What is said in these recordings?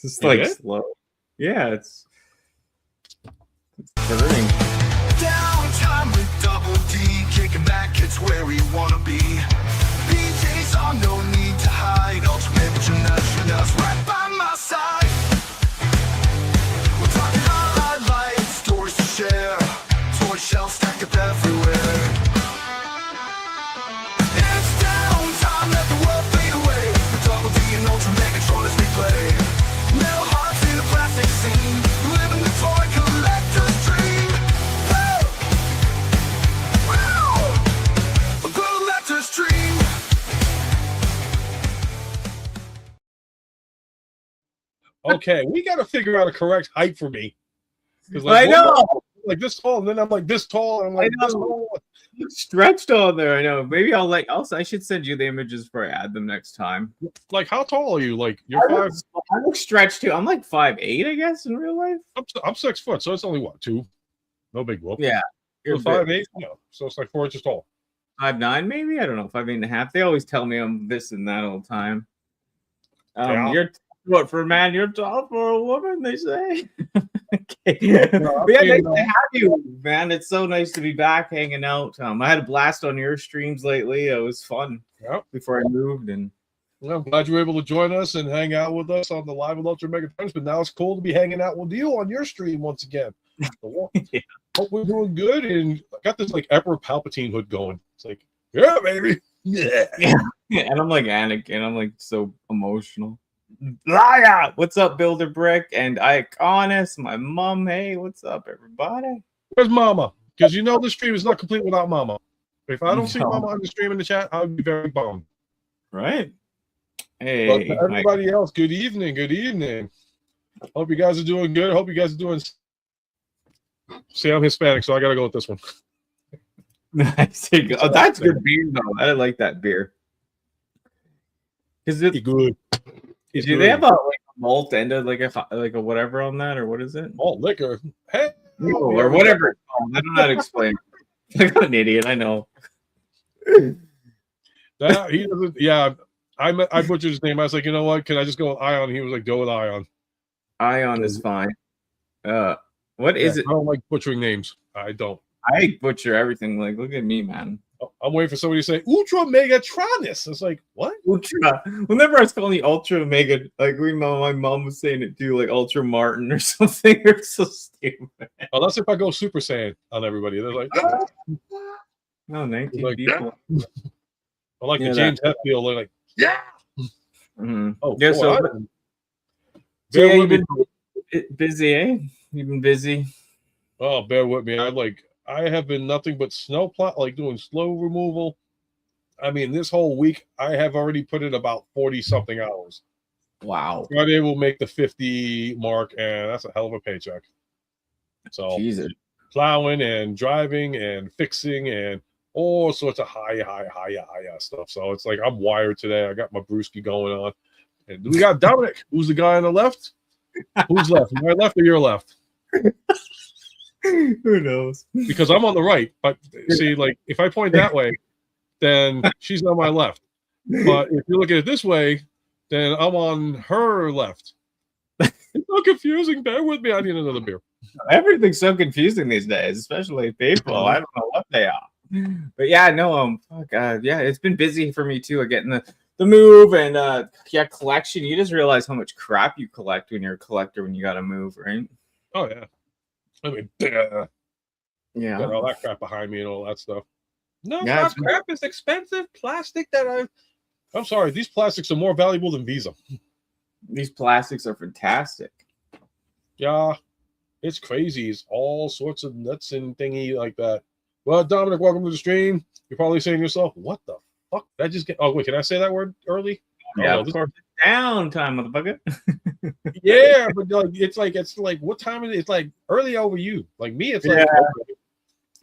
It's like slow. Yeah, it's burning. Downtime with Double D, kicking back, it's where we wanna be. PJs on, no need to hide. UltraMegatronus right by my side. We're talking highlights, stories to share. Toy shelves stacked up everywhere. It's downtime, let the world fade away. With Double D and UltraMegatronus we play. Metal hearts in a plastic scene, living the toy collector's dream. Woo! A collector's dream. Okay, we got to figure out a correct height for me. I know. Like this tall, and then I'm like this tall, and I'm like this tall. Stretched on there. I know. Maybe I should send you the images before I add them next time. Like, how tall are you? Like, you're I look stretched too. I'm like 5'8", I guess, in real life. I'm 6 foot, so it's only what, 2? No big whoop. Yeah. You're 5'8"? No, so it's like 4 inches tall. 5'9", maybe. I don't know. 5'8.5". They always tell me I'm this and that all the time. Yeah. You're what for a man? You're tall for a woman, they say. Okay. No, But yeah, nice to have you, man. It's so nice to be back hanging out. I had a blast on your streams lately. It was fun. Yep. Before I moved, and Well, I'm glad you were able to join us and hang out with us on the live with UltraMegatronus. But now it's cool to be hanging out with you on your stream once again. So, Yeah. Hope we're doing good. And I got this like Emperor Palpatine hood going. It's like, yeah, baby. Yeah. And I'm like Anakin. I'm like so emotional. Liar! What's up, Builder Brick and Iconus? My mom. Hey, what's up, everybody? Where's Mama? Because you know the stream is not complete without Mama. If I don't see No. Mama on the stream in the chat, I'll be very bummed. Right? But Hey, to everybody else, good evening. Good evening. Hope you guys are doing good. Hope you guys are doing. See, I'm Hispanic, so I got to go with this one. nice. Oh, that's good beer, though. I like that beer. Is it Good. Do they have a malt and a whatever on that, or what is it? Malt liquor. Hey. Or whatever it's called. I don't know how to explain it. Like I'm an idiot. I know. That, he doesn't. Yeah, I butchered his name. I was like, you know what? Can I just go with Ion? He was like, go with Ion. Ion is fine. What is it? I don't like butchering names. I don't. I butcher everything. Like, look at me, man. I'm waiting for somebody to say UltraMegatronus. It's like, what? Ultra. Whenever I was calling you Ultra Mega, like my mom was saying it too, like Ultra Martin or something. It's so stupid. Unless if I go Super Saiyan on everybody, they're like, No, 19 like, people. I like Yeah, the James Hetfield. They're like, yeah. Mm-hmm. Oh, Yeah, boy, so bear you've with me. been busy, eh? You've been busy. Oh, bear with me. I have been nothing but snow plot, like doing snow removal. I mean, this whole week I have already put in about 40 something hours. Wow. Friday will make the 50 mark, and that's a hell of a paycheck. So Jesus. plowing and driving and fixing and all sorts of high stuff. So it's like I'm wired today. I got my brewski going on. And we got Dominic, who's the guy on the left. Who's left? My left or your left? Who knows? Because I'm on the right. But see, like if I point that way, then she's on my left. But if you look at it this way, then I'm on her left. It's so confusing. Bear with me. I need another beer. Everything's so confusing these days, especially people. I don't know what they are. But yeah, no, yeah, it's been busy for me too. Getting the move and collection. You just realize how much crap you collect when you're a collector when you got to move, right? Oh yeah. I mean, Yeah. got all that crap behind me and all that stuff. No, Yeah, not crap. It's expensive plastic that I'm sorry. These plastics are more valuable than Visa. These plastics are fantastic. Yeah, it's crazy. It's all sorts of nuts and thingy like that. Well, Dominic, welcome to the stream. You're probably saying to yourself, what the fuck? Did I just get... Oh, wait, can I say that word early? Yeah, Oh, of course. Downtime, motherfucker. Yeah, but it's like what time is it? It's like early over you. Like me, it's like Yeah.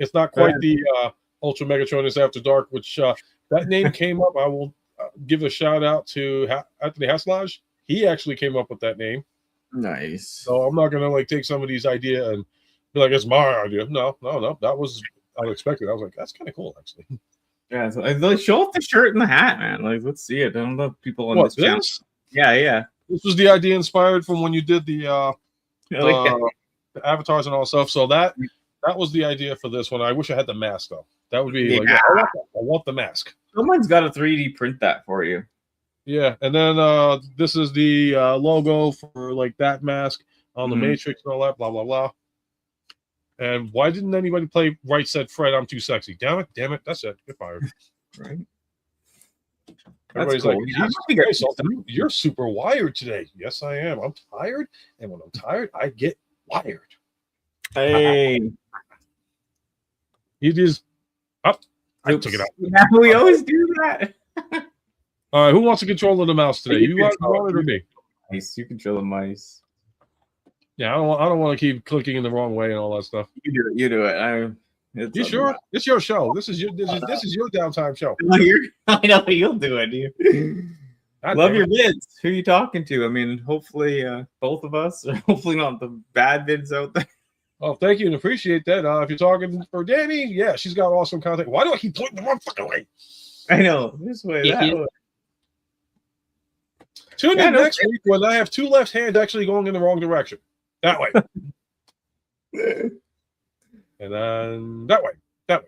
it's not quite the UltraMegatronus After Dark, which that name came up. I will give a shout out to Anthony Haslage. He actually came up with that name. Nice. So I'm not gonna like take somebody's idea and be like, it's my idea. No. That was unexpected. I was like, that's kind of cool, actually. Yeah, so, like, show off the shirt and the hat, man. Like, let's see it. I don't know if people on this channel. Yeah. This was the idea inspired from when you did the Like, the avatars and all stuff. So that was the idea for this one. I wish I had the mask though. That would be Yeah. like, yeah, I want the mask. someone's got to 3D print that for you. Yeah, and then this is the logo for like that mask on the Matrix and all that, blah blah blah. And why didn't anybody play Right Said Fred? I'm too sexy. Damn it, that's it. Get fired. Right. Everybody's cool. like, Yeah, "Hey, so you're super wired today." Yes, I am. I'm tired, and when I'm tired, I get wired. Hey. It is up. I took it out. Yeah, we always do that. All right, who wants to control the mouse today? You want it or me? Nice. You control the mice. Yeah, I don't want to keep clicking in the wrong way and all that stuff. You do it. You do it. You sure? It's your show. This is your downtime show. I know you'll do it. You love your vids. Who are you talking to? I mean, hopefully both of us, or hopefully not the bad vids out there. Oh, thank you and appreciate that. If you're talking for Danny, yeah, she's got awesome content. Why do I keep pointing the wrong fucking way? I know. This way, that way. Tune in next week when I have two left hands actually going in the wrong direction. That way. And then that way. Yeah,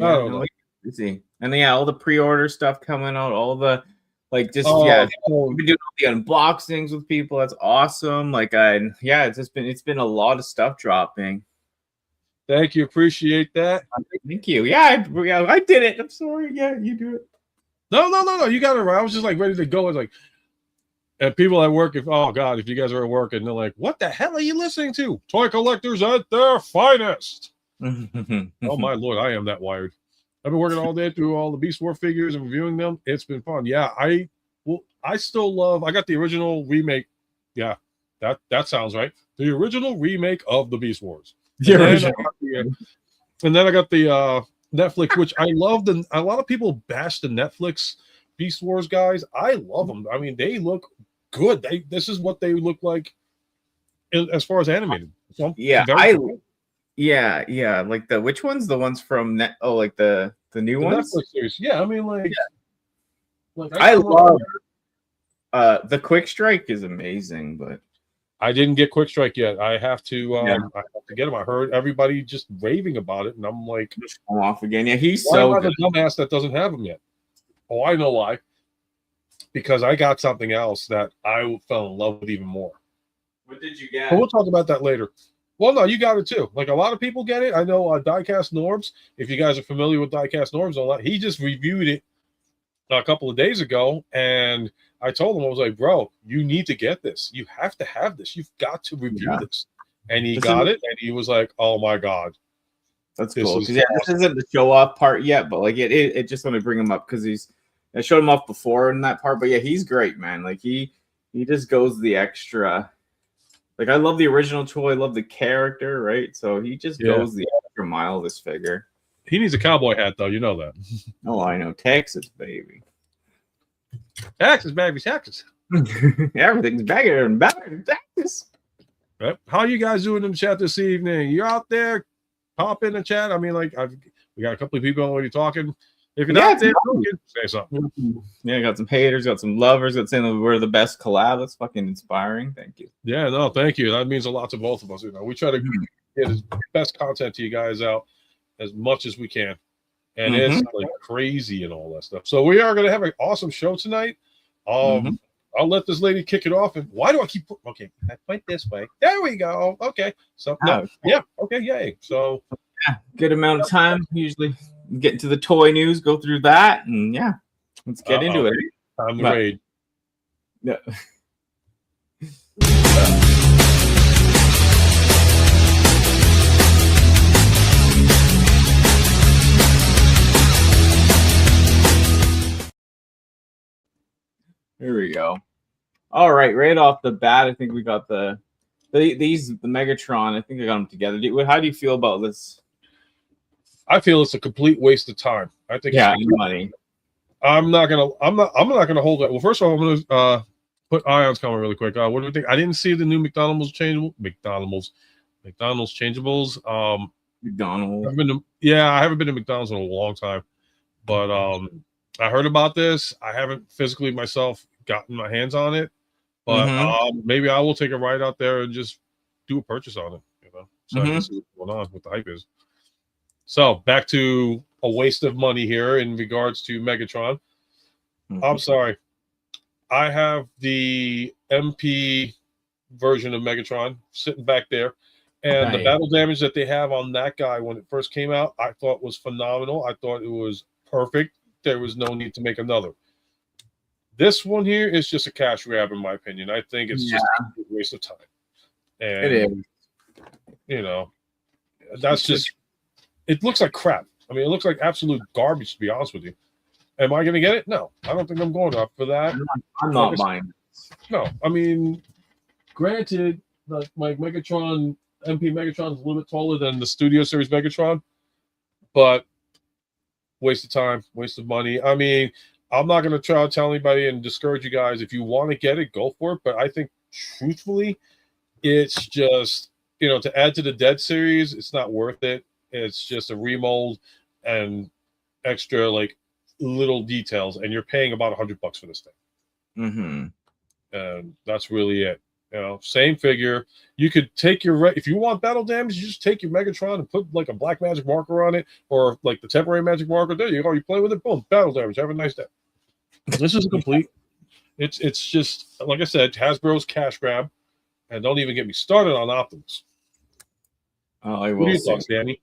I don't know. See. And yeah, all the pre-order stuff coming out, all the we've been doing all the unboxings with people. That's awesome. It's been a lot of stuff dropping. Thank you, appreciate that. Thank you. Yeah, I did it. I'm sorry. Yeah, you do it. No. You got it right. I was just like ready to go. It's like, and people at work, if you guys are at work and they're like, what the hell are you listening to? Toy collectors at their finest. Oh my Lord, I am that wired. I've been working all day through all the Beast War figures and reviewing them. It's been fun. Yeah, I still love. I got the original remake. Yeah, that sounds right. The original remake of the Beast Wars. And then I got the Netflix, which I loved. And a lot of people bash the Netflix Beast Wars guys. I love them. I mean, they look good. This is what they look like as far as animated. So Yeah, like which ones? The ones from the new ones? Netflix series. Yeah, I mean, I love the Quick Strike is amazing, but I didn't get Quick Strike yet. I have to I have to get him. I heard everybody just raving about it, and I'm like, just come off again. Yeah, he's why so am I the dumbass that doesn't have him yet? Oh, I know why. Because I got something else that I fell in love with even more. What did you get? But we'll talk about that later. Well, no, you got it too. Like a lot of people get it. I know Diecast Norbs, if you guys are familiar with Diecast Norbs, a lot, he just reviewed it a couple of days ago, and I told him, I was like, bro, you need to get this. You have to have this. You've got to review this. And he got it, and he was like, oh my God. That's cool. This isn't the show off part yet, but like it just want to bring him up because I showed him off before in that part. But yeah, he's great, man. Like he just goes the extra. Like I love the original toy, I love the character, right? So he just goes the extra mile. This figure. He needs a cowboy hat, though. You know that. Oh, I know. Texas, baby. Texas, baby, Texas. Everything's bigger and better in Texas. Right. How you guys doing in the chat this evening? You out there? Pop in the chat. I mean, like we got a couple of people already talking. If you're not there, say something. Yeah, got some haters, got some lovers that saying we're the best collab. That's fucking inspiring. Thank you. Yeah, no, thank you. That means a lot to both of us. You know, we try to get as best content to you guys out as much as we can, and it's like crazy and all that stuff. So we are going to have an awesome show tonight. I'll let this lady kick it off. And why do I keep? Okay, I point this way. There we go. Okay, so okay, yay. So good amount of time usually. Get into the toy news, go through that, and let's get into it. I'm ready. Yeah. Here we go. All right, right off the bat, I think we got the Megatron. I think I got them together. How do you feel about this? I feel it's a complete waste of time. I think money. I'm not gonna hold it. Well, first of all, I'm gonna put Ion's comment really quick. What do you think? I didn't see the new McDonald's changeables. McDonald's. I haven't been to McDonald's in a long time, but I heard about this. I haven't physically myself gotten my hands on it. But maybe I will take a ride out there and just do a purchase on it, so I can see what's going on, what the hype is. So back to a waste of money here in regards to Megatron. I'm sorry. I have the MP version of Megatron sitting back there. And the battle damage that they have on that guy when it first came out, I thought was phenomenal. I thought it was perfect. There was no need to make another. This one here is just a cash grab, in my opinion. I think it's just a waste of time. And, it is. That's just, it looks like crap. I mean, it looks like absolute garbage, to be honest with you. Am I going to get it? No, I don't think I'm going up for that. I'm not buying it. No, I mean, granted, my Megatron, MP Megatron is a little bit taller than the Studio Series Megatron, but waste of time, waste of money. I mean, I'm not going to try to tell anybody and discourage you guys. If you want to get it, go for it. But I think, truthfully, it's just, to add to the Dead series, it's not worth it. It's just a remold and extra, little details. And you're paying about $100 for this thing. And that's really it. Same figure. You could take if you want battle damage, you just take your Megatron and put a black magic marker on it, or the temporary magic marker. There you go. You play with it. Boom, battle damage. Have a nice day. This is complete. It's just, like I said, Hasbro's cash grab, and don't even get me started on Optimus. I will. What are your thoughts, Danny?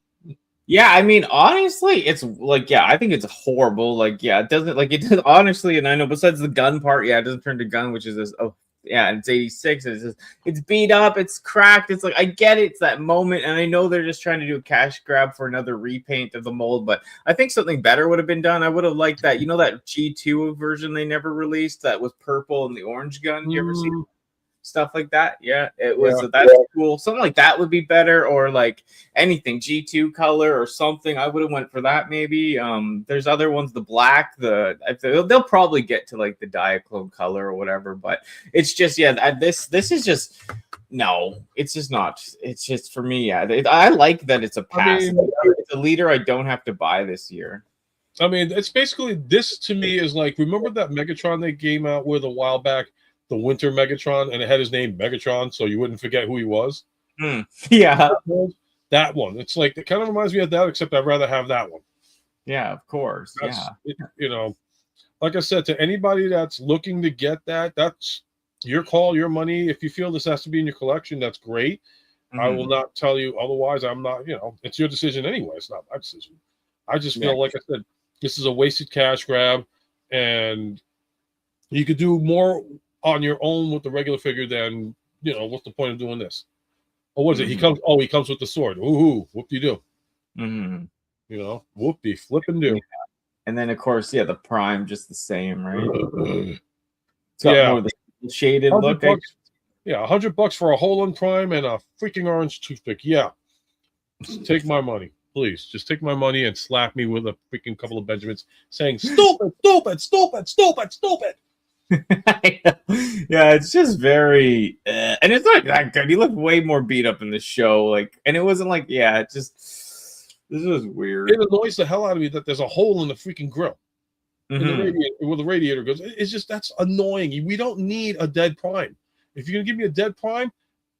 Yeah, I mean, honestly, it's I think it's horrible. It doesn't honestly, and I know besides the gun part, it doesn't turn to gun, which is this. And it's 86. It's beat up. It's cracked. It's I get it. It's that moment, and I know they're just trying to do a cash grab for another repaint of the mold. But I think something better would have been done. I would have liked that. That G2 version they never released that was purple and the orange gun. You ever see stuff like that? Yeah, it was. That's cool. Something like that would be better, or anything G2 color or something. I would have went for that maybe. There's other ones, the black, they'll probably get to the Diaclone color or whatever, but it's just this is just no, it's just not. It's just for me, I like that it's a pass. It's a leader I don't have to buy this year. I mean, it's basically, this to me is remember that Megatron they came out with a while back, the Winter Megatron, and it had his name Megatron, so you wouldn't forget who he was. Yeah, that one. It's it kind of reminds me of that, except I'd rather have that one. Yeah, of course. Like I said, to anybody that's looking to get that, that's your call, your money. If you feel this has to be in your collection, that's great. I will not tell you otherwise. I'm not. It's your decision anyway. It's not my decision. I just feel like I said, this is a wasted cash grab, and you could do more on your own with the regular figure than, what's the point of doing this? Or was it? He comes with the sword. Ooh, whoop-de-doo. Whoop-de, flip-and-do. Yeah. And then, of course, the Prime, just the same, right? It's got more of the shaded look. $100 for a hole in Prime and a freaking orange toothpick. Yeah. Just take my money, please. Just take my money and slap me with a freaking couple of Benjamins saying, stupid, stupid, stupid, stupid, stupid. Yeah, it's just very and it's not that good. He looked way more beat up in the show, and it wasn't it just, this was weird. It annoys the hell out of me that there's a hole in the freaking grill in the radiator, where the radiator goes. It's just, that's annoying. We don't need a dead Prime. If you're gonna give me a dead Prime,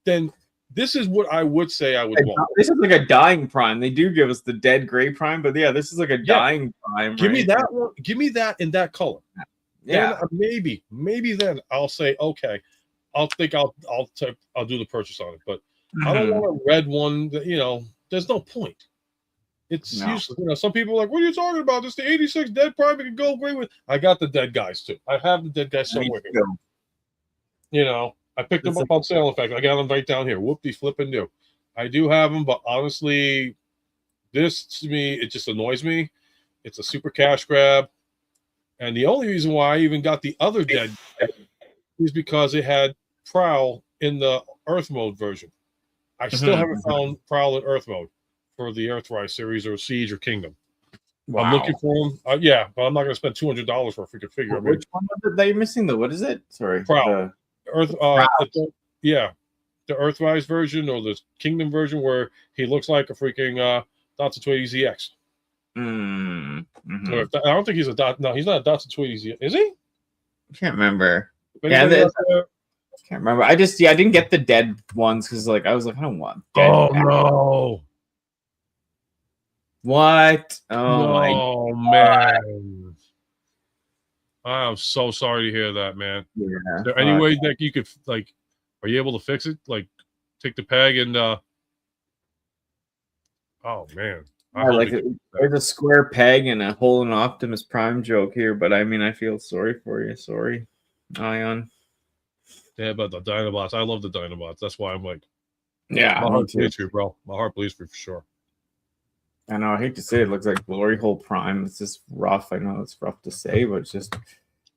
then this is what I would say I would want. This is a dying Prime. They do give us the dead gray Prime, but this is a dying Prime. Give me that one. Give me that in that color. Yeah, then maybe then I'll say, okay, I'll do the purchase on it. But I don't want a red one. There's no point. It's useless. Some people are like, what are you talking about? It's the 86 dead Prime. It can go great with. I got the dead guys too. I have the dead guys somewhere here. I picked them up on sale. In fact, I got them right down here. Whoop-de flip and do. I do have them, but honestly, this to me, it just annoys me. It's a super cash grab. And the only reason why I even got the other dead is because it had Prowl in the Earth mode version. I still haven't found Prowl in Earth mode for the Earthrise series or Siege or Kingdom. Wow. I'm looking for them. But I'm not going to spend $200 for a freaking figure. Which one was it that you're missing? What is it? Sorry. Prowl. The Earthrise version or the Kingdom version where he looks like a freaking Datsun 280 ZX. I don't think he's a dot. No, he's not a Datsun 280 ZX. Is he? I can't remember. But yeah, Can't remember. I didn't get the dead ones because like I was like, I don't want dead. Oh no. What? Oh my No, man. I'm so sorry to hear that, man. Yeah. Is there any way that you could like? Are you able to fix it? Like, take the peg and. Oh man. There's a square peg and a hole in Optimus Prime joke here, but I mean, I feel sorry for you. Sorry, Ion. Yeah, but the Dinobots. I love the Dinobots. That's why I'm like, yeah, my heart bleeds for you, bro. My heart bleeds for you for sure. I know. I hate to say it looks like Glory Hole Prime. It's just rough. I know it's rough to say, but it's just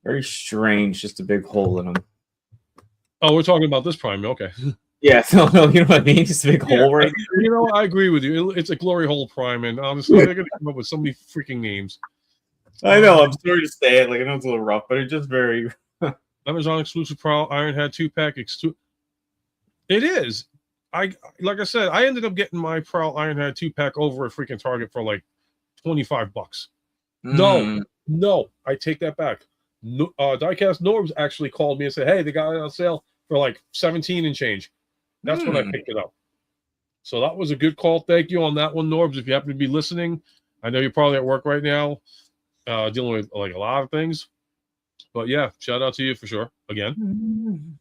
very strange. Just a big hole in them. Oh, we're talking about this Prime. Okay. Yeah, no, you know what I mean? Just a big hole right there. You know, I agree with you. It's a Glory Hole Prime, and honestly, they're gonna come up with so many freaking names. I know. I'm sorry to say it. Like I know it's a little rough, but it's just very. Amazon exclusive Prowl Ironhead 2-pack. It is. Like I said, I ended up getting my Prowl Ironhead 2-pack over at freaking Target for like $25. No, I take that back. No, Diecast Norbs actually called me and said, "Hey, they got it on sale for like 17 and change." That's when I picked it up. So that was a good call. Thank you on that one, Norbs. If you happen to be listening, I know you're probably at work right now, dealing with like a lot of things. But yeah, shout out to you for sure. Again,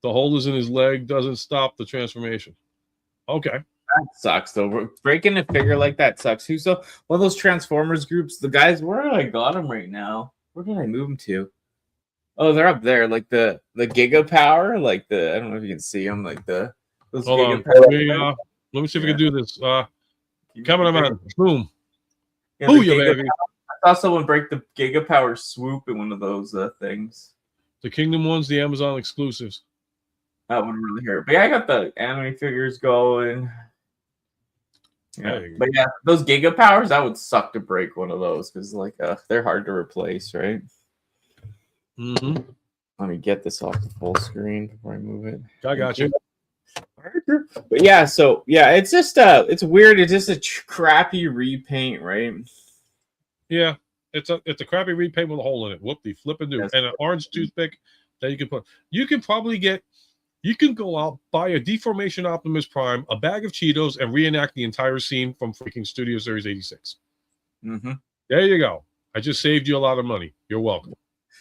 the hole is in his leg doesn't stop the transformation. Okay. That sucks though. Breaking a figure like that sucks. Who's one of those Transformers groups? The guys, where I got them right now? Where did I move them to? Oh, they're up there, like the Giga Power, like the I don't know if you can see them, like those. Hold on. Let me see if we can do this. Cameraman, boom. Yeah, Booyah, baby. I saw someone break the Giga Power swoop in one of those things. The Kingdom ones, the Amazon exclusives. That one really hurt. But yeah, I got the anime figures going. Yeah, but yeah, those Giga Powers, that would suck to break one of those because like they're hard to replace, right? Mm-hmm. Let me get this off the full screen before I move it. I got you. But yeah, so yeah, it's just it's weird. It's just a crappy repaint, right? Yeah, it's a crappy repaint with a hole in it. Whoop the flipping do, and an orange toothpick that you can put. You can probably get. You can go out, buy a Deformation Optimus Prime, a bag of Cheetos, and reenact the entire scene from freaking Studio Series 86. Mm-hmm. There you go. I just saved you a lot of money. You're welcome.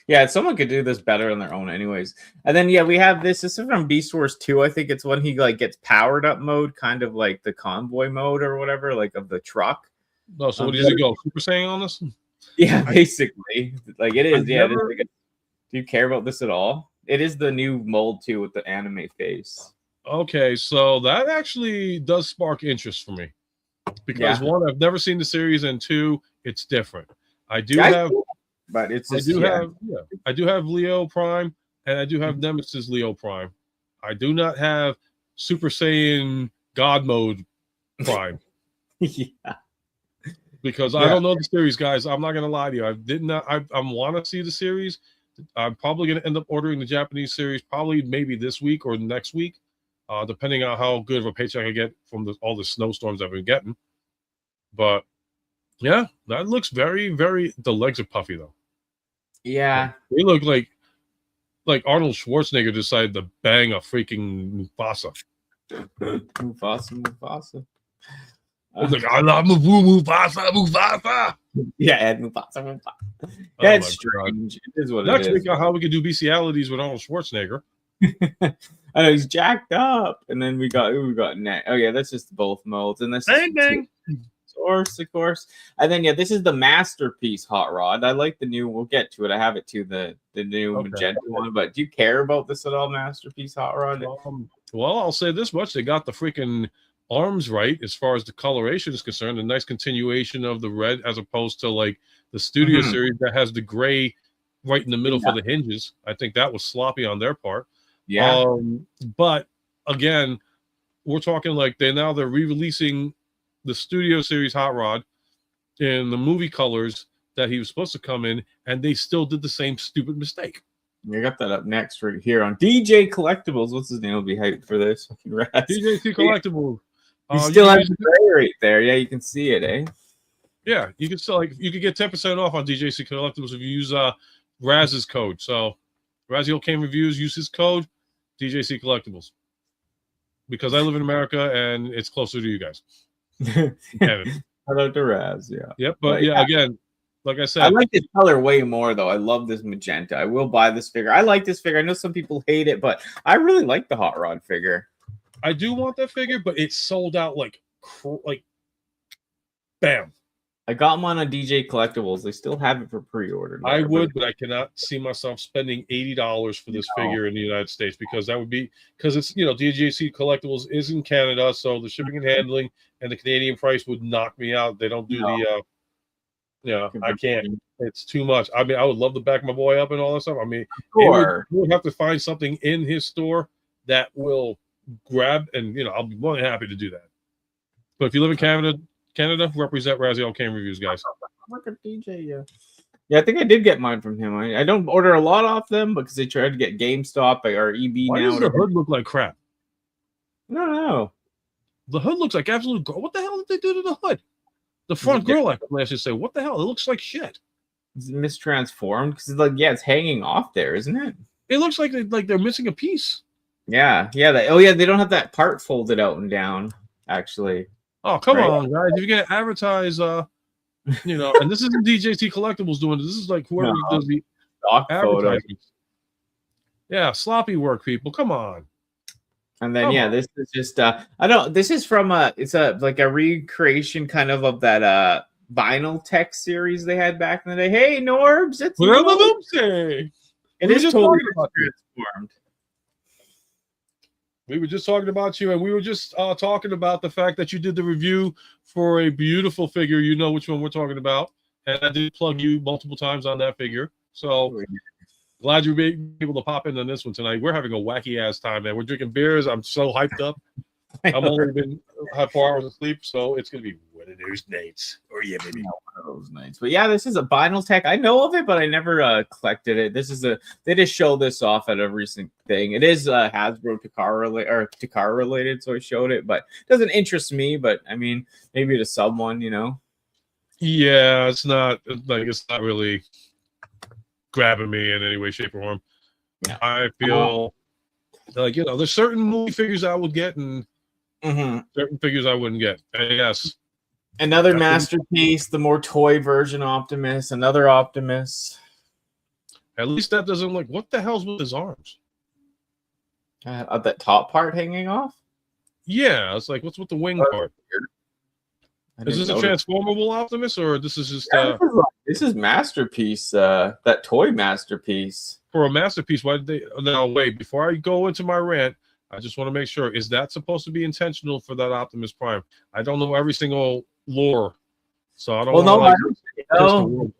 Yeah, someone could do this better on their own anyways. And then, yeah, we have this. This is from Beast Wars 2. I think it's when he like gets powered up mode, kind of like the convoy mode or whatever, like of the truck. Oh, so what does he go? Super Saiyan on this? Yeah, basically. Like it is. Yeah. Do you care about this at all? It is the new mold too with the anime face. Okay, so that actually does spark interest for me because one, I've never seen the series, and two, it's different. I do have Leo Prime, and I do have Nemesis Leo Prime. I do not have Super Saiyan God Mode Prime. Because I don't know the series, guys. I'm not gonna lie to you. I want to see the series. I'm probably going to end up ordering the Japanese series probably maybe this week or next week, depending on how good of a paycheck I get from all the snowstorms I've been getting. But yeah, that looks very, very. The legs are puffy though. Yeah, they look like Arnold Schwarzenegger decided to bang a freaking Mufasa. Mufasa. It's like I love Mufasa. Yeah, Ed Mufasa. Yeah, it's strange. It is what Next it is. Next week, how we could do bestialities with Arnold Schwarzenegger. I know he's jacked up, and then we got neck. Oh yeah, that's just both molds, and this bang. Of course. And then yeah, this is the masterpiece hot rod. I like the new. We'll get to it. I have it too. The new magenta one. But do you care about this at all, masterpiece hot rod? Well, I'll say this much: they got the freaking arms right as far as the coloration is concerned. A nice continuation of the red as opposed to like the Studio Series that has the gray right in the middle for the hinges. I think that was sloppy on their part. Yeah. But again, we're talking like they're re-releasing the Studio Series Hot Rod in the movie colors that he was supposed to come in, and they still did the same stupid mistake. We got that up next right here on DJ Collectibles. What's his name? Will be hyped for this. DJC Collectibles. You still have the gray right there. Yeah, you can see it, eh? Yeah, you can still you could get 10% off on DJC Collectibles if you use Raz's code. So Raz Came Reviews, use his code, DJC Collectibles. Because I live in America and it's closer to you guys. Shout out to Raz, yeah. Yep, but yeah, again, like I said, I like this color way more though. I love this magenta. I will buy this figure. I like this figure. I know some people hate it, but I really like the Hot Rod figure. I do want that figure, but it's sold out like bam. I got them on a DJ Collectibles. They still have it for pre-order. I would, but I cannot see myself spending $80 for this figure in the United States because that would be because it's DJC Collectibles is in Canada, so the shipping and handling and the Canadian price would knock me out. They don't do I can't. It's too much. I mean, I would love to back my boy up and all that stuff. I mean, we would have to find something in his store that will grab, and I'll be more than happy to do that. But if you live in Canada, represent Raziel Kane Reviews, guys. Look at DJ, yeah, I think I did get mine from him. I don't order a lot off them because they tried to get GameStop or EB. Why does the hood look like crap? I don't know. The hood looks like absolute. What the hell did they do to the hood? The front grill, I should say. What the hell? It looks like shit. Is it mistransformed? Because it's hanging off there, isn't it? It looks like they're missing a piece. Yeah. They don't have that part folded out and down. Actually. Oh, come on, guys! If you're gonna advertise, and this isn't DJT Collectibles doing it. This is like whoever does the advertising. Yeah, sloppy work, people. Come on. And then this is just this is from it's a recreation kind of that vinyl tech series they had back in the day. Hey Norbs, it's it is totally transformed. We were just talking about you, and we were just talking about the fact that you did the review for a beautiful figure. You know which one we're talking about, and I did plug you multiple times on that figure. So glad you were able to pop in on this one tonight. We're having a wacky ass time, man. We're drinking beers. I'm so hyped up. I'm only been had 4 hours of sleep, so it's gonna be one of those nights. Or maybe one of those nights. But yeah, this is a vinyl tech. I know of it, but I never collected it. This is they just show this off at a recent thing. It is Hasbro Takara related, so I showed it, but it doesn't interest me. But I mean, maybe to someone, Yeah, it's not really grabbing me in any way, shape, or form. Yeah. I feel there's certain movie figures I would get and certain figures I wouldn't get. And yes. Another masterpiece, the more toy version Optimus, another Optimus. At least that doesn't look. What the hell's with his arms? That top part hanging off? Yeah, it's like, what's with the wing part? Is this a transformable Optimus, or this is just this is masterpiece, that toy masterpiece. For a masterpiece, why did they now wait, before I go into my rant, I just want to make sure, is that supposed to be intentional for that Optimus Prime? I don't know every single lore. So I don't know. No,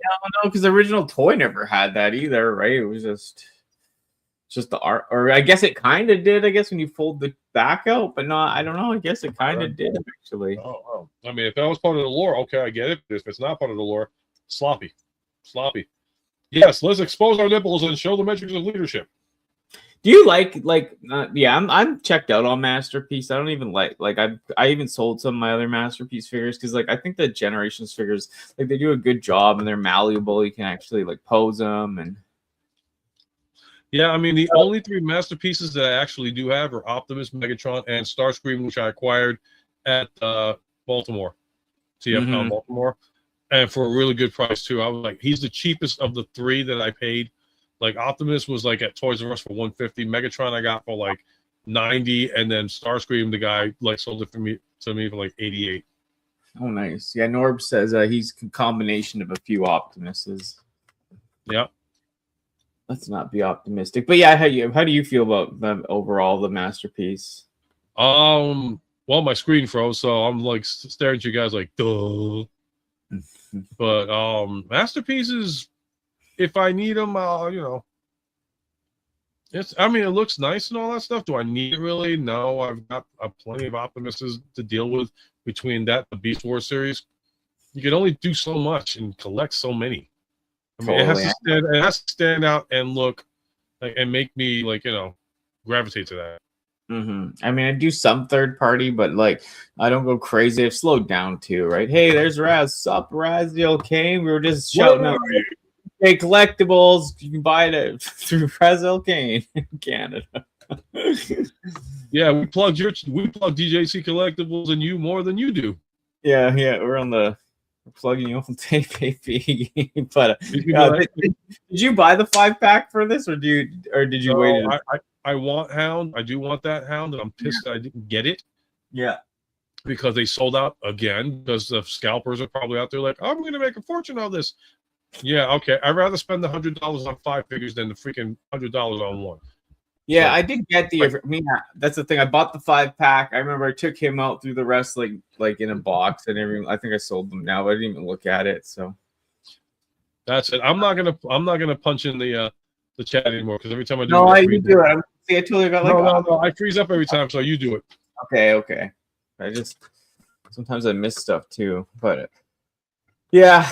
because the original toy never had that either, right? It was just the art, or I guess it kind of did. I guess when you fold the back out, but not. I don't know. I guess it kind of did actually. Oh, I mean, if that was part of the lore, okay, I get it. If it's not part of the lore, sloppy. Yes, let's expose our nipples and show the metrics of leadership. Do you I'm checked out on Masterpiece. I don't even like I even sold some of my other Masterpiece figures because I think the Generations figures they do a good job and they're malleable. You can actually pose them and. Yeah, I mean, the only 3 masterpieces that I actually do have are Optimus, Megatron, and Starscream, which I acquired at Baltimore, TFCon Baltimore, and for a really good price, too. I was like, he's the cheapest of the 3 that I paid. Optimus was at Toys R Us for $150. Megatron I got for $90, and then Starscream, the guy sold it to me for $88. Oh, nice. Yeah, Norb says he's a combination of a few Optimuses. Yeah. Let's not be optimistic, but yeah, how do you feel about the masterpiece? Well, my screen froze, so I'm staring at you guys duh. But masterpieces, if I need them, it's. I mean, it looks nice and all that stuff. Do I need it really? No, I've got plenty of Optimuses to deal with between that the Beast Wars series. You can only do so much and collect so many. I mean, it has to stand out and look and make me gravitate to that. I mean, I do some third party, but I don't go crazy. I've slowed down too, right? Hey, there's Raz. Sup, Raziel Kane. We were just shouting out. Hey, collectibles. You can buy it through Raziel Kane in Canada. Yeah, we plug DJC Collectibles and you more than you do. Yeah, we're plugging you all day, baby. But did you buy the 5-pack for this, or did you wait? I want Hound. I do want that Hound, and I'm pissed that I didn't get it. Yeah, because they sold out again. Because the scalpers are probably out there like, I'm going to make a fortune on this. Yeah, okay. I'd rather spend the $100 on 5 figures than the freaking $100 on one. Yeah, so, I did get that's the thing. I bought the 5-pack. I remember I took him out through the rest like in a box and everything. I think I sold them now, but I didn't even look at it. So that's it. I'm not gonna punch in the chat anymore because every time I do, you do it. See, I totally got no. I freeze up every time, so you do it. Okay. I just sometimes I miss stuff too, but yeah.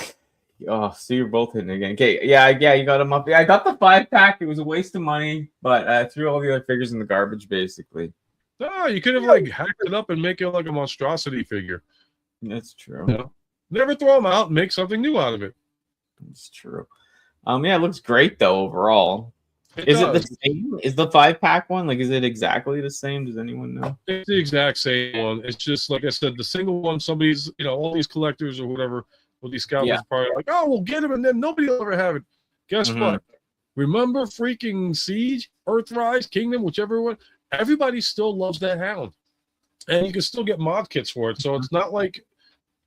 Oh, so you're both hitting again. Okay, yeah, you got them up. Yeah, I got the 5-pack. It was a waste of money, but I threw all the other figures in the garbage, basically. Oh, you could have like hacked it up and make it like a monstrosity figure. That's true. You know? Never throw them out and make something new out of it. That's true. Yeah, it looks great though overall. Is it the same? Is the 5-pack one is it exactly the same? Does anyone know? It's the exact same one. It's just like I said, the single one. Somebody's, all these collectors or whatever. Well, these scalpers probably like, oh, we'll get him, and then nobody will ever have it. Guess what? Remember freaking Siege, Earthrise, Kingdom, whichever one? Everybody still loves that Hound. And you can still get mod kits for it. So it's not like,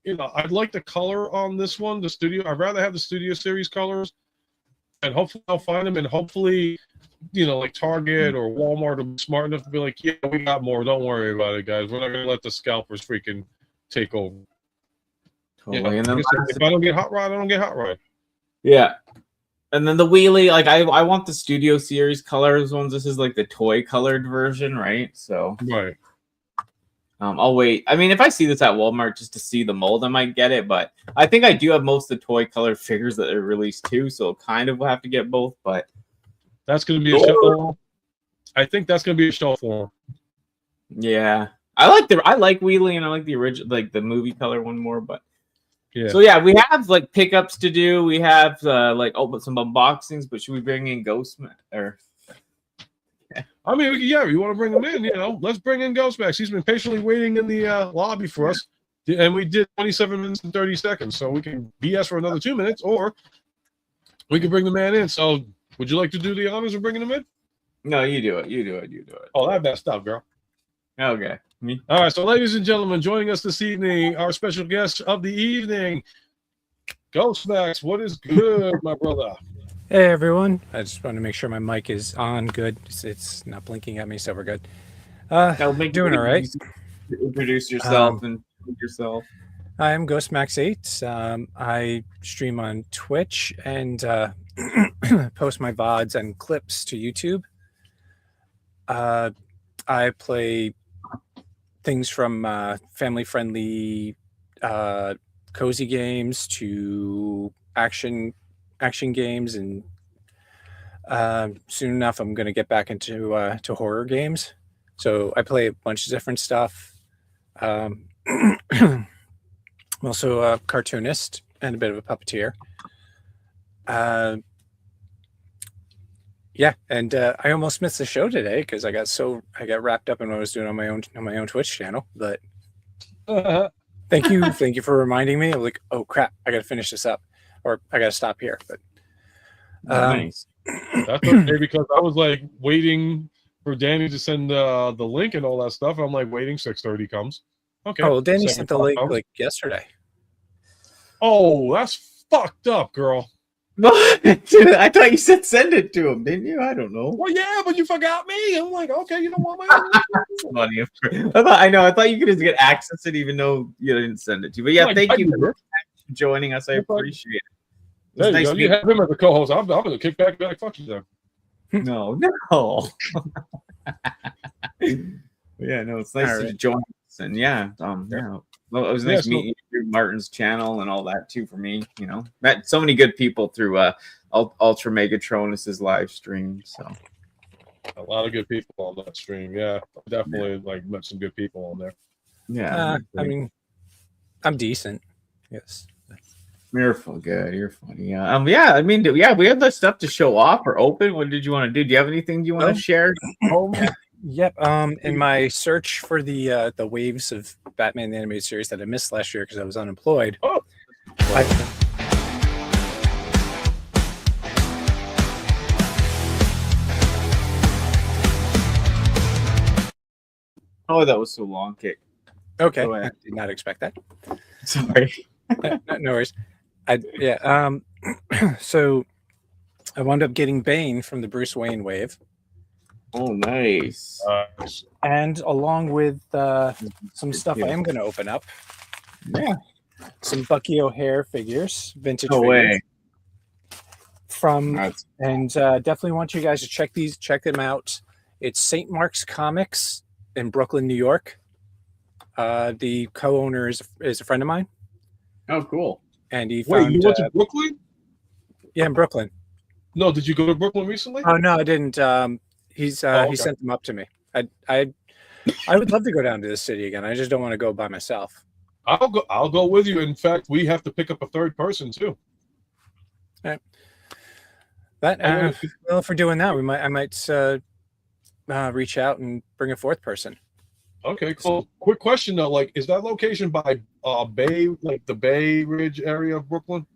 I'd like the color on this one, the studio. I'd rather have the Studio Series colors. And hopefully I'll find them. And hopefully, like Target or Walmart will be smart enough to be like, yeah, we got more. Don't worry about it, guys. We're not going to let the scalpers freaking take over. Totally. And then if I don't get Hot Rod, I don't get Hot Rod. Yeah. And then the wheelie, I want the Studio Series colors ones. This is like the toy colored version, right? So right. I'll wait. I mean, if I see this at Walmart just to see the mold, I might get it. But I think I do have most of the toy colored figures that are released too, so kind of will have to get both. But that's going to be a show. I think that's going to be a show for them. Yeah, I like wheelie and I like the original, like the movie color one more, but. Yeah. So yeah, we have like pickups to do. We have some unboxings, but should we bring in Ghostman or? I mean, yeah, you want to bring him in? Let's bring in Ghostmax. He's been patiently waiting in the lobby for us, and we did 27 minutes and 30 seconds, so we can BS for another 2 minutes, or we can bring the man in. So, would you like to do the honors of bringing him in? No, you do it. Oh, that messed up, girl. Okay. Me. All right, so ladies and gentlemen, joining us this evening, our special guest of the evening, Ghostmax. What is good, my brother? Hey, everyone. I just want to make sure my mic is on good. It's not blinking at me, so we're good. Doing all right. Introduce yourself and yourself. I am Ghostmax8. I stream on Twitch and post my VODs and clips to YouTube. I play things from family-friendly cozy games to action games, and soon enough I'm going to get back into to horror games. So I play a bunch of different stuff. I'm also a cartoonist and a bit of a puppeteer. Yeah, and I almost missed the show today because I got wrapped up in what I was doing on my own Twitch channel. But thank you for reminding me. I'm like, oh crap, I got to finish this up, or I got to stop here. But nice. That's okay, because I was like waiting for Danny to send the link and all that stuff. I'm like waiting. 6:30 comes. Okay. Oh, well, Danny sent the link like yesterday. Oh, that's fucked up, girl. Dude, I thought you said send it to him, didn't you? I don't know. Well, yeah, but you forgot me. I'm like, okay, you don't want my funny. I thought you could just get access to it even though you didn't send it to you. But yeah, like, thank you for joining us. I appreciate it. There you go. You have him as a co-host. I'm going to kick back and be like, fuck you then. No. Yeah, no, it's nice to join us. And yeah. Well, it was nice meeting you through Martin's channel and all that too for me. Met so many good people through UltraMegatronus' live stream. So a lot of good people on that stream. Yeah, definitely met some good people on there. Yeah, I mean, I'm decent. Yes, you're good. You're funny. Yeah. I mean, we have the stuff to show off or open. What did you want to do? Do you have anything you want to share? Yep. In my search for the waves of Batman the animated series that I missed last year because I was unemployed, Oh, I, Oh, that was so long. Okay. okay, Go I ahead. did not expect that. Sorry. No worries. So I wound up getting Bane from the Bruce Wayne wave, Oh, nice. and along with some stuff I am going to open up, Yeah. some Bucky O'Hare figures, vintage No figures way. from, That's and definitely want you guys to check them out. It's St. Mark's Comics in Brooklyn, New York. The co-owner is a friend of mine, oh cool. and he Wait, found you went to Brooklyn? yeah, in Brooklyn. No, did you go to Brooklyn recently? Oh no, I didn't. He okay. sent them up to me. I would love to go down to the city again. I just don't want to go by myself. I'll go with you. In fact, we have to pick up a third person too. That well, if we're doing that, I might reach out and bring a fourth person. Okay, cool. Quick question though, like, is that location by Bay, like the Bay Ridge area of Brooklyn?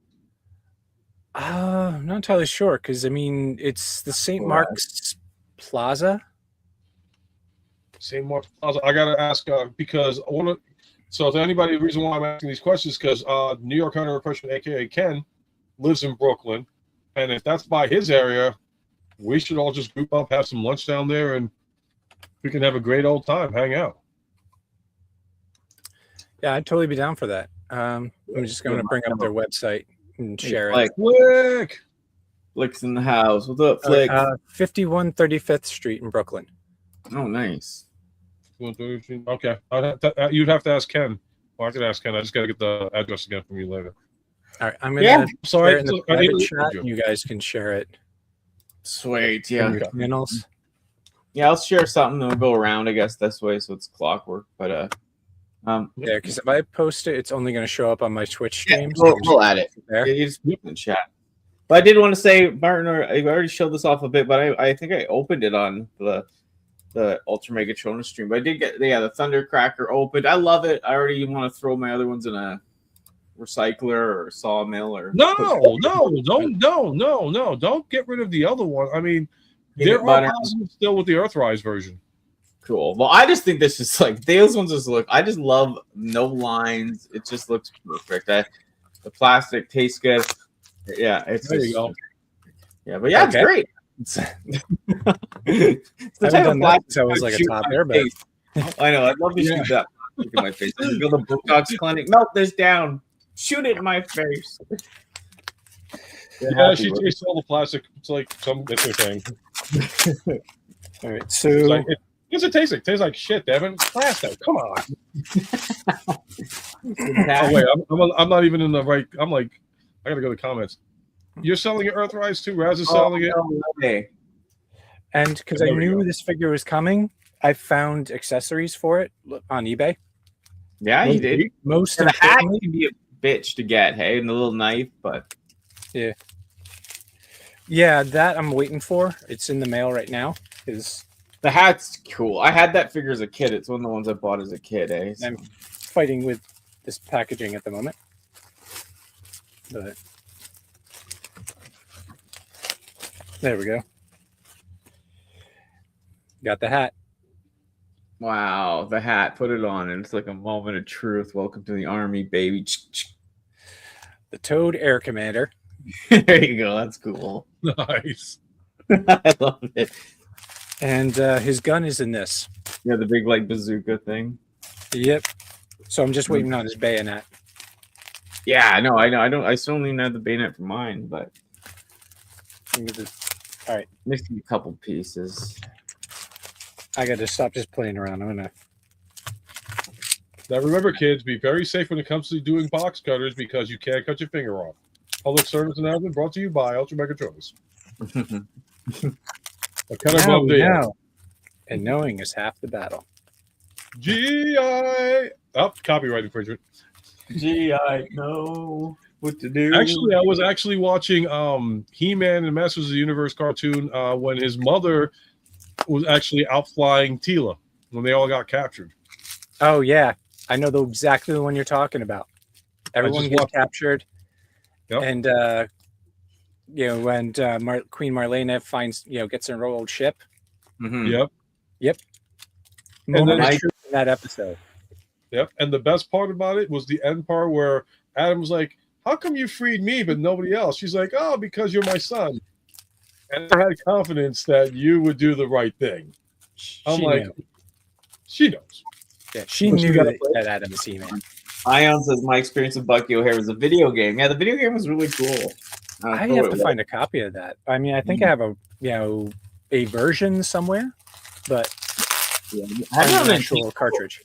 I'm not entirely sure because I mean it's the St. Mark's Plaza. St. Mark's Plaza. I gotta ask because I want to. So, to anybody, the reason why I'm asking these questions because New York Hunter Impression, aka Ken, lives in Brooklyn, and if that's by his area, we should all just group up, have some lunch down there, and we can have a great old time, hang out. Yeah, I'd totally be down for that. I'm just going to bring up their website and share it. Flick! Flick's in the house. What's up, Flick? 51 35th Street in Brooklyn. Oh, nice. Okay, you'd have to ask Ken. Well, I could ask Ken. I just got to get the address again from you later. All right, I'm going to Sorry, share it in the private chat. You guys can share it. Sweet, in yeah. your channels. Yeah, I'll share something and we'll go around, I guess, this way, so it's clockwork. But yeah, because if I post it, it's only going to show up on my Twitch stream. Yeah, we'll add it there. Yeah, you just put it in the chat. But I did want to say, Martin, I already showed this off a bit, but I think I opened it on the UltraMegatronus stream. But I did get the Thundercracker opened. I love it. I already want to throw my other ones in a recycler or sawmill or don't get rid of the other one. I mean, there are options still with the Earthrise version. Cool. Well, I just think this is like those ones just look. I just love no lines. It just looks perfect. The plastic tastes good. Yeah, it's there. You go. Yeah, but yeah, okay. It's great. It's the type of plastic that was like a top there, but I know. I'd love to shoot that in my face. I go to the Botox clinic. Melt this down. Shoot it in my face. Yeah, she tastes all the plastic. It's like some different thing. All right, so what's it taste like? It tastes like shit, Devin. Plastic. Come on. Oh wait, I'm not even in the right. I'm like, I gotta go to comments. You're selling it Earthrise too? Raz is selling it. Okay. And because I knew this figure was coming, I found accessories for it on eBay. Yeah, you did. Most of the hat can be a bitch to get, hey, and the little knife, but yeah, that I'm waiting for. It's in the mail right now. The hat's cool. I had that figure as a kid. It's one of the ones I bought as a kid, eh? So. I'm fighting with this packaging at the moment. But there we go. Got the hat. Wow, the hat. Put it on, and it's like a moment of truth. Welcome to the army, baby. The Toad Air Commander. There you go. That's cool. Nice. I love it. And his gun is in this. Yeah, the big like bazooka thing. Yep. So I'm just waiting on his bayonet. Yeah, no, I know. I still don't even have the bayonet for mine, but all right, missing a couple pieces. I got to stop just playing around. I'm gonna. Now remember, kids, be very safe when it comes to doing box cutters because you can't cut your finger off. Public service announcement brought to you by UltraMegatronus. And knowing is half the battle. GI. Oh, copyright infringement. GI know what to do. Actually, I was actually watching He-Man and Masters of the Universe cartoon when his mother was actually outflying Tila when they all got captured. Oh yeah, I know exactly the one you're talking about. Everyone gets captured, and when Queen Marlena finds gets in her old ship. Yep. Moment of truth in that episode. Yep. And the best part about it was the end part where Adam was like, "How come you freed me but nobody else?" She's like, "Oh, because you're my son." And I had confidence that you would do the right thing. I'm like, she knows. Yeah, she knew that Adam was He-Man. Ion says my experience with Bucky O'Hare was a video game. Yeah, the video game was really cool. I have to find a copy of that. I mean, I think I have a version somewhere, but I have an actual cartridge.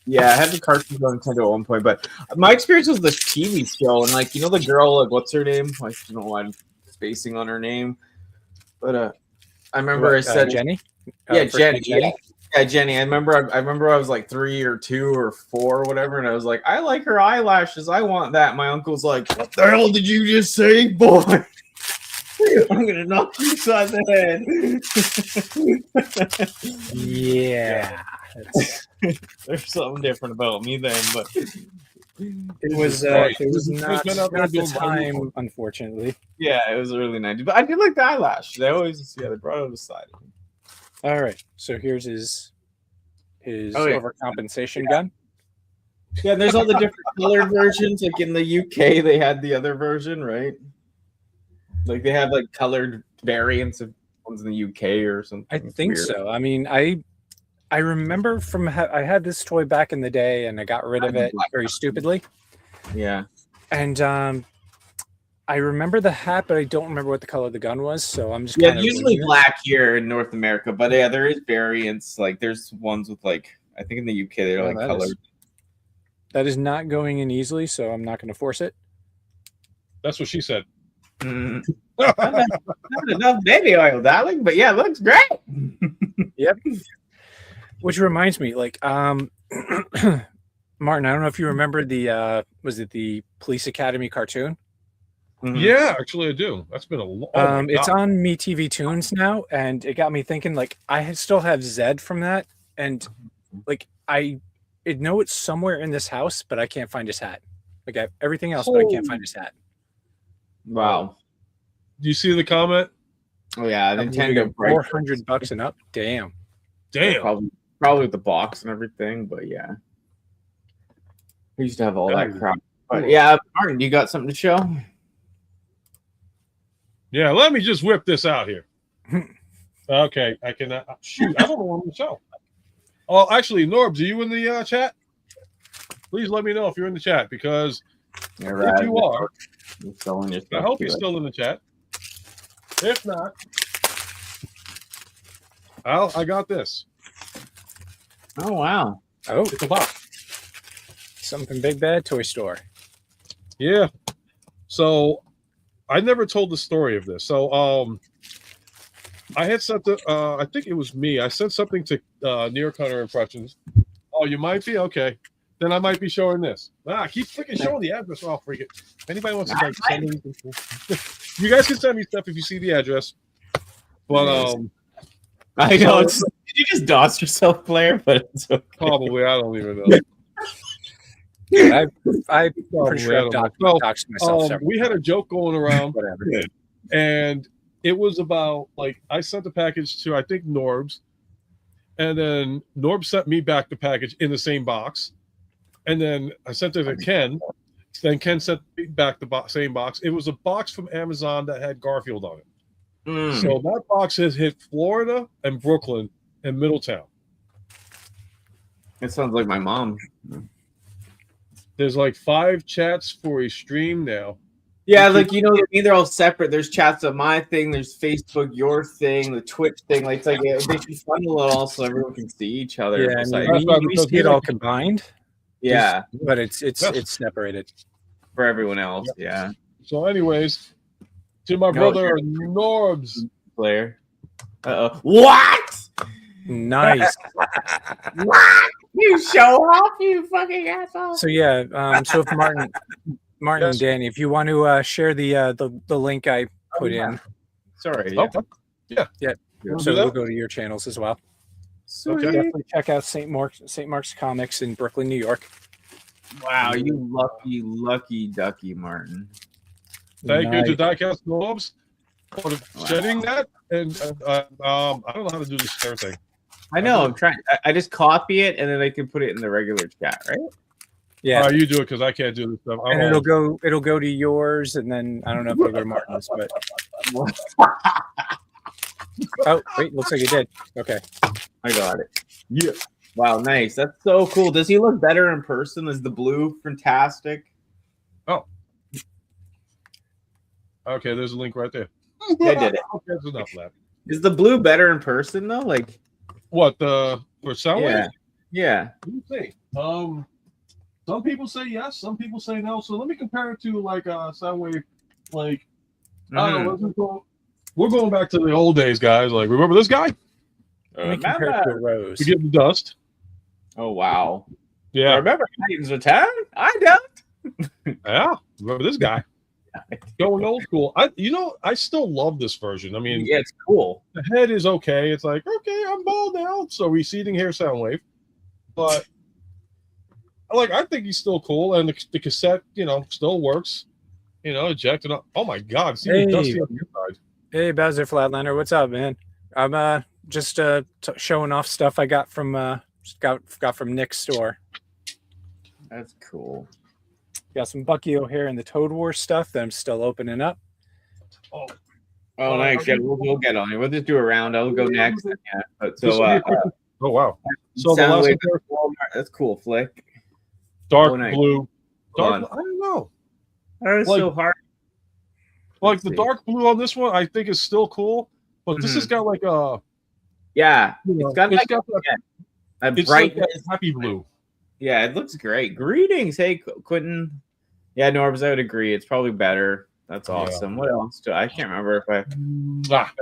Yeah, I had the cartridge on Nintendo at one point, but my experience was the TV show, and the girl, what's her name? I don't know why I'm spacing on her name, but I remember I said Jenny. Yeah, Jenny. Yeah, Jenny. I remember I was like 3 or 2 or 4 or whatever, and I was like, I like her eyelashes. I want that. My uncle's like, what the hell did you just say, boy? I'm gonna knock you inside the head. Yeah. There's something different about me then, but it was not the time, unfortunately. Yeah, it was early 90s, but I did like the eyelash. They brought it aside. All right, so here's his overcompensation gun. Yeah, there's all the different colored versions. Like in the UK, they had the other version, right? Like they have colored variants of ones in the UK or something. I think so. I mean, I remember I had this toy back in the day, and I got rid of it very stupidly. Yeah, and I remember the hat, but I don't remember what the color of the gun was. So I'm just usually black here in North America, but yeah, there is variants. Like there's ones with I think in the UK they're colored. That is not going in easily, so I'm not going to force it. That's what she said. Not enough baby oil, darling, but yeah, it looks great. Yep. Which reminds me, Martin, I don't know if you remember was it the Police Academy cartoon? Mm-hmm. Yeah, actually I do. That's been a long it's on MeTV Tunes now, and it got me thinking, I still have Zed from that, and I know it's somewhere in this house, but I can't find his hat. I have everything else, but I can't find his hat. Wow. Do you see the comment? Oh yeah, Nintendo $400 and up. Damn. Probably with the box and everything, but yeah. We used to have all that crap. But yeah, Martin, you got something to show? Yeah, let me just whip this out here. Okay, I can shoot. I don't know what I'm going to show. Oh, actually, Norbs, are you in the chat? Please let me know if you're in the chat, because if you are, I hope you're still in the chat. If not, I got this. Oh wow! Oh, it's a box. Something big bad toy store. Yeah. So I never told the story of this. So I had sent I think it was me. I sent something to Near Cutter Impressions. Oh, you might be? Okay. Then I might be showing this. Keep freaking showing the address. Oh, freak it. If anybody wants to send me anything, you guys can send me stuff if you see the address. But I know did you just DOS yourself, Blair? But it's okay. Probably, I don't even know. I pretty sure I've doxed myself. We had a joke going around. Whatever. And it was about I sent the package to I think Norbs, and then Norbs sent me back the package in the same box, and then I sent it to Ken. Then Ken sent me back the same box. It was a box from Amazon that had Garfield on it. So that box has hit Florida and Brooklyn and Middletown. It sounds like my mom. There's 5 chats for a stream now. Yeah, they're all separate. There's chats on my thing, there's Facebook, your thing, the Twitch thing. They should funnel it all so everyone can see each other. Yeah, we see it all combined. Yeah, but it's separated for everyone else. Yeah. So, anyways, to my brother Norbs, Blair. What? Nice. What? You show off, you fucking asshole. So yeah, so if Martin and Danny, if you want to share the link I put in. Sorry. Okay. Yeah. Wanna So do it'll that? go to your channels as well. Sweet. Okay. Definitely check out St. Mark's Comics in Brooklyn, New York. Wow, you lucky ducky, Martin. Thank you to Nice. Diecast Globes for shedding that. And I don't know how to do the share thing. I know. I'm trying. I just copy it and then I can put it in the regular chat, right? Yeah. All right, you do it because I can't do this stuff. I'm And old. it'll go to yours, and then I don't know if it'll go to Martin's, but oh wait, looks like it did. Okay. I got it. Yeah. Wow, nice. That's so cool. Does he look better in person? Is the blue fantastic? Okay, there's a link right there. Yeah, I did it. Okay, that's enough of that. Is the blue better in person though? Like, What for Soundwave? yeah. Let me see. Some people say yes, some people say no. So let me compare it to like Soundwave. Like, I don't know, what's it called? We're going back to the old days, guys. Like, remember this guy? Let me compare it to a rose. To get the dust. Oh wow. Yeah, Remember Titans Return? I don't. yeah. Remember this guy? Going old school. I still love this version. I mean, Yeah, it's cool. the head is okay. It's like, okay, I'm bald now, so receding hair Soundwave. But I think he's still cool, and the cassette, still works. Ejected up. Oh my God, see Hey. the dusty on the inside. Hey, Bowser Flatlander, what's up, man? I'm just showing off stuff I got from got from Nick's store. That's cool. Got some Bucky O'Hare and the Toad War stuff that I'm still opening up. Oh, Oh, nice. Yeah, we'll get on it. We'll just do a round. I'll go next. Yeah. But this so, will be a quick- oh wow. So the last Soundwave, one there, that's cool, Flick. dark Oh, nice. blue. Hold Dark. I don't know. That is Like- so hard. Like Let's the see. dark blue on this one, I think is still cool, but this has got like a. Yeah, It's got like got a it's bright. like that happy blue. Yeah, it looks great. Greetings, hey Quentin. Yeah, Norbs, I would agree. It's probably better. That's Yeah. awesome. What else? I can't remember if I. Ah,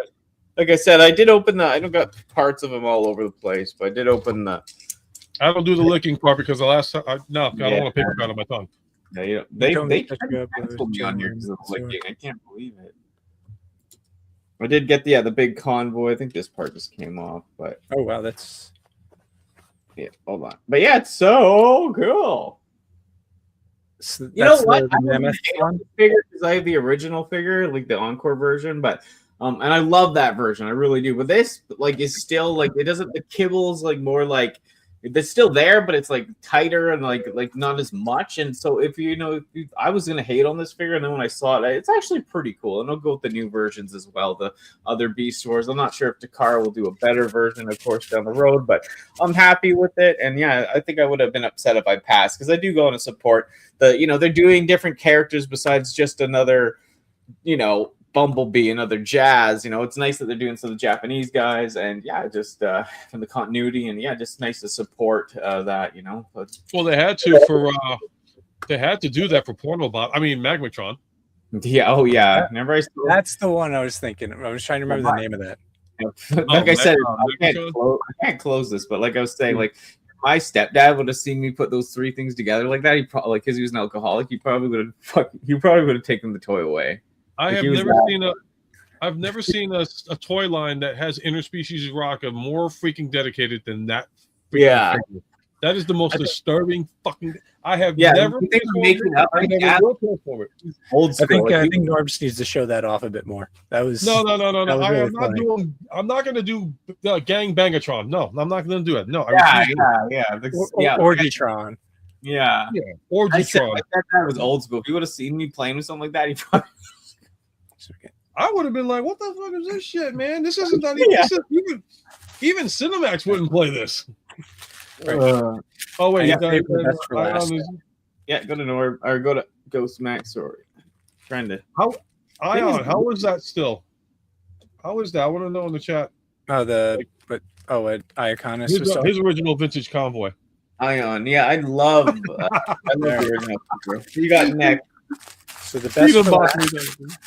Like I said, I did open the. I don't got parts of them all over the place, but I did open the. I don't do the licking part because the last time I don't Yeah. want to pick it out of my tongue. Yeah, you know, they Don't they touch tried me to up with cancel me on here John, because of so- licking. I can't believe it. I did get the big convoy. I think this part just came off, but Oh wow, that's yeah, hold on. But yeah, it's so cool. so You know that's what? the I don't mammoth hate one. on the figure because I have the original figure, like the Encore version, but and I love that version. I really do. But this is still it doesn't the kibbles more it's still there, but it's tighter and like not as much. And so if I was gonna hate on this figure, and then when I saw it, it's actually pretty cool. And I'll go with the new versions as well, the other Beast Wars. I'm not sure if Takara will do a better version, of course, down the road, but I'm happy with it. And yeah, I think I would have been upset if I passed because I do go on to support they're doing different characters besides just another, Bumblebee and other Jazz. It's nice that they're doing some of the Japanese guys, and yeah, just from the continuity, and yeah, just nice to support that. But, Well, they had to do that for Pornobot. I mean, Magmatron. yeah, oh yeah. Remember, That's the one I was thinking. I was trying to remember the name of that. like I said, Megatron. I can't close this, but like I was saying, my stepdad would have seen me put those three things together like that. He probably, because he was an alcoholic, he probably would have taken the toy away. I've he was never seen a toy line that has interspecies rock more freaking dedicated than that. Yeah. Figure. That is the most disturbing fucking. I have Yeah, never. you think I'm making up, I never will care for it. Old I school. think Norbs needs to show that off a bit more. That was No. that was I really am not funny. doing. I'm not going to do gang bangatron. No, I'm not going to do it. No, yeah, I refuse yeah. Orgitron. Yeah. Or I said Detron. that was old school. If you would have seen me playing with something like that, he probably I would have been like, "What the fuck is this shit, man? This isn't not even. Yeah. This is even Cinemax wouldn't play this." Right. Oh wait, Yeah, you got save the best for last. yeah, go to Norb or go to Ghost Max or trying to Ion, how is that still? How is that? I want to know in the chat. Iaconus was His original vintage convoy. Ion. Yeah, I love the original. You got next. so the best Even for bought last. me that.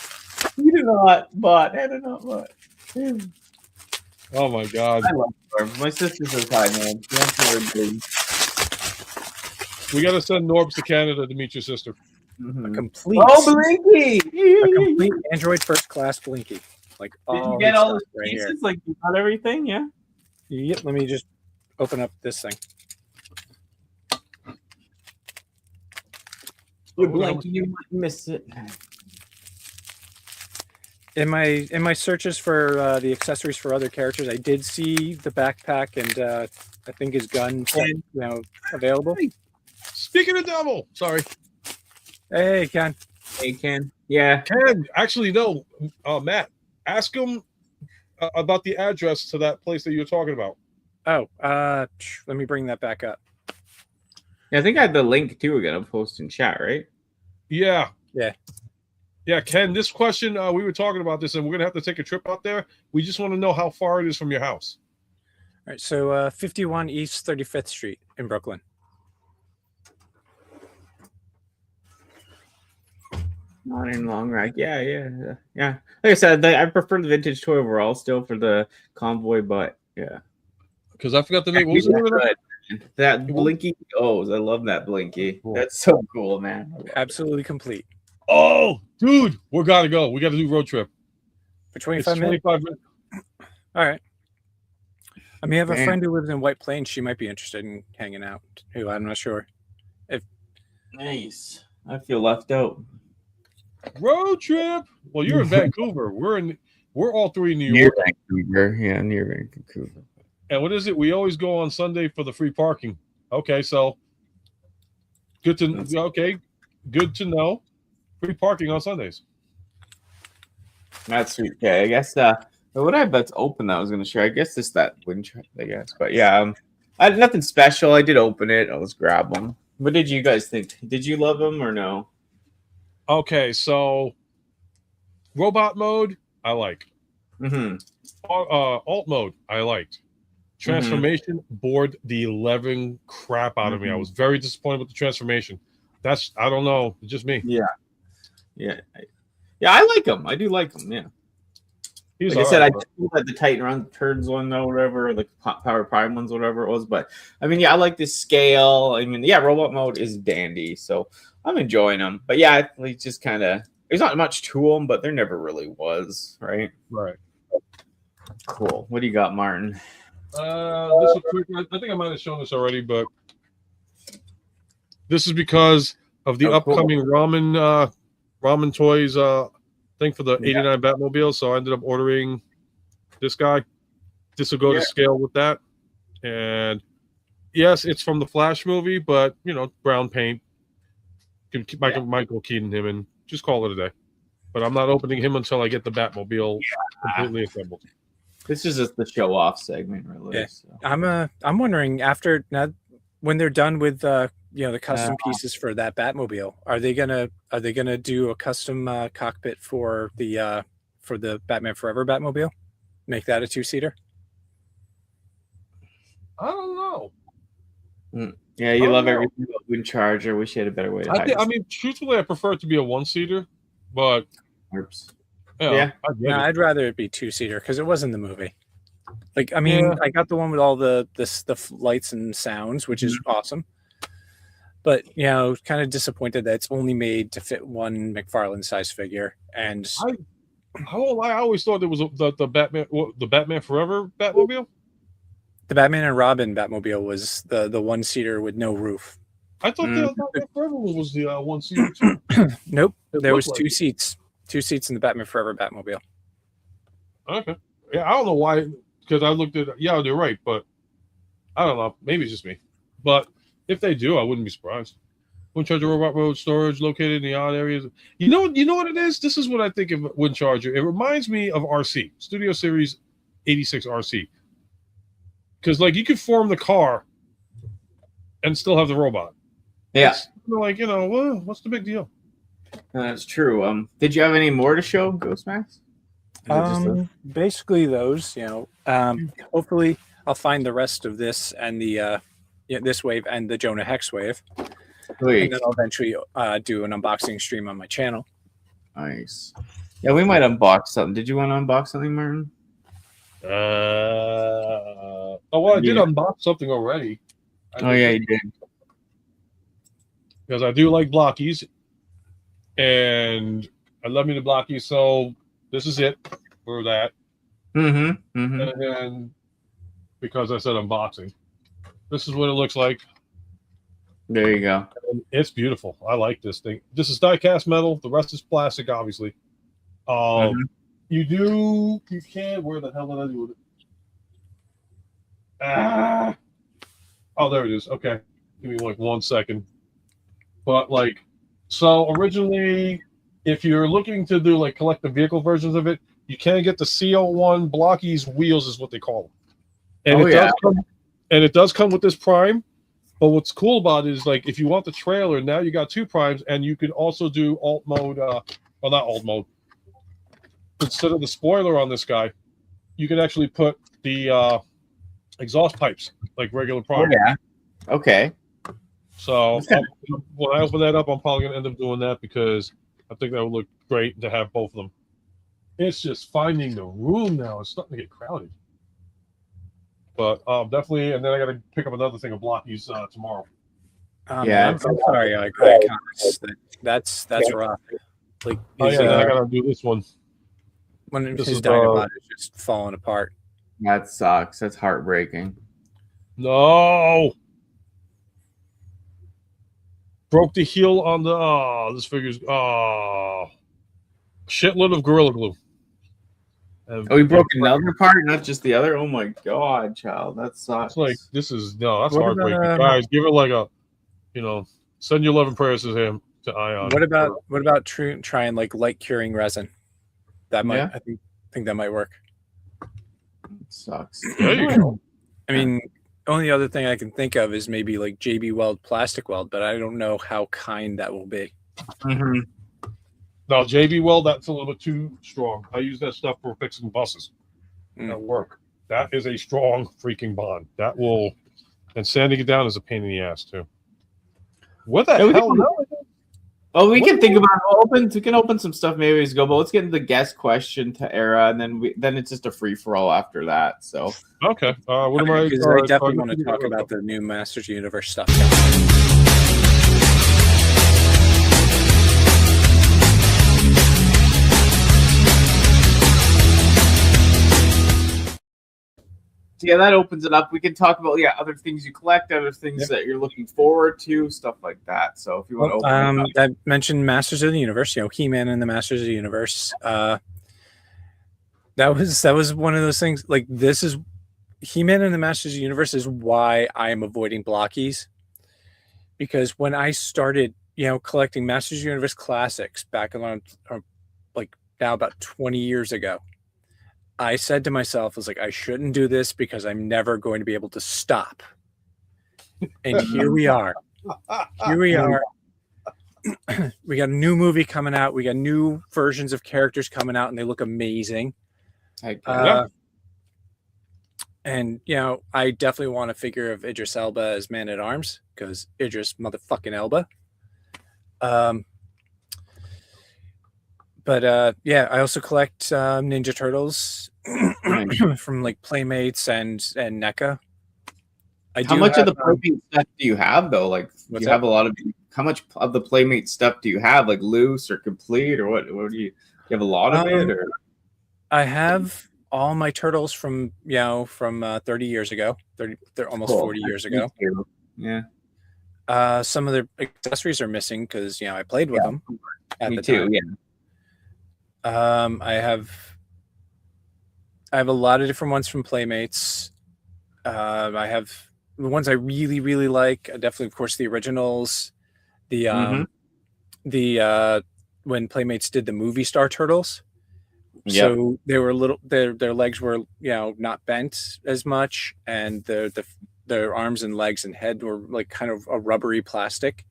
You did not, but I did not, but. Oh my god. I love Norb. My sister's so tight, man. We got to send Norbs to Canada to meet your sister. Mm-hmm. Complete. Oh, Blinky! A complete Android first class Blinky. Like Did you all get this all the stuff right pieces? here. Like you got everything? Yeah. Yep. Let me just open up this thing. You're blanking, you might miss it. In my searches for the accessories for other characters, I did see the backpack and I think his gun, available. Speaking of devil, sorry, Hey, Ken. Hey, Ken. Yeah. Ken. Actually, no, Matt. Ask him about the address to that place that you were talking about. Oh, let me bring that back up. Yeah, I think I had the link too. We're gonna post in chat, right? Yeah. Yeah. Ken. This question, we were talking about this, and we're gonna have to take a trip out there. We just want to know how far it is from your house. All right. So 51 East 35th Street in Brooklyn. Not in Long Rack. Yeah. Like I said, I prefer the vintage toy overall still for the convoy, but yeah. Because I forgot the name. What was the name of that? That Blinky O's. I love that Blinky. Cool. That's so cool, man. I love Absolutely complete. Oh, dude, we gotta go. We gotta do road trip. For It's 25 minutes. 25 minutes. All right. I mean, I have a Damn. friend who lives in White Plains. She might be interested in hanging out. Who I'm not sure. it. Nice. I feel left out. Road trip. Well, you're in Vancouver. We're all three in New York. Vancouver. Yeah, near Vancouver. And what is it? We always go on Sunday for the free parking. Okay, so good to know. Free parking on Sundays. That's sweet. Okay, I guess what I have that's open that I was gonna share. I guess it's that wind trap, I guess. But yeah, I had nothing special. I did open it. I'll just grab them. What did you guys think? Did you love them or no? Okay, so robot mode, I like. Mm-hmm. Alt mode, I liked. Transformation bored the 11 crap out of me. I was very disappointed with the transformation. I don't know, it's just me. Yeah. I like them. I do like them. Yeah. He's Like I said, right, I do like the Titan Run Turns one or whatever, like Power Prime ones, whatever it was. But I mean, yeah, I like this scale. I mean, yeah, robot mode is dandy, so I'm enjoying them. But yeah, it's just kind of there's not much to them, but there never really was, right? right. Cool. What do you got, Martin? This is quick. I think I might have shown this already, but this is because of the upcoming ramen toys thing for the 89 Batmobile. So I ended up ordering this guy. This will go to scale with that. And yes, it's from the Flash movie, but brown paint. Can keep Michael Keaton him and just call it a day. But I'm not opening him until I get the Batmobile completely assembled. This is just the show off segment, really. Yeah. So. I'm wondering when they're done with the custom pieces for that Batmobile, are they gonna do a custom cockpit for the Batman Forever Batmobile? Make that a 2-seater? I don't know. Yeah, you love everything about Wind Charger. Wish you had a better way to hide I mean, truthfully, I prefer it to be a 1-seater, but I'd rather it be 2-seater because it was in the movie. Like, I mean, I got the one with all the lights and sounds, which is awesome. But kind of disappointed that it's only made to fit one McFarlane size figure. And I always thought it was the Batman Forever Batmobile. The Batman and Robin Batmobile was the 1-seater with no roof. I thought the Batman Forever was the 1-seater too. Nope, there was 2 seats. 2 seats in the Batman Forever Batmobile. Okay. Yeah, I don't know why, because I looked at they're right, but I don't know. Maybe it's just me. But if they do, I wouldn't be surprised. Wind Charger robot mode storage located in the odd areas. You know what it is? This is what I think of Wind Charger. It reminds me of RC, Studio Series 86 RC. Because you could form the car and still have the robot. Yeah. It's well, what's the big deal? That's true. Did you have any more to show, Ghostmax? Basically those, hopefully I'll find the rest of this and the this wave and the Jonah Hex wave. And then I'll eventually do an unboxing stream on my channel. Nice. Yeah, we might unbox something. Did you want to unbox something, Martin? I did unbox something already. You did. Because I do like blockies. And I love me the blockies, so this is it. for that. Mm-hmm. Mm-hmm. And then, because I said unboxing, this is what it looks like. There you go. And it's beautiful. I like this thing. This is die-cast metal. The rest is plastic, obviously. You can, where the hell did I do it? Oh, there it is. Okay. Give me like 1 second. But like, so originally, if you're looking to do like collect the vehicle versions of it, you can get the CO1 Blockies wheels is what they call them. And it does come with this prime. But what's cool about it is like if you want the trailer, now you got 2 primes, and you can also do alt mode, well, not alt mode. Instead of the spoiler on this guy, you can actually put the exhaust pipes like regular prime. Oh, yeah. Okay. So when I open that up, I'm probably gonna end up doing that because I think that would look great to have both of them. It's just finding the room now. It's starting to get crowded. But definitely, and then I got to pick up another thing of Blockies tomorrow. Yeah, I'm sorry, that's rough. Like, Oh yeah, then I got to do this one. When This his is, Dinobot is just falling apart. that sucks. That's heartbreaking. No, broke the heel on the. This figure's shitload of Gorilla Glue. Oh, he broke another part, not just the other. Oh my god, child, that sucks. It's like this is that's What heartbreaking, about, guys. Give it like a, send your love and prayers to him, to Ion. What about trying like light curing resin? That might Yeah. I think that might work. Sucks. There you go. I mean, only other thing I can think of is maybe like JB Weld plastic weld, but I don't know how kind that will be. Mm-hmm. No, JB Weld, that's a little bit too strong. I use that stuff for fixing buses. That'll work. That is a strong freaking bond. That will, and sanding it down is a pain in the ass too. What the hell? Well, we can think about we can open some stuff maybe as we go, but let's get into the guest question to Era, and then it's just a free for all after that. So okay, what am I? Because I definitely want to talk about the new Masters Universe stuff. yeah, that opens it up. We can talk about other things you collect, other things that you're looking forward to, stuff like that. So if you want to open it up. I mentioned Masters of the Universe, He-Man and the Masters of the Universe. That was one of those things. Like, this is He-Man and the Masters of the Universe is why I am avoiding Blockies, because when I started, collecting Masters of the Universe classics back around like now about 20 years ago, I said to myself, I was like, I shouldn't do this because I'm never going to be able to stop. And here we are. Here we are. We got a new movie coming out. We got new versions of characters coming out, and they look amazing. And, I definitely want a figure of Idris Elba as Man-at-Arms, because Idris motherfucking Elba. But I also collect Ninja Turtles from like Playmates and NECA. How much of the Playmate stuff do you have though? Like, have a lot of. How much of the Playmate stuff do you have? Like loose or complete, or what? What do you have a lot of it? Or I have all my turtles from 30 years ago. They're almost 40 years ago. Yeah. Some of their accessories are missing because I played with them at Me the too. time. Yeah. I have a lot of different ones from Playmates. I have the ones I really, really like. Definitely, of course, the originals. The when Playmates did the movie Star Turtles. Yep. So they were their legs were not bent as much, and their arms and legs and head were like kind of a rubbery plastic.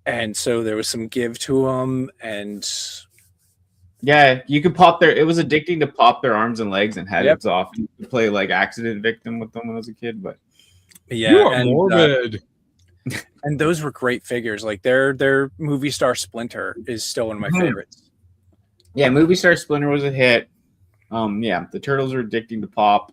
And so there was some give to them, and yeah, you could pop it was addicting to pop their arms and legs and heads off. You could play like accident victim with them when I was a kid, but yeah, you are morbid. And those were great figures. Like their movie star Splinter is still one of my favorites. Yeah, movie star Splinter was a hit. The turtles are addicting to pop.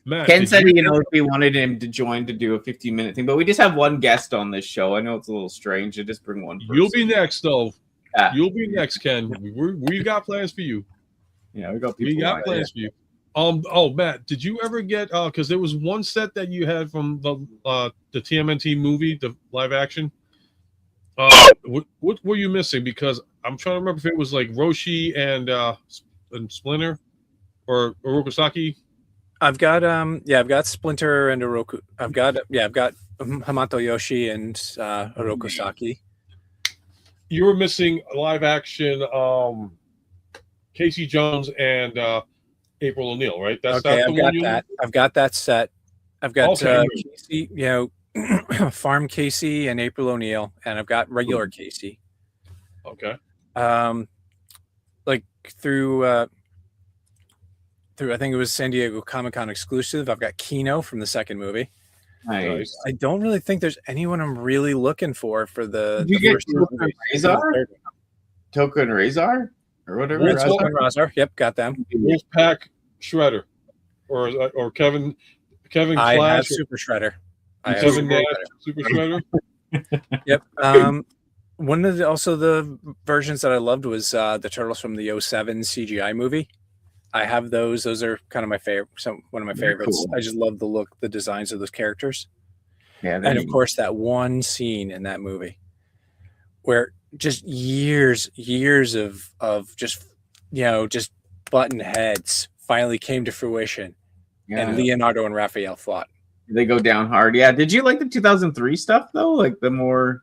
Matt, Ken said if he wanted him to join to do a 15-minute thing, but we just have one guest on this show. I know it's a little strange to just bring one person. You'll be next though. Yeah. You'll be next, Ken. We got plans for you. Yeah, we got people. We got plans for you. Oh, Matt, did you ever get? Because there was one set that you had from the TMNT movie, the live action. What were you missing? Because I'm trying to remember if it was like Roshi and Splinter or Orokosaki. I've got Splinter and Oroku. I've got Hamato Yoshi and Orokosaki. You were missing live action Casey Jones and April O'Neil, right? That's okay. the one. I've got that set. I've got Okay. Casey, Farm Casey and April O'Neil, and I've got regular Casey. Okay. Like through I think it was San Diego Comic-Con exclusive. I've got Kino from the second movie. Nice. I don't really think there's anyone I'm really looking for the. Did you get first two movies. Toka and Razor or whatever? Wolf Toka and Razor. Yep, got them. Wolfpack Shredder, or Kevin I Clash, have Super Shredder. Kevin Nash, Super Shredder. Yep. One of the versions that I loved was the Turtles from the 07 CGI movie. I have those. Those are kind of my favorite. One of my favorites. Cool. I just love the look, the designs of those characters. Yeah, And of course, that one scene in that movie where just years of just button heads finally came to fruition, and Leonardo and Raphael fought. They go down hard. Yeah. Did you like the 2003 stuff though? Like the more.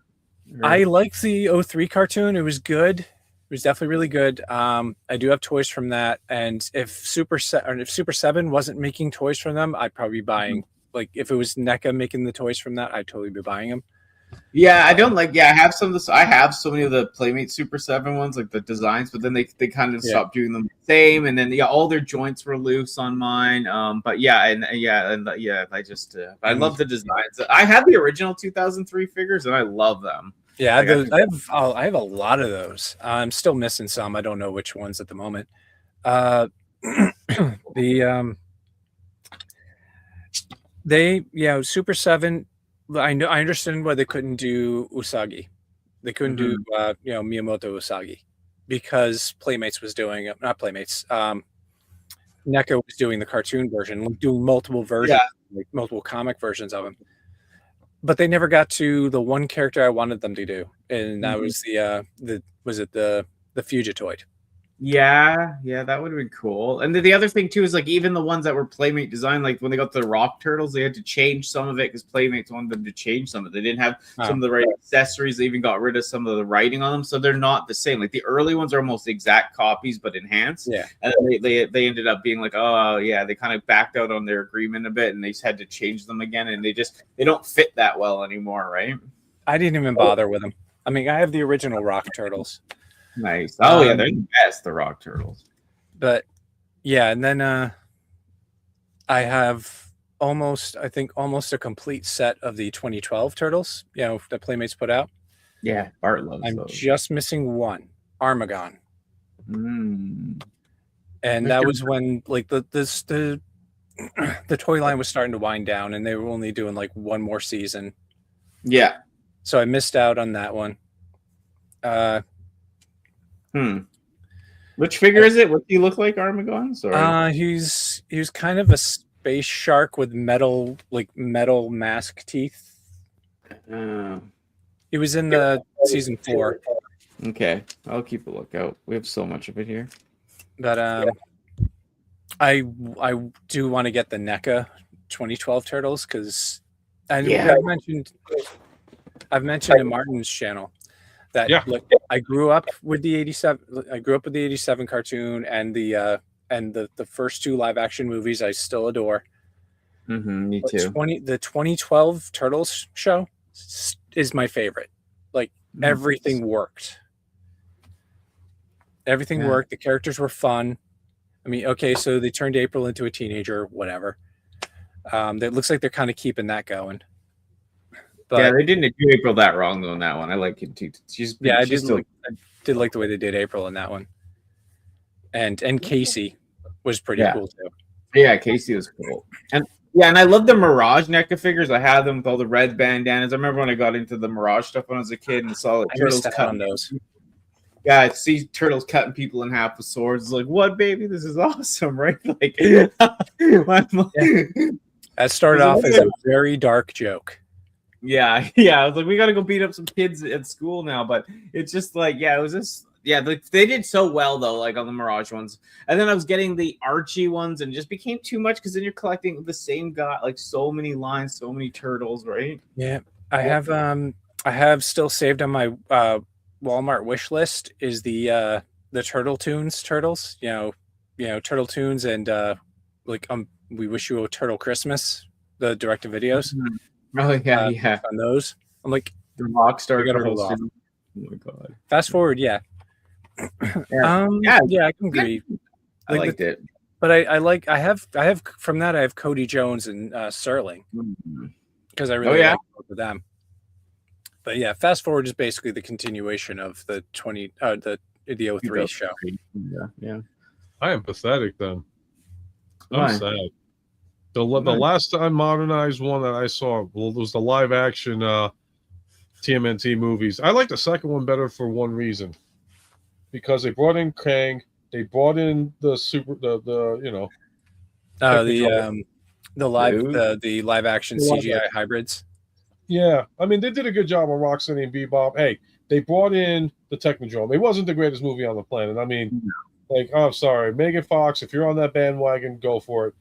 I liked the 03 cartoon. It was good. It was definitely really good. I do have toys from that, and if Super 7 wasn't making toys from them, I'd probably be buying. Like if it was NECA making the toys from that, I'd totally be buying them. Yeah, I don't like. Yeah, I have some of this. I have so many of the Playmate Super 7 ones, like the designs, but then they kind of stopped doing them the same, and then all their joints were loose on mine. But I just I love the designs. I have the original 2003 figures, and I love them. Yeah, I have a lot of those. I'm still missing some. I don't know which ones at the moment. Super 7. I understand why they couldn't do Usagi. They couldn't do Miyamoto Usagi because Playmates was doing it. Not Playmates. NECA was doing the cartoon version, doing multiple versions, like multiple comic versions of him. But they never got to the one character I wanted them to do, and that was the Fugitoid. Yeah, that would have been cool. And the other thing too is like even the ones that were Playmate designed, like when they got the Rock Turtles, they had to change some of it because Playmates wanted them to change some of it. They didn't have some of the right accessories. They even got rid of some of the writing on them, so they're not the same. Like the early ones are almost exact copies but enhanced. Yeah, and then they ended up being like, oh yeah, they kind of backed out on their agreement a bit, and they just had to change them again, and they don't fit that well anymore, right? I didn't even bother with them. I mean, I have the original Rock Turtles. Nice. Oh yeah, they're the best, the Rock Turtles. But yeah, and then I have almost a complete set of the 2012 Turtles, that Playmates put out. Yeah, Bart loves I'm those. just missing one, Armagon. And that was when like the toy line was starting to wind down, and they were only doing like one more season. Yeah. So I missed out on that one. Which figure is it? What do you look like, Armagon? Sorry. He's kind of a space shark with metal mask teeth. He was in the season 4. Okay, I'll keep a lookout. We have so much of it here. But I do want to get the NECA 2012 Turtles because I've mentioned in Martin's channel that I grew up with the 87. I grew up with the 87 cartoon and the first 2 live action movies I still adore. Me too. The 2012 Turtles show is my favorite. Like everything worked. Everything worked. The characters were fun. I mean, okay, so they turned April into a teenager, whatever. It looks like they're kind of keeping that going. But, they didn't do April that wrong though in that one. I like it too. I did like the way they did April in that one. And Casey was pretty cool too. Yeah, Casey was cool. And I love the Mirage NECA figures. I had them with all the red bandanas. I remember when I got into the Mirage stuff when I was a kid and saw the Turtles cut on those. yeah, see turtles cutting people in half with swords. It's like, what, baby? This is awesome, right? Like, That started off as a very dark joke. yeah, yeah. I was like, we got to go beat up some kids at school now, but it's just like, yeah, it was just. Yeah, they did so well though, like on the Mirage ones, and then I was getting the Archie ones, and it just became too much because then you're collecting the same guy, like so many lines, so many turtles, right? Yeah, I have still saved on my Walmart wish list is the Turtle Tunes turtles, Turtle Tunes and we wish you a turtle Christmas, the direct to videos. Mm-hmm. Oh yeah, yeah. On those, I'm like the Rockstar turtles. Oh my god! Fast forward, yeah. Yeah, I can agree. I liked it, but I have from that I have Cody Jones and Sterling because I really like both of them. But yeah, Fast Forward is basically the continuation of the the 03 show. Yeah. I am pathetic then. I'm Why? sad. The last unmodernized one that I saw was the live action TMNT movies. I like the second one better for one reason. Because they brought in Kang, they brought in the live action CGI hybrids. Yeah, I mean they did a good job on Rocksteady and Bebop. Hey, they brought in the Technodrome. It wasn't the greatest movie on the planet. I mean, I'm sorry, Megan Fox. If you're on that bandwagon, go for it.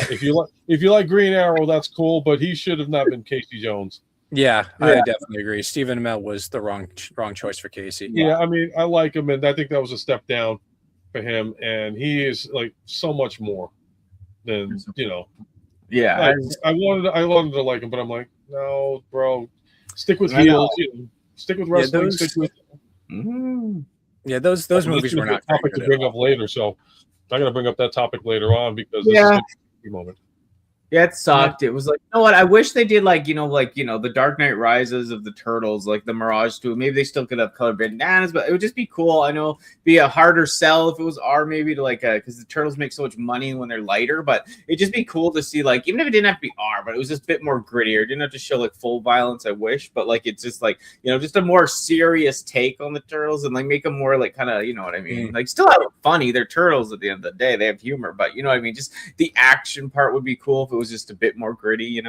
If you like Green Arrow, that's cool, but he should have not been Casey Jones. Yeah, I definitely agree. Stephen Amell was the wrong choice for Casey. Yeah, I mean, I like him, and I think that was a step down for him. And he is like so much more than Yeah, I wanted to like him, but I'm like, no, bro, stick with heels, stick with wrestling, stick with. Yeah, those movies were not topic to bring up later, so I'm gonna bring up that topic later on because this is a moment. Yeah, it sucked. It was like, you know what? I wish they did the Dark Knight Rises of the Turtles, like the Mirage 2. Maybe they still could have colored bandanas, but it would just be cool. I know be a harder sell if it was R, maybe to because the Turtles make so much money when they're lighter, but it'd just be cool to see even if it didn't have to be R, but it was just a bit more grittier. It didn't have to show full violence, I wish, but it's just just a more serious take on the Turtles and make them more kind of, you know what I mean? Still have it funny. They're turtles at the end of the day. They have humor, but you know what I mean? Just the action part would be cool if it was just a bit more gritty,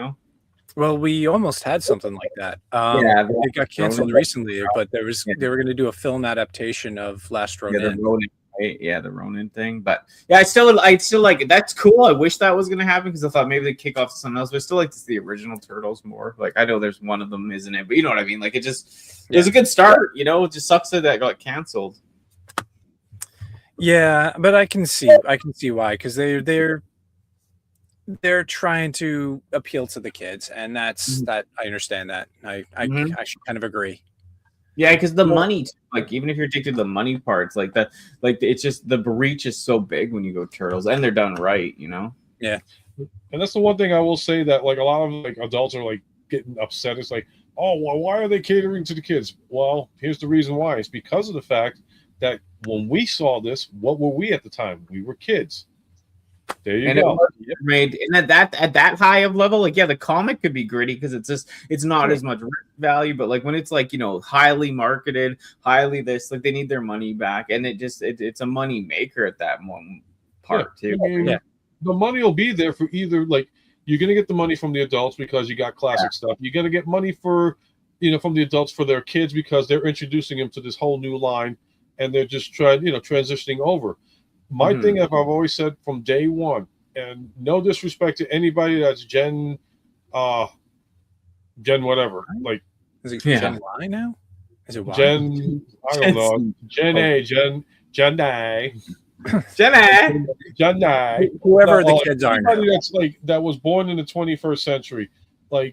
Well, we almost had something like that. It got canceled recently, but they were going to do a film adaptation of Last Ronin. The Ronin thing. But yeah, I still like it. That's cool. I wish that was going to happen because I thought maybe they'd kick off to something else. But I still like to see the original Turtles more. I know there's one of them, isn't it? But you know what I mean. It was a good start. It just sucks that got canceled. Yeah, but I can see why, because they're trying to appeal to the kids, and that's that. I understand that. I should kind of agree. Yeah, because the money, even if you're addicted to the money parts, it's just the reach is so big when you go Turtles, and they're done right, Yeah, and that's the one thing I will say that a lot of adults are getting upset. It's oh, well, why are they catering to the kids? Well, here's the reason why. It's because of the fact that when we saw this, what were we at the time? We were kids. There you go. Made and at that high of level, the comic could be gritty because it's not as much value, but when it's highly marketed, highly this, they need their money back, and it's a money maker at that one part too. I mean, the money will be there for either you're gonna get the money from the adults because you got classic stuff. You're gonna get money for from the adults for their kids because they're introducing them to this whole new line, and they're just transitioning over. My thing, I've always said from day one, and no disrespect to anybody that's Gen whatever. Is it Gen Y now? Is it Y? Gen, I don't know. Gen A, Gen A. Gen A. Whoever the kids are now. That's that was born in the 21st century. The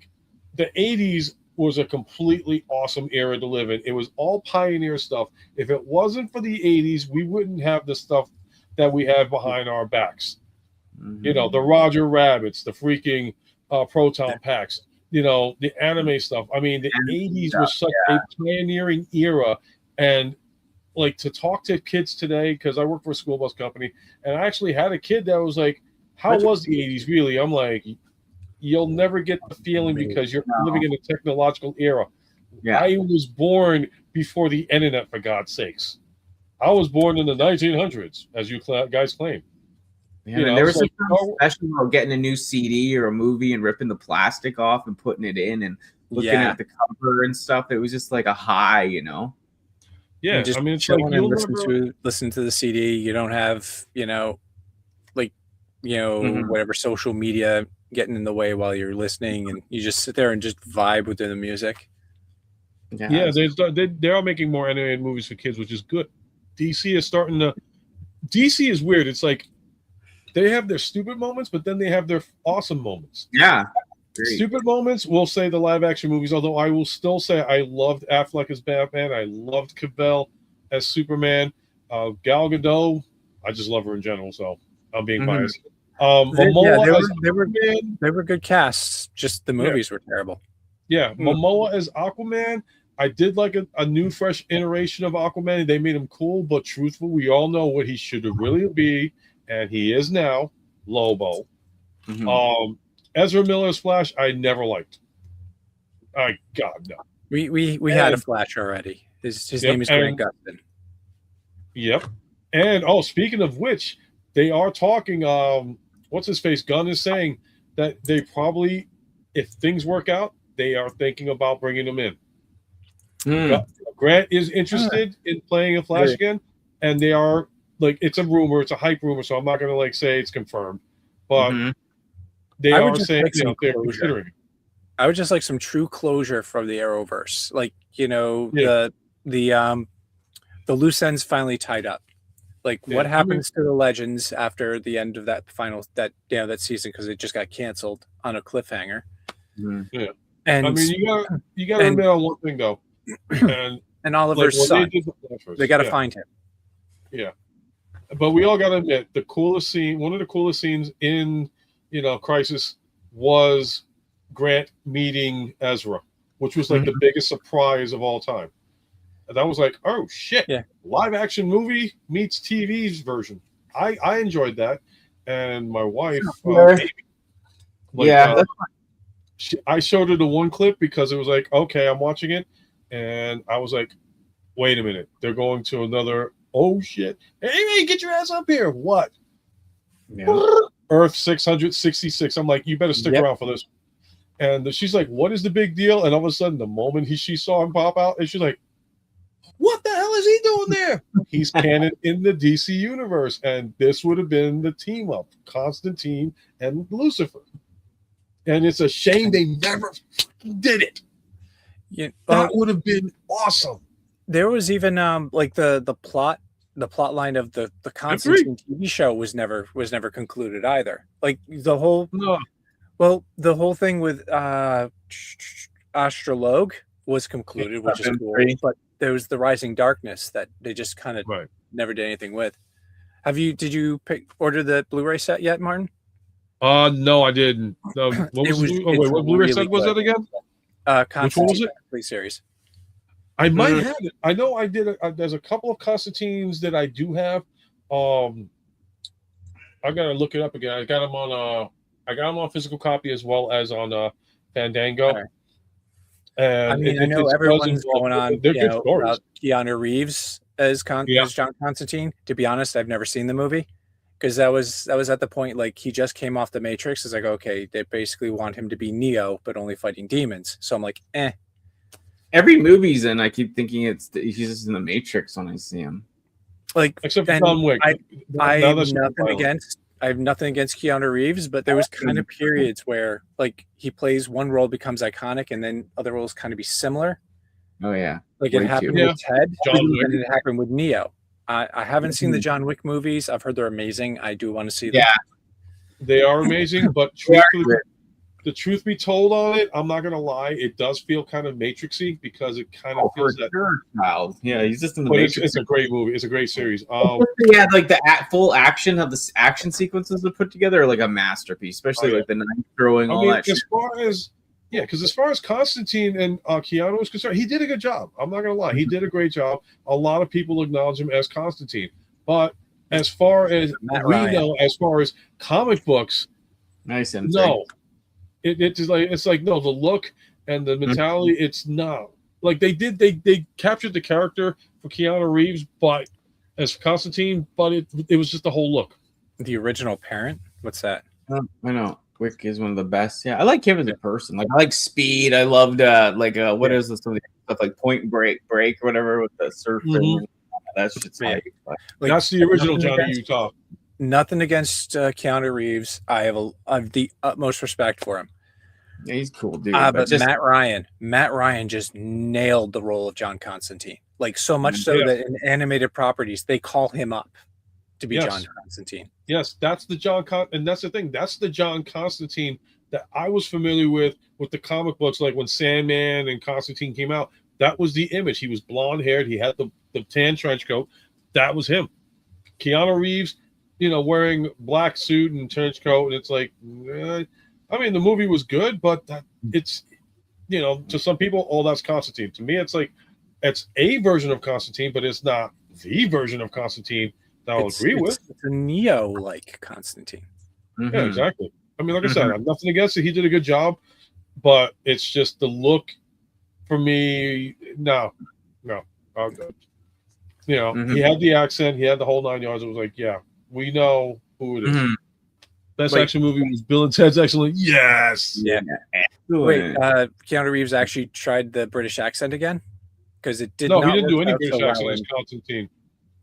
80s was a completely awesome era to live in. It was all pioneer stuff. If it wasn't for the 80s, we wouldn't have the stuff that we have behind our backs. The Roger Rabbits, the freaking Proton Packs, the anime stuff. I mean, the 80s was such a pioneering era. And to talk to kids today, because I work for a school bus company, and I actually had a kid that was how was the 80s really? I'm you'll never get the feeling because you're living in a technological era. I was born before the internet, for God's sakes. I was born in the 1900s, as you guys claim. Yeah, You know, and there was it's like, something special about getting a new CD or a movie and ripping the plastic off and putting it in and looking Yeah. at the cover and stuff. It was just like a high, you know. yeah, And just I mean, it's like chilling and you'll listen to the CD. You don't have, like, whatever social media getting in the way while you're listening, and you just sit there and just vibe with the music. Yeah, they are making more animated movies for kids, which is good. DC is starting to. DC is weird. It's like they have their stupid moments, but then they have their awesome moments. Yeah. Great. Stupid moments, we'll say the live action movies, although I will still say I loved Affleck as Batman. I loved Cavill as Superman. Gal Gadot, I just love her in general, so I'm being biased. They were good casts, just the movies were terrible. Yeah, Momoa as Aquaman. I did like a new, fresh iteration of Aquaman. They made him cool, but truthful, we all know what he should really be, and he is now Lobo. Ezra Miller's Flash, I never liked. God no. We had a Flash already. His name is Grant Gustin. Yep. And speaking of which, they are talking. What's his face? Gunn is saying that they probably, if things work out, they are thinking about bringing him in. Grant is interested in playing a Flash again, and they are it's a rumor, it's a hype rumor, so I'm not going to say it's confirmed, but they are saying they're considering it. I would just like some true closure from the Arrowverse, the loose ends finally tied up. What happens to the Legends after the end of that that season, because it just got canceled on a cliffhanger. Yeah, and I mean you got to admit on one thing though, and Oliver's son, they got to find him. Yeah, but we all got to admit one of the coolest scenes in Crisis was Grant meeting Ezra, which was the biggest surprise of all time. And that was oh shit, live action movie meets TV's version. I enjoyed that, and my wife, I showed her the one clip because it was okay, I'm watching it, and I was wait a minute, they're going to another. Oh shit! Hey man, get your ass up here! What? Yeah. Earth 666. I'm you better stick around for this. And she's what is the big deal? And all of a sudden, the moment she saw him pop out, and she's what the hell is he doing there? He's canon in the DC universe, and this would have been the team up, Constantine and Lucifer. And it's a shame they never did it. That would have been awesome. There was even the plot line of the Constantine TV show was never concluded either. The whole thing with Astrologue was concluded, which is cool. But there was the Rising Darkness that they just kind of never did anything with. Did you order the Blu-ray set yet, Martin? No, I didn't. What Blu-ray set was that again? Which one was it? Series. I might have it. I know I did. There's a couple of Constantines that I do have. I gotta look it up again. I got them on physical copy as well as on Fandango. Right. And I know everyone's going on about Keanu Reeves as John Constantine. To be honest, I've never seen the movie because that was at the point he just came off the Matrix. It's okay, they basically want him to be Neo but only fighting demons. So I'm eh. Every movie's in, I keep thinking he's just in the Matrix when I see him. Except for John Wick. I have nothing against Keanu Reeves, but there was kind of periods where he plays one role becomes iconic and then other roles kind of be similar. Oh yeah. It happened with Ted and it happened with Neo. I haven't seen the John Wick movies. I've heard they're amazing. I do want to see them. Yeah. They are amazing, but the truth be told on it, I'm not gonna lie, it does feel kind of Matrixy because it kind of feels that. Child. Yeah, he's just in the Matrix. It's a great movie. It's a great series. Yeah, the full action of the action sequences they put together are a masterpiece, especially the knife throwing, all that. Because as far as Constantine and Keanu is concerned, he did a good job. I'm not gonna lie, he did a great job. A lot of people acknowledge him as Constantine, but as far as know, as far as comic books, nice. No. It's no, the look and the mentality. It's no, they captured the character for Keanu Reeves, but as Constantine, but it was just the whole look. The original Parent. What's that? I know. Quick is one of the best. Yeah, I like him as a person. Like I like Speed. I loved what is this? Some of the stuff like Point Break or whatever with the surfing. Mhm. That's just Yeah. like, That's the original nothing Johnny against- Utah. Nothing against Keanu Reeves. I have the utmost respect for him. yeah, he's cool, dude. But just Matt Ryan just nailed the role of John Constantine. Like so much so Yeah. that in animated properties they call him up to be Yes. John Constantine. Yes, that's the and that's the thing. That's the John Constantine that I was familiar with the comic books, like when Sandman and Constantine came out. That was the image. He was blonde haired. He had the tan trench coat. That was him. Keanu Reeves, wearing black suit and trench coat, and it's like, I mean, the movie was good, but it's, to some people, oh, that's Constantine. To me, it's like, it's a version of Constantine, but it's not the version of Constantine that I'll agree with. It's a Neo-like Constantine. mhm. Yeah, exactly. I mean, like I said, I have nothing against it. He did a good job, but it's just the look for me. No, I'm good. He had the accent, he had the whole 9 yards. It was like, yeah, we know who it is. Mhm. Best Wait. action movie was Bill and Ted's Excellent. Yes. Yeah. Excellent. Wait, Keanu Reeves actually tried the British accent again because it did No, not. he didn't do work any out British so accent well as in- Constantine.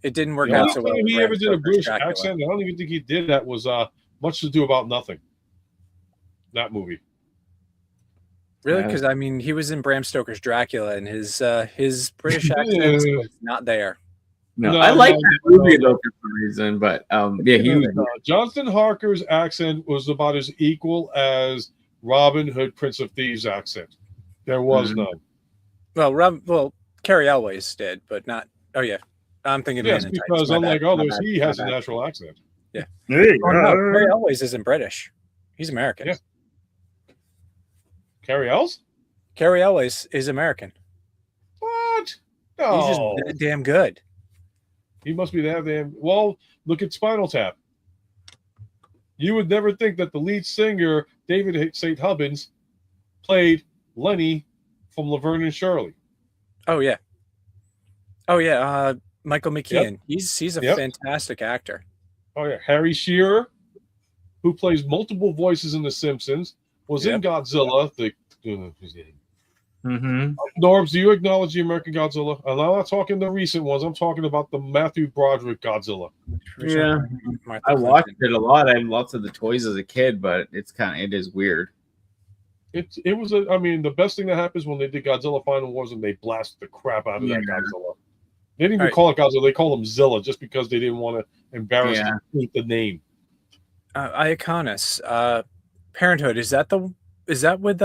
It didn't work The out only so well. time in he Bram ever did a Stoker's British Dracula. accent, I don't even think he did that, was Much to Do About Nothing. That movie. Really? Yeah. Because I mean, he was in Bram Stoker's Dracula, and his British Yeah. accent was not there. No, No, I like no, that no, movie no. though for some reason, but yeah, he was. Jonathan Harker's accent was about as equal as Robin Hood, Prince of Thieves' accent. There was Mhm. none. Well, Carrie Elways did, but not. Oh yeah, I'm thinking. Yes, Man in Tights. because My unlike bad, my others, bad, he my has a bad. natural accent. There you Oh, no, go. Carrie Elways isn't British. He's American. Yeah. Carrie Ells? Carrie Elways is American. What? He's just No. that damn good. He must be that damn. Well, look at Spinal Tap. You would never think that the lead singer, David St. Hubbins, played Lenny from Laverne and Shirley. Oh yeah. Michael McKean. He's a Yep. fantastic actor. Oh, yeah. Harry Shearer, who plays multiple voices in The Simpsons, was in Godzilla. Mm-hmm. Norbs, do you acknowledge the American Godzilla? And I'm not talking the recent ones. I'm talking about the Matthew Broderick Godzilla. Yeah. Martha I watched Plimpton. it a lot. I had lots of the toys as a kid, but it is weird. It was the best thing that happens when they did Godzilla Final Wars and they blasted the crap out of that Yeah. Godzilla. They didn't even Alright. call it Godzilla. They called him Zilla just because they didn't want to embarrass Yeah. the name. Iaconus. Parenthood. Is that with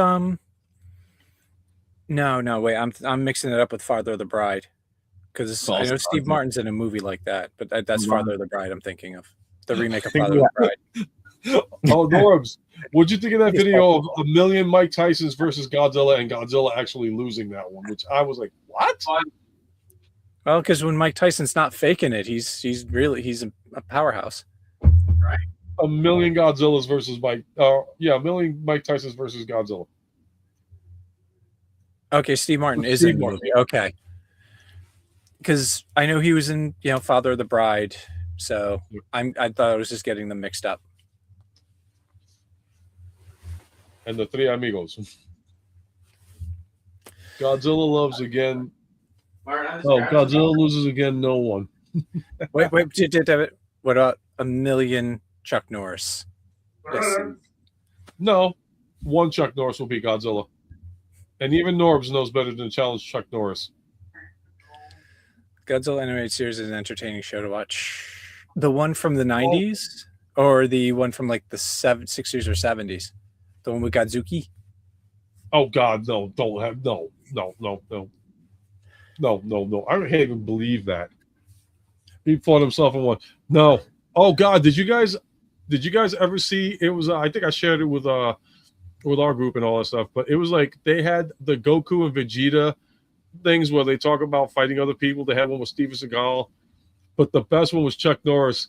No, wait. I'm mixing it up with Father of the Bride because I know False Steve Father. Martin's in a movie like that, but that's Wow. Father of the Bride. I'm thinking of the remake of Yeah. Father of the Bride. Oh, Norbs, what'd you think of that video of a million Mike Tysons versus Godzilla and Godzilla actually losing that one? Which I was like, what? Well, because when Mike Tyson's not faking it, he's a powerhouse. A million Godzillas versus Mike. A million Mike Tysons versus Godzilla. Okay, Steve Martin is Steve in the Martin. movie. Okay, because I know he was in Father of the Bride, so I thought I was just getting them mixed up. And the Three Amigos. Godzilla loves again. Oh, Godzilla loses again. No one. Wait, what about a million Chuck Norris? Listen, No, one Chuck Norris will beat Godzilla. And even Norbs knows better than to challenge Chuck Norris. Godzilla animated series is an entertaining show to watch. The one from the 90s or the one from like the 60s or 70s? The one with Godzuki? Oh God, no! Don't have no. I can't even believe that. He fought himself in one. No. Oh God, did you guys ever see? It was I think I shared it with our group and all that stuff. But it was like they had the Goku and Vegeta things where they talk about fighting other people. They had one with Steven Seagal, but the best one was Chuck Norris,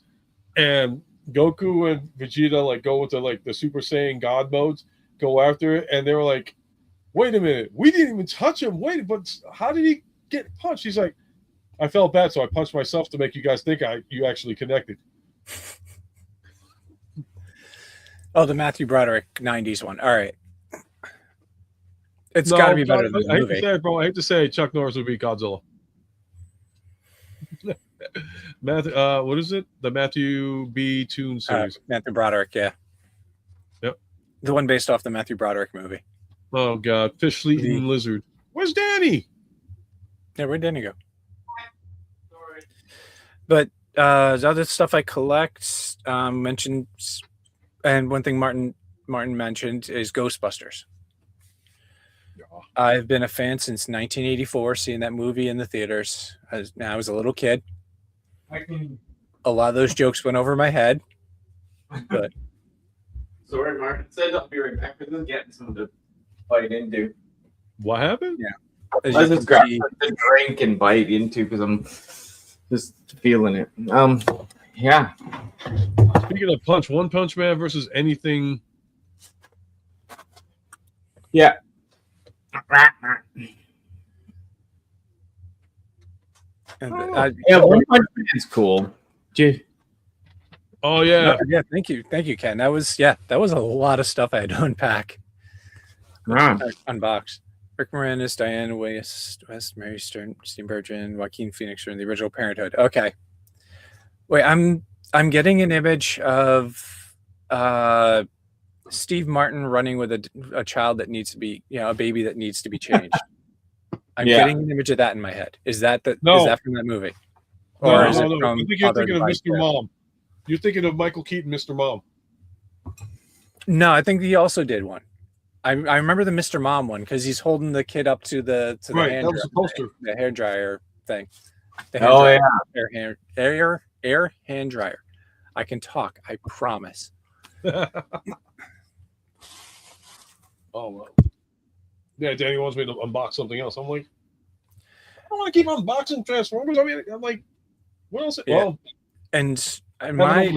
and Goku and Vegeta like go into like the Super Saiyan God modes, go after it, and they were like, "Wait a minute, we didn't even touch him. Wait, but how did he get punched?" He's like, I felt bad, so I punched myself to make you guys think you actually connected. Oh, the Matthew Broderick '90s one. All right, it's got to be better than the I hate movie. to say it, bro. I hate to say it, Chuck Norris would be Godzilla. Matthew, what is it? The Matthew B. Toon series. Matthew Broderick, yeah. Yep. The one based off the Matthew Broderick movie. Oh God, fish fleeting lizard. Where's Danny? Yeah, where'd Danny go? But the other stuff I collect mentioned, and one thing Martin mentioned is Ghostbusters. Yeah. I've been a fan since 1984, seeing that movie in the theaters. I was a little kid. A lot of those jokes went over my head. But Sorry, Martin said I'll be right back. I'm just getting something to bite into. What happened? Yeah. I was just grabbing the drink and bite into because I'm just feeling it. Yeah. Speaking of punch, One Punch Man versus anything. Yeah. And Yeah, One Punch Man's cool. Oh yeah. yeah, thank you, Ken. That was a lot of stuff I had to unpack. Unbox. Rick Moranis, Diane West, Mary Steenburgen, Joaquin Phoenix are in the original Parenthood. Okay. Wait, I'm getting an image of Steve Martin running with a child that needs to be, a baby that needs to be changed. I'm getting an image of that in my head. Is that is that from that movie? Or is it no. from I think you're Father thinking of Divine Mr. Care? Mom. You're thinking of Michael Keaton, Mr. Mom. No, I think he also did one. I remember the Mr. Mom one because he's holding the kid up to the Right, hand that was the poster. the hair dryer thing. Air hand dryer. I can talk. I promise. Oh well. Yeah, Danny wants me to unbox something else. I'm like, I don't want to keep unboxing Transformers. I mean, I'm like, what else? Yeah. Well, And my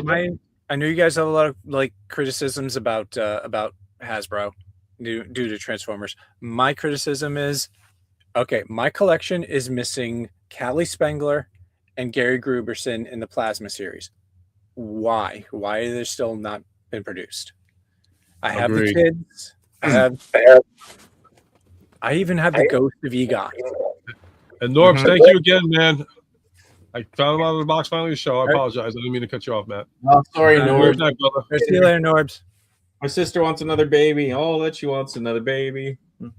I know you guys have a lot of like criticisms about Hasbro due to Transformers. My criticism is, okay, my collection is missing Callie Spengler and Gary Gruberson in the Plasma series. Why? Why are they still not been produced? I have the kids. I even have the Ghost of Egon. and Norbs, thank you again, man. I found him out of the box finally to show. I apologize. I didn't mean to cut you off, Matt. Oh, sorry, Norbs. Norbs. See you later, Norbs. My sister wants another baby. Oh, that she wants another baby. Do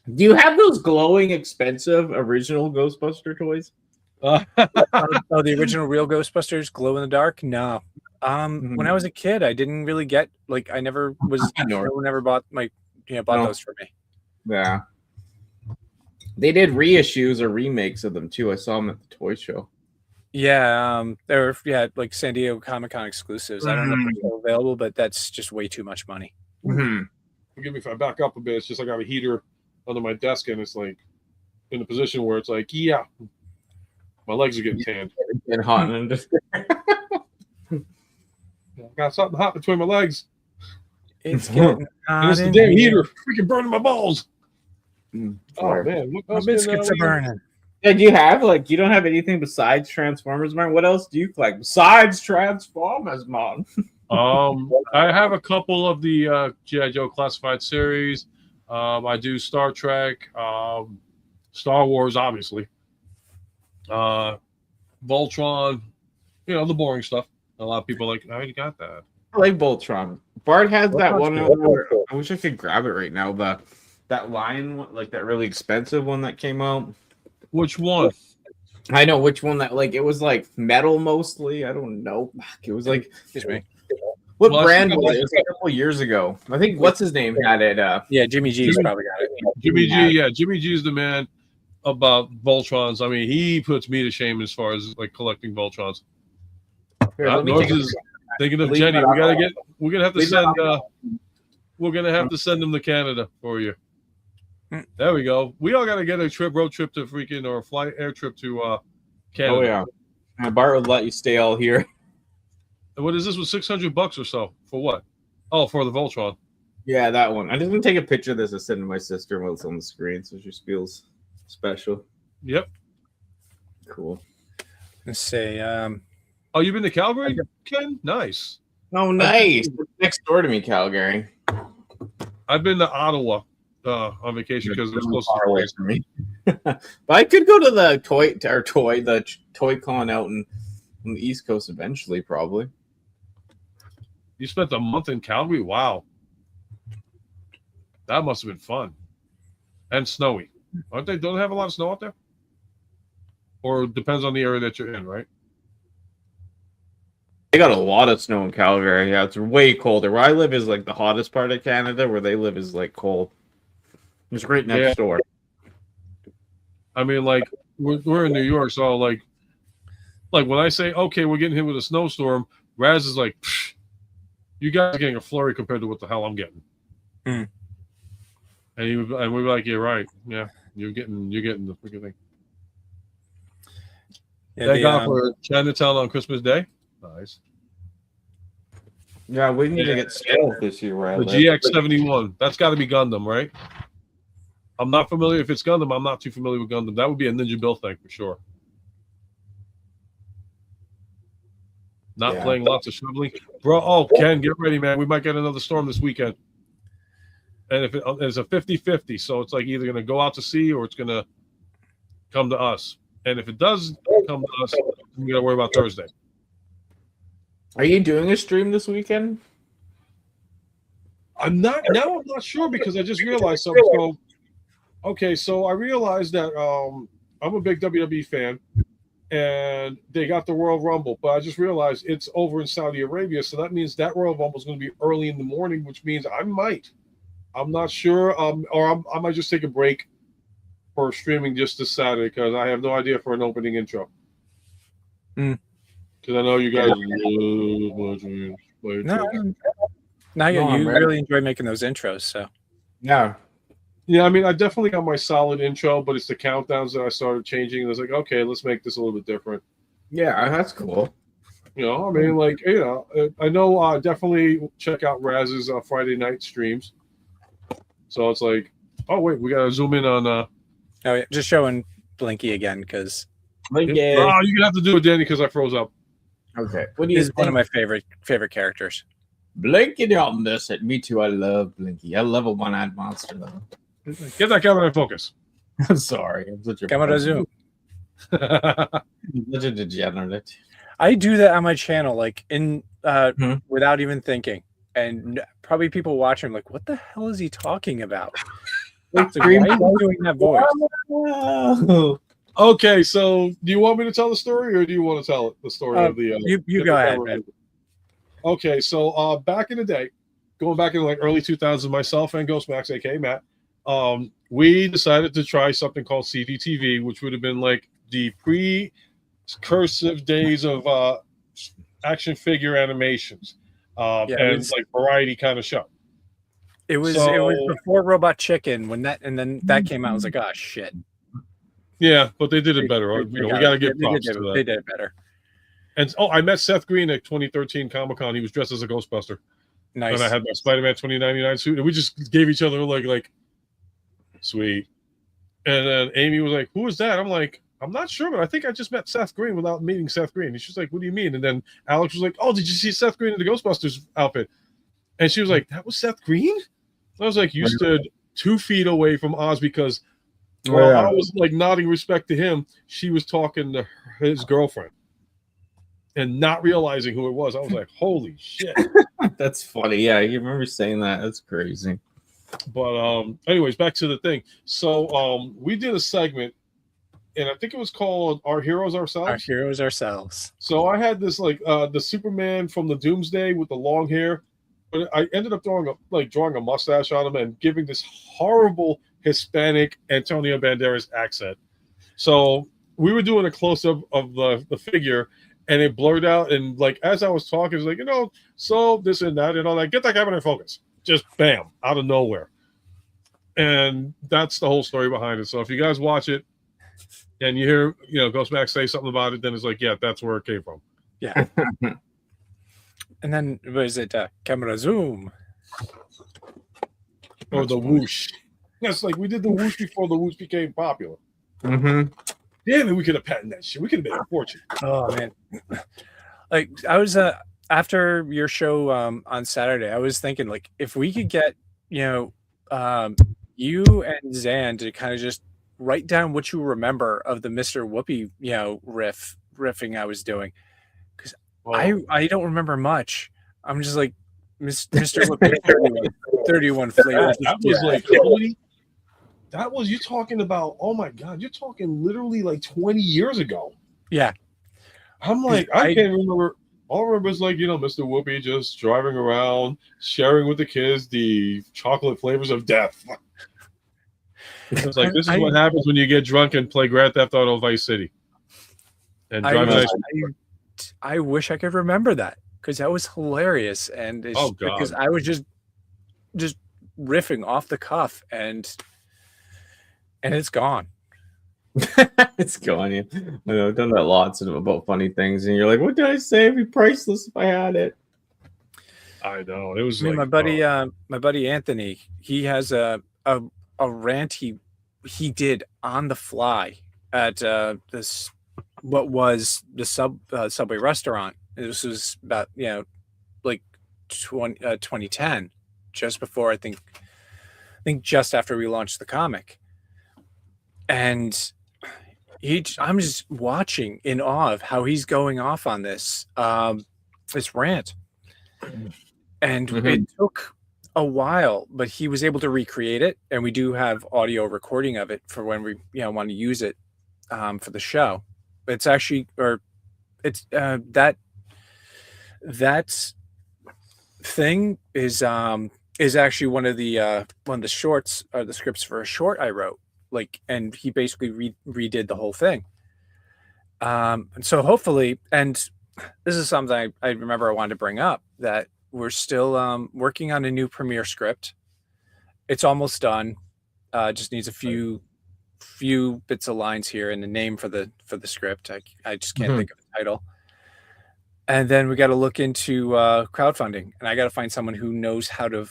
you have those glowing, expensive original Ghostbuster toys? Oh, the original real Ghostbusters, glow in the dark? No. When I was a kid, I didn't really get I never was. No one ever bought those for me. Yeah. They did reissues or remakes of them too. I saw them at the toy show. Yeah, they were like San Diego Comic-Con exclusives. I don't know if they're still available, but that's just way too much money. Forgive me if I back up a bit. It's just like I have a heater under my desk, and it's like in a position where it's like, yeah, my legs are getting tanned. And hot and just I've got something hot between my legs. It's getting hot. And it's the damn heater freaking burning my balls. Oh man, my biscuits are burning. Yeah, do you have you don't have anything besides Transformers, man? What else do you collect besides Transformers, man? I have a couple of the G.I. Joe classified series. I do Star Trek, Star Wars, obviously. Voltron, the boring stuff. A lot of people are like, I already got that. I like Voltron. Bart has that one. I wish I could grab it right now. That lion one, that really expensive one that came out. Which one? I know which one that it was metal mostly. I don't know. It was Excuse me. What brand was it? It was a couple years ago. I think what's his name had it. Yeah, Jimmy G's probably got it. Jimmy G, yeah, Jimmy G's the man about Voltrons. I mean, he puts me to shame as far as collecting Voltrons. North is thinking of Jenny. We're gonna have to send. We're gonna have to send them to Canada for you. There we go. We all gotta get a road trip to freaking or a air trip to Canada. Oh yeah, Bart would let you stay all here. What is this? Was $600 or so for what? Oh, for the Voltron. Yeah, that one. I just want to take a picture of this and send to my sister while it's on the screen, so she feels special. Yep. Cool. Let's say, Oh, you've been to Calgary, Ken? Nice. Oh, nice. Next door to me, Calgary. I've been to Ottawa on vacation because it was close far away to from me. But I could go to the toy con out on the East Coast eventually, probably. You spent a month in Calgary? Wow. That must have been fun. And snowy. Don't they have a lot of snow out there? Or it depends on the area that you're in, right? They got a lot of snow in Calgary. Yeah, it's way colder. Where I live is like the hottest part of Canada. Where they live is like cold. It's right next door. I mean, like we're in New York, so like when I say okay, we're getting hit with a snowstorm, Raz is like, you guys are getting a flurry compared to what the hell I'm getting. Mm. And we were like, you're right. Yeah, you're getting the freaking thing. yeah, Thank God for Chinatown on Christmas Day. Nice. Yeah, we need to get snow this year. Where I The live. GX71. That's got to be Gundam, right? I'm not familiar if it's Gundam. I'm not too familiar with Gundam. That would be a Ninja Bill thing for sure. Not playing lots of shoveling. Bro, Ken, get ready, man. We might get another storm this weekend. And if it's a 50-50, so it's like either going to go out to sea or it's going to come to us. And if it does come to us, we got to worry about Thursday. Are you doing a stream this weekend? I'm not sure because I just realized something. So, okay, so I realized that I'm a big WWE fan, and they got the Royal Rumble, but I just realized it's over in Saudi Arabia, so that means that Royal Rumble is going to be early in the morning, which means I'm not sure, I might just take a break for streaming just this Saturday because I have no idea for an opening intro. Because I know you guys love watching. You really enjoy making those intros, so Yeah. Yeah, I mean, I definitely got my solid intro, but it's the countdowns that I started changing. And I was like, okay, let's make this a little bit different. Yeah, that's cool. You know, I mean, like, you know, I know definitely check out Raz's Friday night streams. So it's like, oh, wait, we got to zoom in on. oh, yeah, just showing Blinky again because you're going to have to do it, Danny, because I froze up. Okay. What do you he's think? one of my favorite characters. Blinky on this. Me too. I love Blinky. I love a one-eyed monster, though. Get that camera in focus. I'm sorry. I'm such a Camera zoom. such a degenerate. I do that on my channel, like without even thinking, and probably people watching like, what the hell is he talking about? Like, why are you doing that voice? Okay, so do you want me to tell the story, or do you want to tell the story of the? You go ahead, man. Okay, so back in the day, going back in like early 2000s, myself and Ghostmax, aka Matt, we decided to try something called CDTV, which would have been like the pre-cursive days of action figure animations, and like variety kind of show. It was before Robot Chicken when that came out. I was like, oh shit. Yeah, but they did it better. We got to give props to that. They did it better. And I met Seth Green at 2013 Comic-Con. He was dressed as a Ghostbuster. Nice. And I had my Spider-Man 2099 suit, and we just gave each other like sweet. And then Amy was like, "Who is that?" I'm like, "I'm not sure, but I think I just met Seth Green without meeting Seth Green." And she's like, "What do you mean?" And then Alex was like, "Oh, did you see Seth Green in the Ghostbusters outfit?" And she was like, "That was Seth Green?" I was like, "You stood 2 feet away from Oz because while I was like nodding respect to him, she was talking to his girlfriend and not realizing who it was." I was like, "Holy shit!" That's funny. Yeah, you remember saying that. That's crazy. But anyways, back to the thing. So we did a segment, and I think it was called "Our Heroes Ourselves." Our heroes ourselves. So I had this like the Superman from the Doomsday with the long hair, but I ended up drawing a mustache on him and giving this horrible Hispanic Antonio Banderas accent. So we were doing a close-up of the figure, and it blurred out. And like as I was talking, it's like, you know, so this and that and all that. Get that camera in focus. Just bam, out of nowhere. And that's the whole story behind it. So if you guys watch it and you hear, you know, Ghostmax say something about it, then it's like, yeah, that's where it came from. Yeah. And then was it camera zoom? or the whoosh. That's like we did the whoosh before the whoosh became popular. Mm-hmm. Damn it, we could have patented that shit. We could have made a fortune. Oh man. Like I was after your show on Saturday, I was thinking like if we could get, you and Zan to kind of just write down what you remember of the Mr. Whoopi, riffing I was doing. Because I don't remember much. I'm just like Mr. Whoopi 31 flavors. That was like 20. That was you talking about, oh my god, you're talking literally like 20 years ago. Yeah. I'm like, I can't remember. All I remember is like, Mr. Whoopi just driving around, sharing with the kids the chocolate flavors of death. It's like this is what happens when you get drunk and play Grand Theft Auto Vice City. And drive I wish I could remember that because that was hilarious. And it's because I was just riffing off the cuff and it's gone. It's gone. Yeah. I know, I've done that lots of about funny things, and you're like, "What did I say? It'd be priceless if I had it." I know it was. I mean, my buddy Anthony, he has a rant he did on the fly at this what was the Subway restaurant. This was about like 2010, just before I think just after we launched the comic. And I'm just watching in awe of how he's going off on this rant. And it took a while, but he was able to recreate it, and we do have audio recording of it for when we want to use it for the show. It's actually that thing is actually one of the shorts or the scripts for a short I wrote. And he basically redid the whole thing. And so hopefully, and this is something I remember I wanted to bring up, that we're still working on a new premiere script. It's almost done. Just needs a few bits of lines here and the name for the script. I just can't think of the title. And then we got to look into crowdfunding, and I got to find someone who knows how to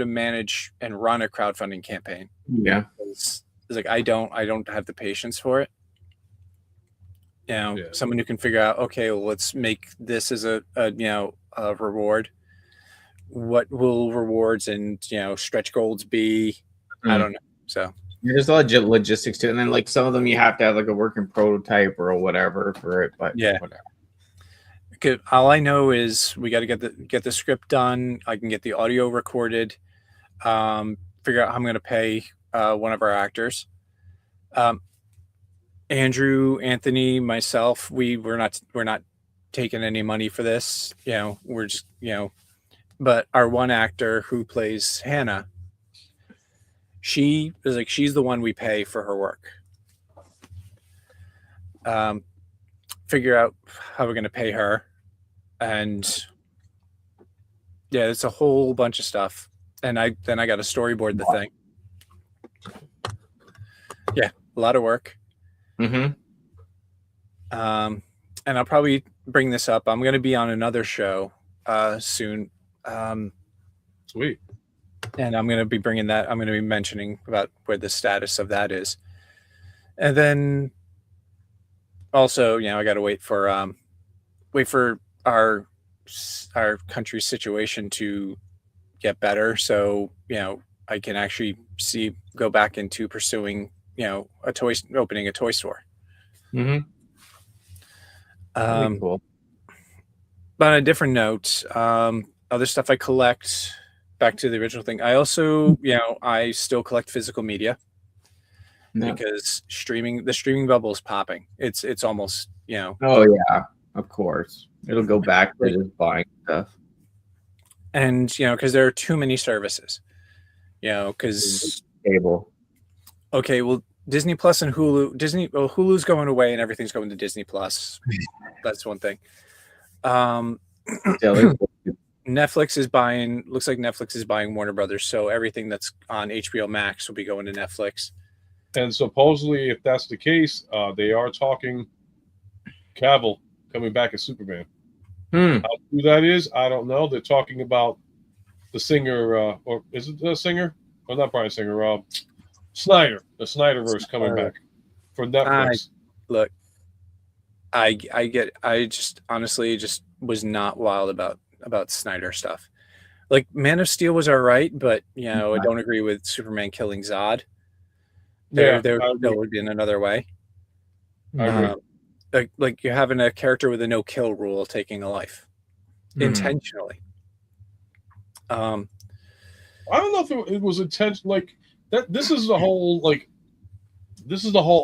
manage and run a crowdfunding campaign. Yeah. It's like I don't have the patience for it. Someone who can figure out, okay, well, let's make this as a reward. What will rewards and stretch goals be? I don't know. So there's a lot of logistics to it, and then like some of them you have to have like a working prototype or whatever for it. But whatever. Okay, all I know is we got to get the script done. I can get the audio recorded. Figure out how I'm going to pay one of our actors. Andrew, Anthony, myself, we're not taking any money for this. We're just but our one actor who plays Hannah, she's the one we pay for her work. Figure out how we're going to pay her, and it's a whole bunch of stuff. And I got to storyboard the thing. A lot of work. And I'll probably bring this up. I'm going to be on another show soon. Sweet. And I'm going to be bringing that. I'm going to be mentioning about where the status of that is. And then also, I got to wait for our country's situation to get better. So, I can actually go back into pursuing, opening a toy store. Cool. But on a different note, other stuff I collect, back to the original thing. I also, I still collect physical media because the streaming bubble is popping. It's almost, Oh yeah, of course. It'll go back to just buying stuff. And, because there are too many services, because cable. Okay, well, Disney Plus and Hulu. Hulu's going away and everything's going to Disney Plus. That's one thing. Netflix is buying. Looks like Netflix is buying Warner Brothers, so everything that's on HBO Max will be going to Netflix. And supposedly, if that's the case, they are talking Cavill coming back as Superman. How true that is, I don't know. They're talking about the singer, or is it the singer? Well, not Brian Singer. Snyder, the Snyderverse coming back for Netflix. Look, I get. I just honestly just was not wild about Snyder stuff. Like Man of Steel was all right, but I don't agree with Superman killing Zod. There would have been another way. I agree. Like you're having a character with a no kill rule taking a life intentionally. I don't know if it was intentional. Like that. This is the whole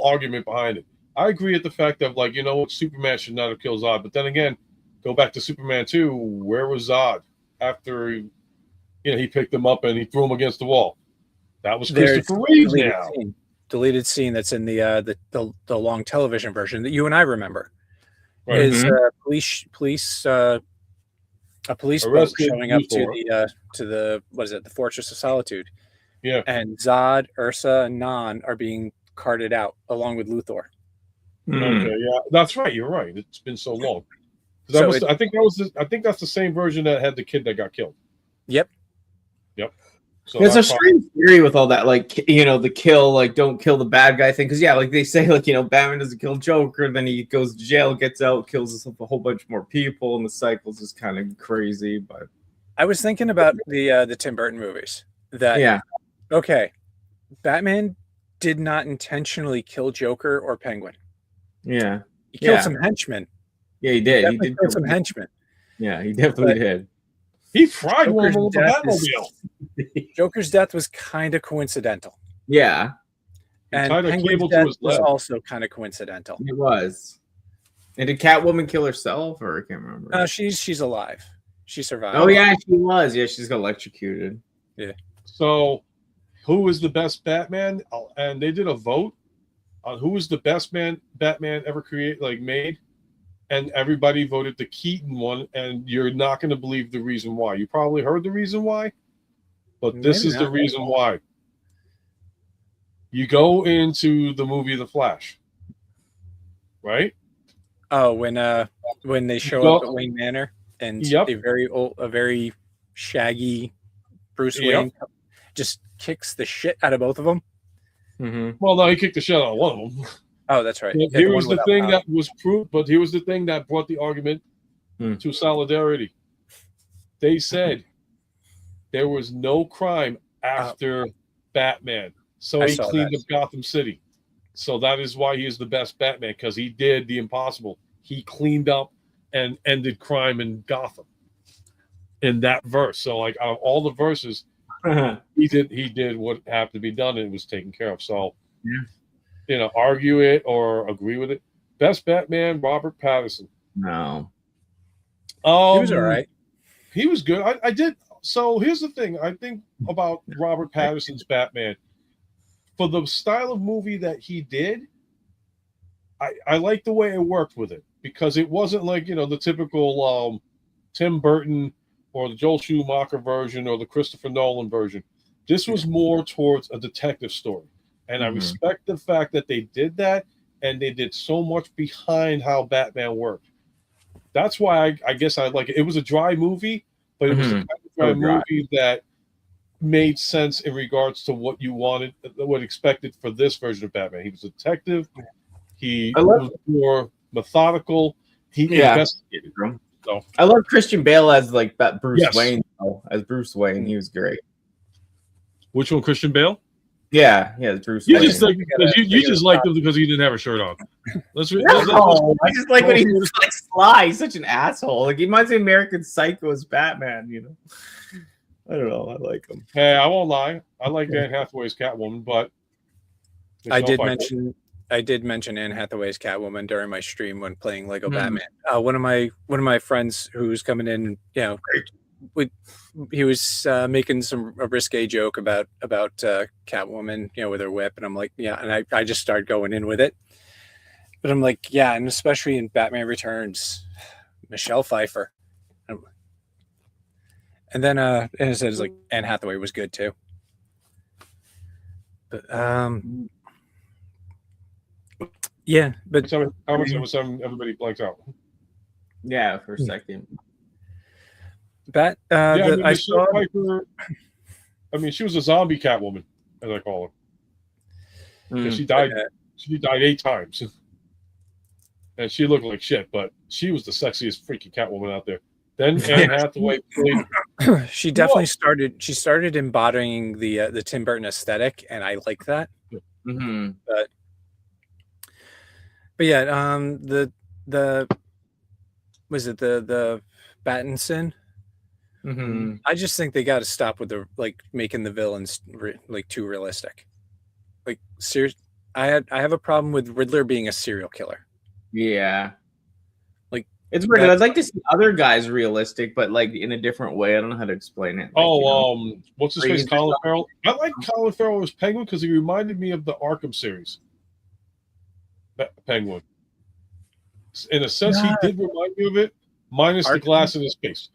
argument behind it. I agree at the fact of like Superman should not have killed Zod, but then again, go back to Superman 2. Where was Zod after he picked him up and he threw him against the wall? That was Christopher Reeve now. Deleted scene that's in the long television version that you and I remember. Right. Is a police boat showing up to the what is it, the Fortress of Solitude? Yeah. And Zod, Ursa, and Nan are being carted out along with Luthor. Okay, yeah, that's right. You're right. It's been so long. I think that's the same version that had the kid that got killed. Yep. So there's a strange theory with all that, like the kill, like don't kill the bad guy thing, because like they say, like Batman doesn't kill Joker, then he goes to jail, gets out, kills a whole bunch more people, and the cycle's just kind of crazy. But I was thinking about the Tim Burton movies. Okay, Batman did not intentionally kill Joker or Penguin. Yeah, he killed some henchmen. Yeah, he did. He did kill some henchmen. Yeah, he definitely did. He fried one with the Batmobile. Joker's death was kind of coincidental. Yeah. And Penguin's death was also kind of coincidental. It was. And did Catwoman kill herself, or I can't remember? No, she's alive. She survived. Oh yeah, she was. Yeah, she's got electrocuted. Yeah. So, who was the best Batman? And they did a vote on who was the best Batman ever made. And everybody voted the Keaton one, and you're not going to believe the reason why. You probably heard the reason why, but this is the reason why. You go into the movie The Flash, right? Oh, when they show up at Wayne Manor and a very shaggy Bruce Wayne just kicks the shit out of both of them. Mm-hmm. Well, no, he kicked the shit out of one of them. Oh, that's right. Here was the thing that was proved, but here was the thing that brought the argument to solidarity. They said there was no crime after Batman, so he cleaned up Gotham City. So that is why he is the best Batman, because he did the impossible. He cleaned up and ended crime in Gotham in that verse. So, like, out of all the verses, he did what had to be done, and it was taken care of. So, argue it or agree with it. Best Batman, Robert Pattinson. No. He was all right. He was good. I did. So here's the thing. I think about Robert Pattinson's Batman. For the style of movie that he did, I like the way it worked with it, because it wasn't like, the typical Tim Burton or the Joel Schumacher version or the Christopher Nolan version. This was more towards a detective story. And I respect the fact that they did that, and they did so much behind how Batman worked. That's why I guess I like it. It was a dry movie, but it was a kind of dry movie that made sense in regards to what you wanted, what expected for this version of Batman. He was a detective. He was more methodical. He investigated. So I love Christian Bale as like that Bruce Wayne. As Bruce Wayne, he was great. Which one, Christian Bale? Yeah, Bruce Wayne. You just liked him because he didn't have a shirt on. I just like when he's like sly. He's such an asshole. Like he reminds me of American Psycho as Batman. I don't know. I like him. Hey, I won't lie. I like Anne Hathaway's Catwoman, but I did mention Anne Hathaway's Catwoman during my stream when playing Lego Batman. One of my friends who's coming in, he was making a risque joke about Catwoman, with her whip, and I'm like, and I just started going in with it. But I'm like, and especially in Batman Returns, Michelle Pfeiffer. And then and it says like Anne Hathaway was good too. But but how much of everybody blanks out? Yeah, for a second. Yeah, I the, mean, I Michelle saw. Pfeiffer. I mean, she was a zombie Catwoman, as I call her, because Mm. she died. uh, She died 8 times, and she looked like shit. But she was the sexiest freaking Catwoman out there. Then Anne Hathaway played. She Who definitely else? started. She started embodying the Tim Burton aesthetic, and I like that. Hmm. But yeah, the was it the Battinson? Hmm. I just think they got to stop with the making the villains like too realistic. Like serious, I have a problem with Riddler being a serial killer. Yeah. Like It's weird. that. I'd like to see other guys realistic, but like in a different way. I don't know how to explain it. Like, What's his or face? he's Colin just- Farrell. I like Colin Farrell as Penguin because he reminded me of the Arkham series. Penguin. In a sense, he did remind me of it, minus the Arkham? glass in his face.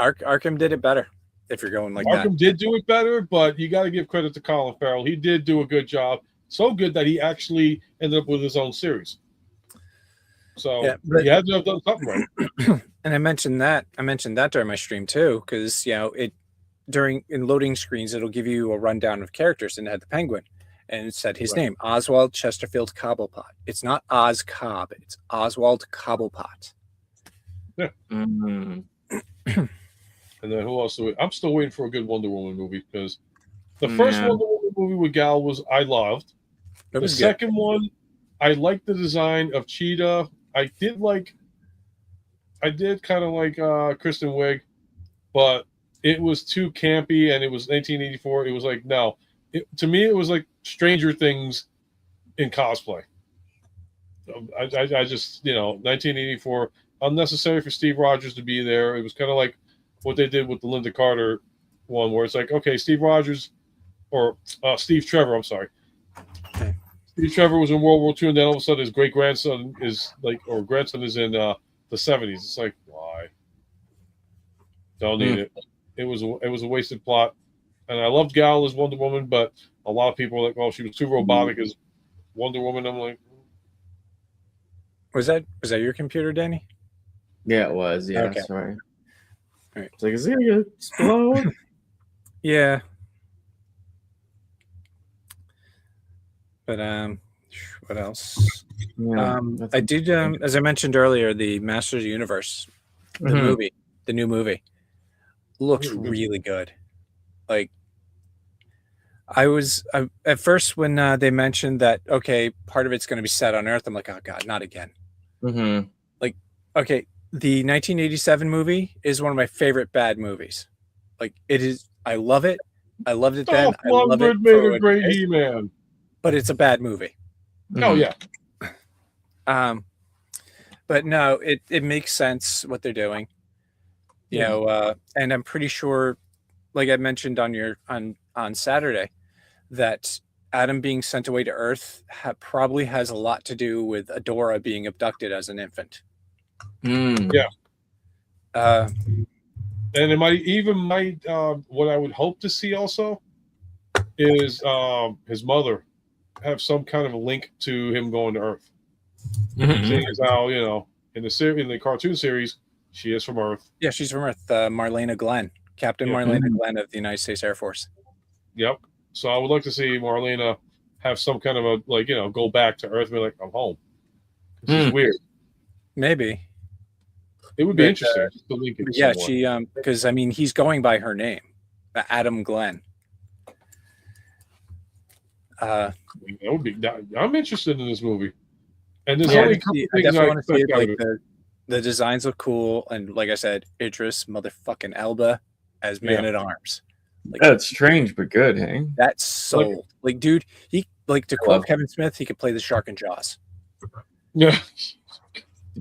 Arkham did it better. If you're going like Arkham that, did do it better, but you got to give credit to Colin Farrell. He did do a good job. So good that he actually ended up with his own series. So Yeah, but- he had to have done something right. and I mentioned that during my stream too, because in loading screens it'll give you a rundown of characters, and it had the Penguin, and it said his name, Oswald Chesterfield Cobblepot. It's not Oz Cobb, it's Oswald Cobblepot. Yeah. Mm-hmm. And then who else? I'm still waiting for a good Wonder Woman movie because the first Wonder Woman movie with Gal I loved. The second one, I liked the design of Cheetah. I did kind of like Kristen Wiig, but it was too campy, and it was 1984. It was like, no. To me, it was like Stranger Things in cosplay. I just, 1984, unnecessary for Steve Rogers to be there. It was kind of like what they did with the Linda Carter one, where it's like, okay, Steve Rogers or Steve Trevor, I'm sorry. Okay. Steve Trevor was in World War II, and then all of a sudden his great grandson is grandson is in the 70s. It's like, why? Don't need it. It was a wasted plot. And I loved Gal as Wonder Woman, but a lot of people were like, "Oh, she was too robotic as Wonder Woman." I'm like, Was that your computer, Danny? Yeah, it was. Yeah, Okay. sorry. All right. It's like, is it gonna explode? Yeah. But what else? Yeah, I did as I mentioned earlier, the Masters of the Universe, the new movie looks really good. Like at first when they mentioned that, okay, part of it's going to be set on Earth, I'm like, oh god, not again. Mm-hmm. Like, okay, the 1987 movie is one of my favorite bad movies. Like, it is. I love it. I loved it then. I love it. made a great He-Man. But it's a bad movie. Oh yeah. But no, it makes sense what they're doing. And I'm pretty sure, like I mentioned on Saturday, that Adam being sent away to Earth probably has a lot to do with Adora being abducted as an infant. Yeah. And it might what I would hope to see also is his mother have some kind of a link to him going to Earth. Seeing as how, in the cartoon series, she is from Earth. Yeah, she's from Earth. Marlena Glenn, Captain Marlena Glenn of the United States Air Force. Yep. So I would like to see Marlena have some kind of a go back to Earth and be like, I'm home. This is weird. Maybe. It would be interesting to link it. Yeah, somewhat. because he's going by her name, Adam Glenn. That would be. I'm interested in this movie, and there's Yeah, only a couple I things definitely I want to see expect it. out Like of it. the designs look cool, and like I said, Idris motherfucking Elba as Man at Arms. Like, That's strange, but good, hey? that's so like, dude. He to quote Kevin Smith, he could play the shark in Jaws. Yeah.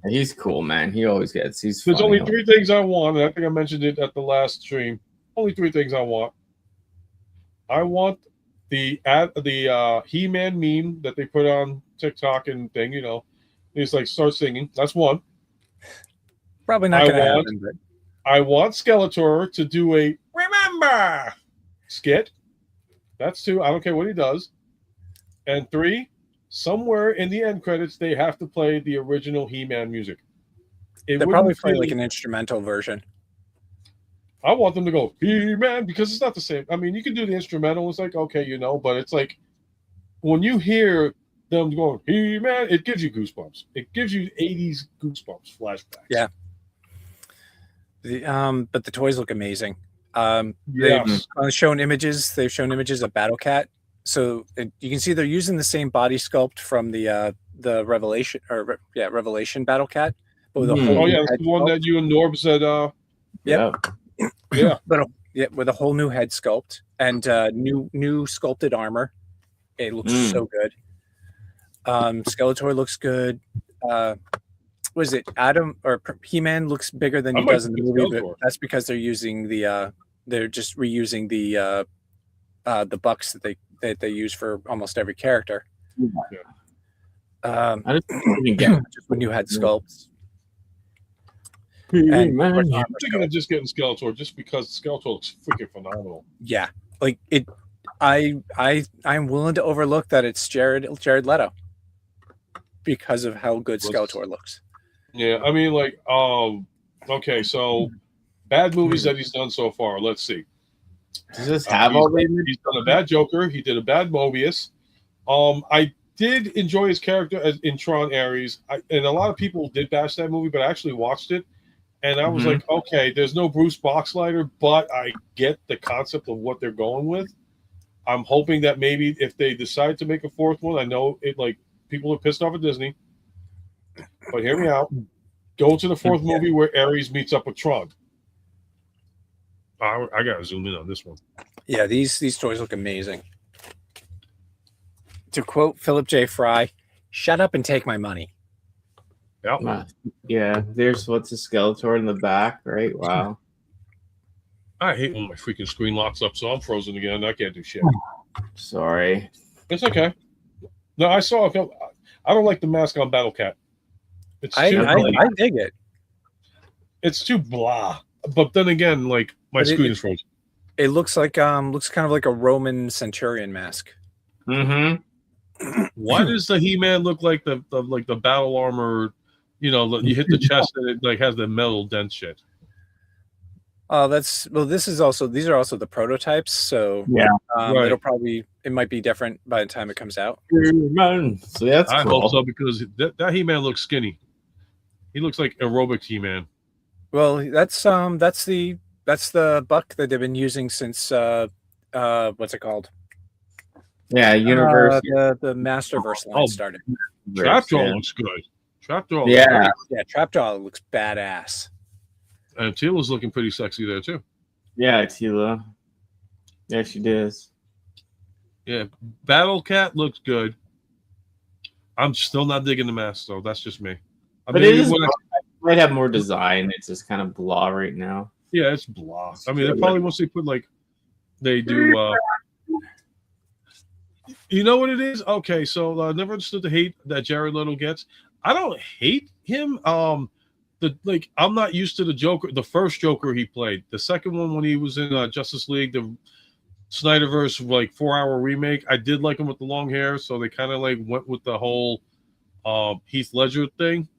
He's cool, man. He always gets. He's. There's funny. only 3 things I want, and I think I mentioned it at the last stream. Only 3 things I want. I want the He-Man meme that they put on TikTok and thing. He's like, start singing. That's one. Probably not going to happen. But I want Skeletor to do a remember skit. That's 2. I don't care what he does. And 3, somewhere in the end credits, they have to play the original He-Man music. They'll probably play like an instrumental version. I want them to go He-Man because it's not the same. I mean, you can do the instrumental. It's like okay, but it's like when you hear them going He-Man, it gives you goosebumps. It gives you 80s goosebumps flashbacks. Yeah. But the toys look amazing. Yes. They've shown images of Battle Cat. So you can see they're using the same body sculpt from the Revelation Battle Cat. But with a whole that's the one that you and Norb said. Yep. Yeah. But with a whole new head sculpt and new sculpted armor. It looks so good. Skeletor looks good. Was it Adam or He-Man looks bigger than he does in the movie? But that's because they're using they're just reusing the bucks that they use for almost every character. I just didn't get just when you had sculpts. I'm thinking of just getting Skeletor just because Skeletor looks freaking phenomenal. Yeah, like it. I'm willing to overlook that it's Jared Leto because of how good Skeletor looks. Yeah, I mean, like, okay, so bad movies that he's done so far. Let's see. Does this have all these? He's done a bad Joker. He did a bad Mobius. I did enjoy his character in Tron Ares, and a lot of people did bash that movie, but I actually watched it, and I was like, okay, there's no Bruce Boxleitner, but I get the concept of what they're going with. I'm hoping that maybe if they decide to make a fourth one, I know it like people are pissed off at Disney, but hear me out. Go to the fourth movie where Ares meets up with Tron. I gotta zoom in on this one. Yeah, these toys look amazing. To quote Philip J. Fry, "Shut up and take my money." Yeah, there's what's a Skeletor in the back, right? Wow. I hate when my freaking screen locks up, so I'm frozen again. I can't do shit. Sorry. It's okay. No, I saw. I don't like the mask on Battle Cat. I dig it. It's too blah. But then again, like my screen is frozen. It looks like kind of like a Roman centurion mask. Mm-hmm. Why does the He-Man look like the battle armor? You hit the chest and it like has the metal dent shit. Oh, these are also the prototypes, so yeah, right. It might be different by the time it comes out. So that's I cool. hope so because that He-Man looks skinny. He looks like aerobic He-Man. Well, that's the buck that they've been using since what's it called? Yeah, Universe. The Masterverse line started. Trapjaw looks good. Trapjaw. Yeah, Trapjaw looks badass. And Tila's looking pretty sexy there too. Yeah, Tila. Yeah, she does. Yeah, Battle Cat looks good. I'm still not digging the mask though. That's just me. But it might have more design. It's just kind of blah right now. Yeah, it's blah. I mean, they probably once they put like they do. You know what it is? Okay, so I never understood the hate that Jared Leto gets. I don't hate him. I'm not used to the Joker. The first Joker he played. The second one when he was in Justice League, the Snyderverse 4-hour remake. I did like him with the long hair, so they kind of like went with the whole Heath Ledger thing.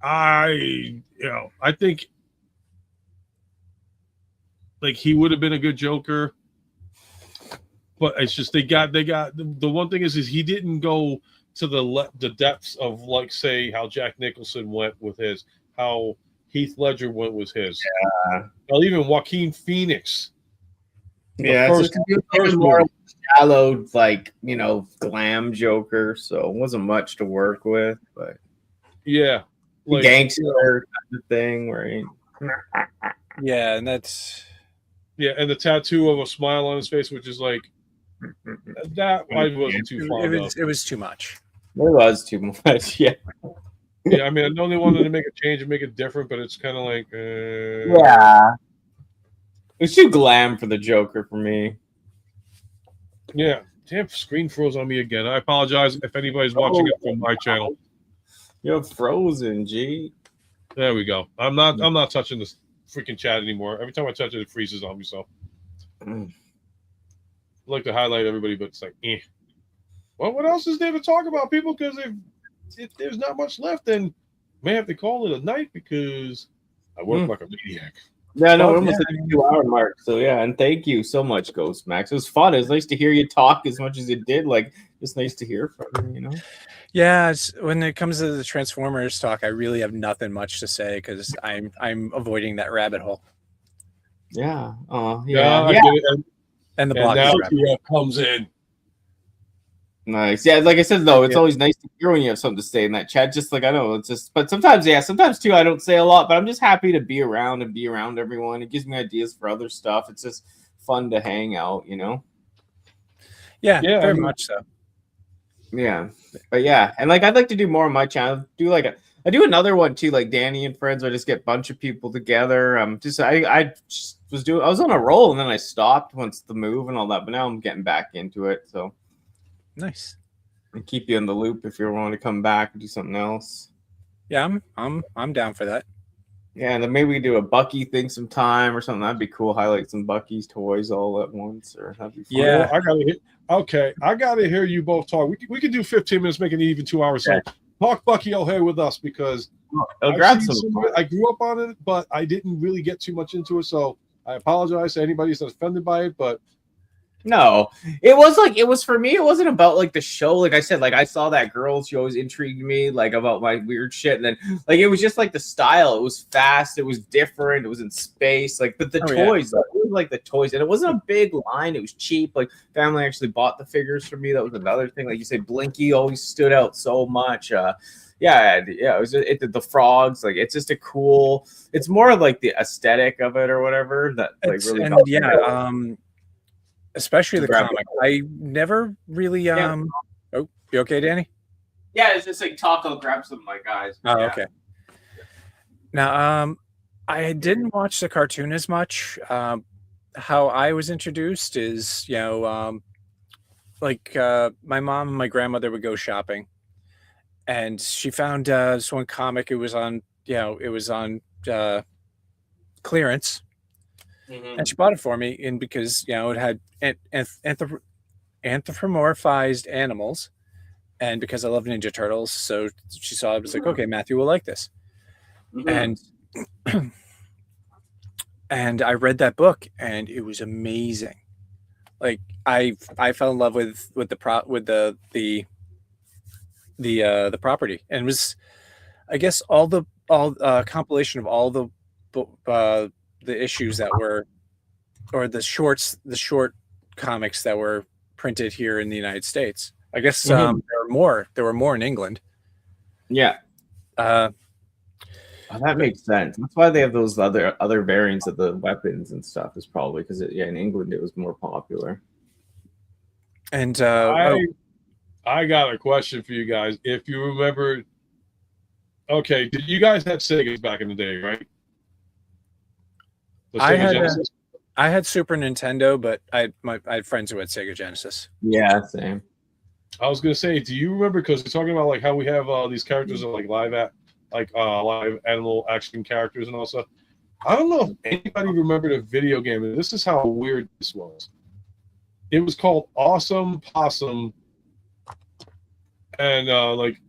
I think like he would have been a good Joker, but it's just they got the one thing is he didn't go to the depths of like say how Jack Nicholson went with his, how Heath Ledger went with his. Yeah. Well, even Joaquin Phoenix. Yeah, it's more shallow, glam Joker, so it wasn't much to work with, but yeah. Like, gangster kind of thing, right? Yeah, and the tattoo of a smile on his face, which is like that. I wasn't too fond of. It was too much. It was too much. Yeah. Yeah, I mean, I know they wanted to make a change and make it different, but it's kind of like. Yeah. It was too glam for the Joker for me. Yeah. Damn, screen froze on me again. I apologize if anybody's watching it from my channel. You're frozen, G. There we go. I'm not touching this freaking chat anymore. Every time I touch it, it freezes on me. So I'd like to highlight everybody, but it's like, eh. Well, what else is there to talk about, people? Because if there's not much left, then may have to call it a night because I work like a maniac. Yeah, no, Fun. we're almost at the 2 hour mark. So yeah, and thank you so much, Ghost Max. It was fun. It was nice to hear you talk as much as you did. Like, it's nice to hear from you. You know. Yeah, when it comes to the Transformers talk, I really have nothing much to say because I'm avoiding that rabbit hole Yeah. Yeah, I Yeah. get it. and the And now blockage rabbit. TF comes in. Nice. Yeah, like I said though, it's Yeah. always nice to hear when you have something to say in that chat. Just like I know, it's just but sometimes, yeah, sometimes too I don't say a lot, but I'm just happy to be around and be around everyone. It gives me ideas for other stuff. It's just fun to hang out, you know? Yeah, Yeah, very I mean- much so. Yeah. But yeah, and like I'd like to do more on my channel. I do another one too, like Danny and friends, where I just get a bunch of people together. I just I was on a roll and then I stopped once the move and all that, but now I'm getting back into it. So Nice. and keep you in the loop if you want to come back and do something else. Yeah, I'm down for that. Yeah, and then maybe we do a Bucky thing sometime or something. That'd be cool. Highlight some Bucky's toys all at once, or that'd be fun. Yeah. I gotta hear you both talk. We can do 15 minutes, make it even 2 hours. So talk Bucky O'Hare with us because I'll grab I've seen some. some of it. I grew up on it, but I didn't really get too much into it. So I apologize to anybody who's offended by it, but No, it was for me. It wasn't about like the show. Like I said, like I saw that girl. She always intrigued me, like about my weird shit. And then like it was just like the style. It was fast. It was different. It was in space. Like, but the toys, like, it was like the toys, and it wasn't a big line. It was cheap. Like family actually bought the figures for me. That was another thing. Like you said, Blinky always stood out so much. Yeah, it was the frogs. Like it's just a cool. It's more of like the aesthetic of it or whatever that like It's, really. and helped yeah, me. especially the Grab comic. I never really Yeah. Oh, you okay, Danny? Yeah, it's just like talk. I'll grab some of my guys. Oh, Yeah. okay. Now, I didn't watch the cartoon as much. How I was introduced is, like my mom and my grandmother would go shopping, and she found this one comic. It was on, clearance, and she bought it for me, and because it had anthropomorphized animals, and because I love Ninja Turtles, so she saw it, was like, okay, Matthew will like this. And and I read that book and it was amazing. Like I fell in love with the property, and it was, I guess, all compilation of all the issues that were, or the short comics that were printed here in the United States. I guess there were more in England. Yeah. That makes sense. That's why they have those other variants of the weapons and stuff. Is probably because in England it was more popular. And I got a question for you guys. If you remember, okay, did you guys have Segas back in the day, right? I had Super Nintendo, but I had friends who had Sega Genesis. Yeah, same. I was gonna say, do you remember? Because we're talking about like how we have these characters that like live animal action characters and all stuff. I don't know if anybody remembered a video game, and this is how weird this was. It was called Awesome Possum, and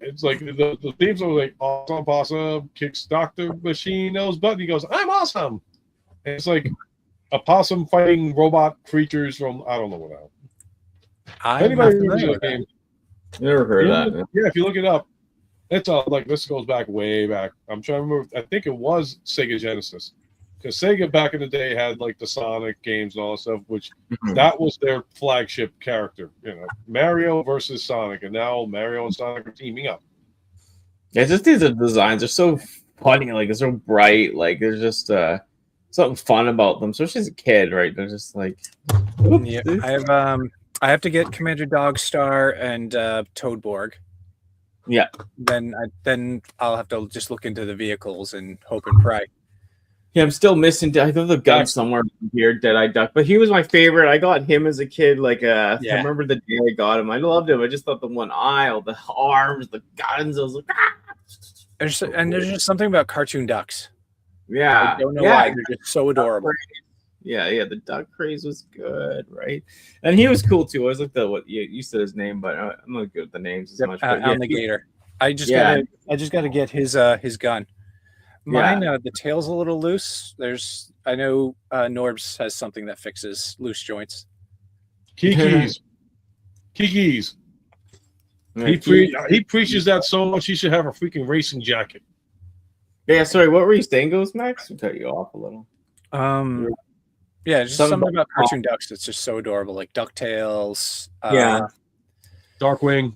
it's like the themes are like Awesome Possum kicks Dr. Machine Nose butt. He goes, "I'm awesome." And it's like a possum fighting robot creatures from I don't know what else. Anybody remembers that game? Never heard of that. Yeah, if you look it up, it's like this goes back way back. I'm trying to remember. I think it was Sega Genesis, because Sega back in the day had like the Sonic games and all that stuff, which that was their flagship character. Mario versus Sonic, and now Mario and Sonic are teaming up. Yeah, just these designs are so funny. Like they're so bright. Like there's just something fun about them, especially as a kid, right? They're just like. Yeah, I have to get Commander Dogstar and Toadborg. Yeah. Then I'll have to just look into the vehicles and hope and pray. Yeah, I'm still missing. I have the gun somewhere here, Deadeye Duck, but he was my favorite. I got him as a kid. Like, I remember the day I got him. I loved him. I just thought the one eye, all the arms, the guns. I was like, There's just something about cartoon ducks. Yeah, I don't know why. They're just so adorable. Yeah, the duck craze was good, right? And he was cool too. I was like what you said his name, but I'm not good with the names as much. Alligator. I just gotta get his gun. Mine, the tail's a little loose. I know Norbs has something that fixes loose joints. Kiki's. He preaches that so much. He should have a freaking racing jacket. Yeah, sorry. What were you saying, Ghost Max? We cut you off a little. Yeah, just something about cartoon ducks that's just so adorable, like DuckTales. Darkwing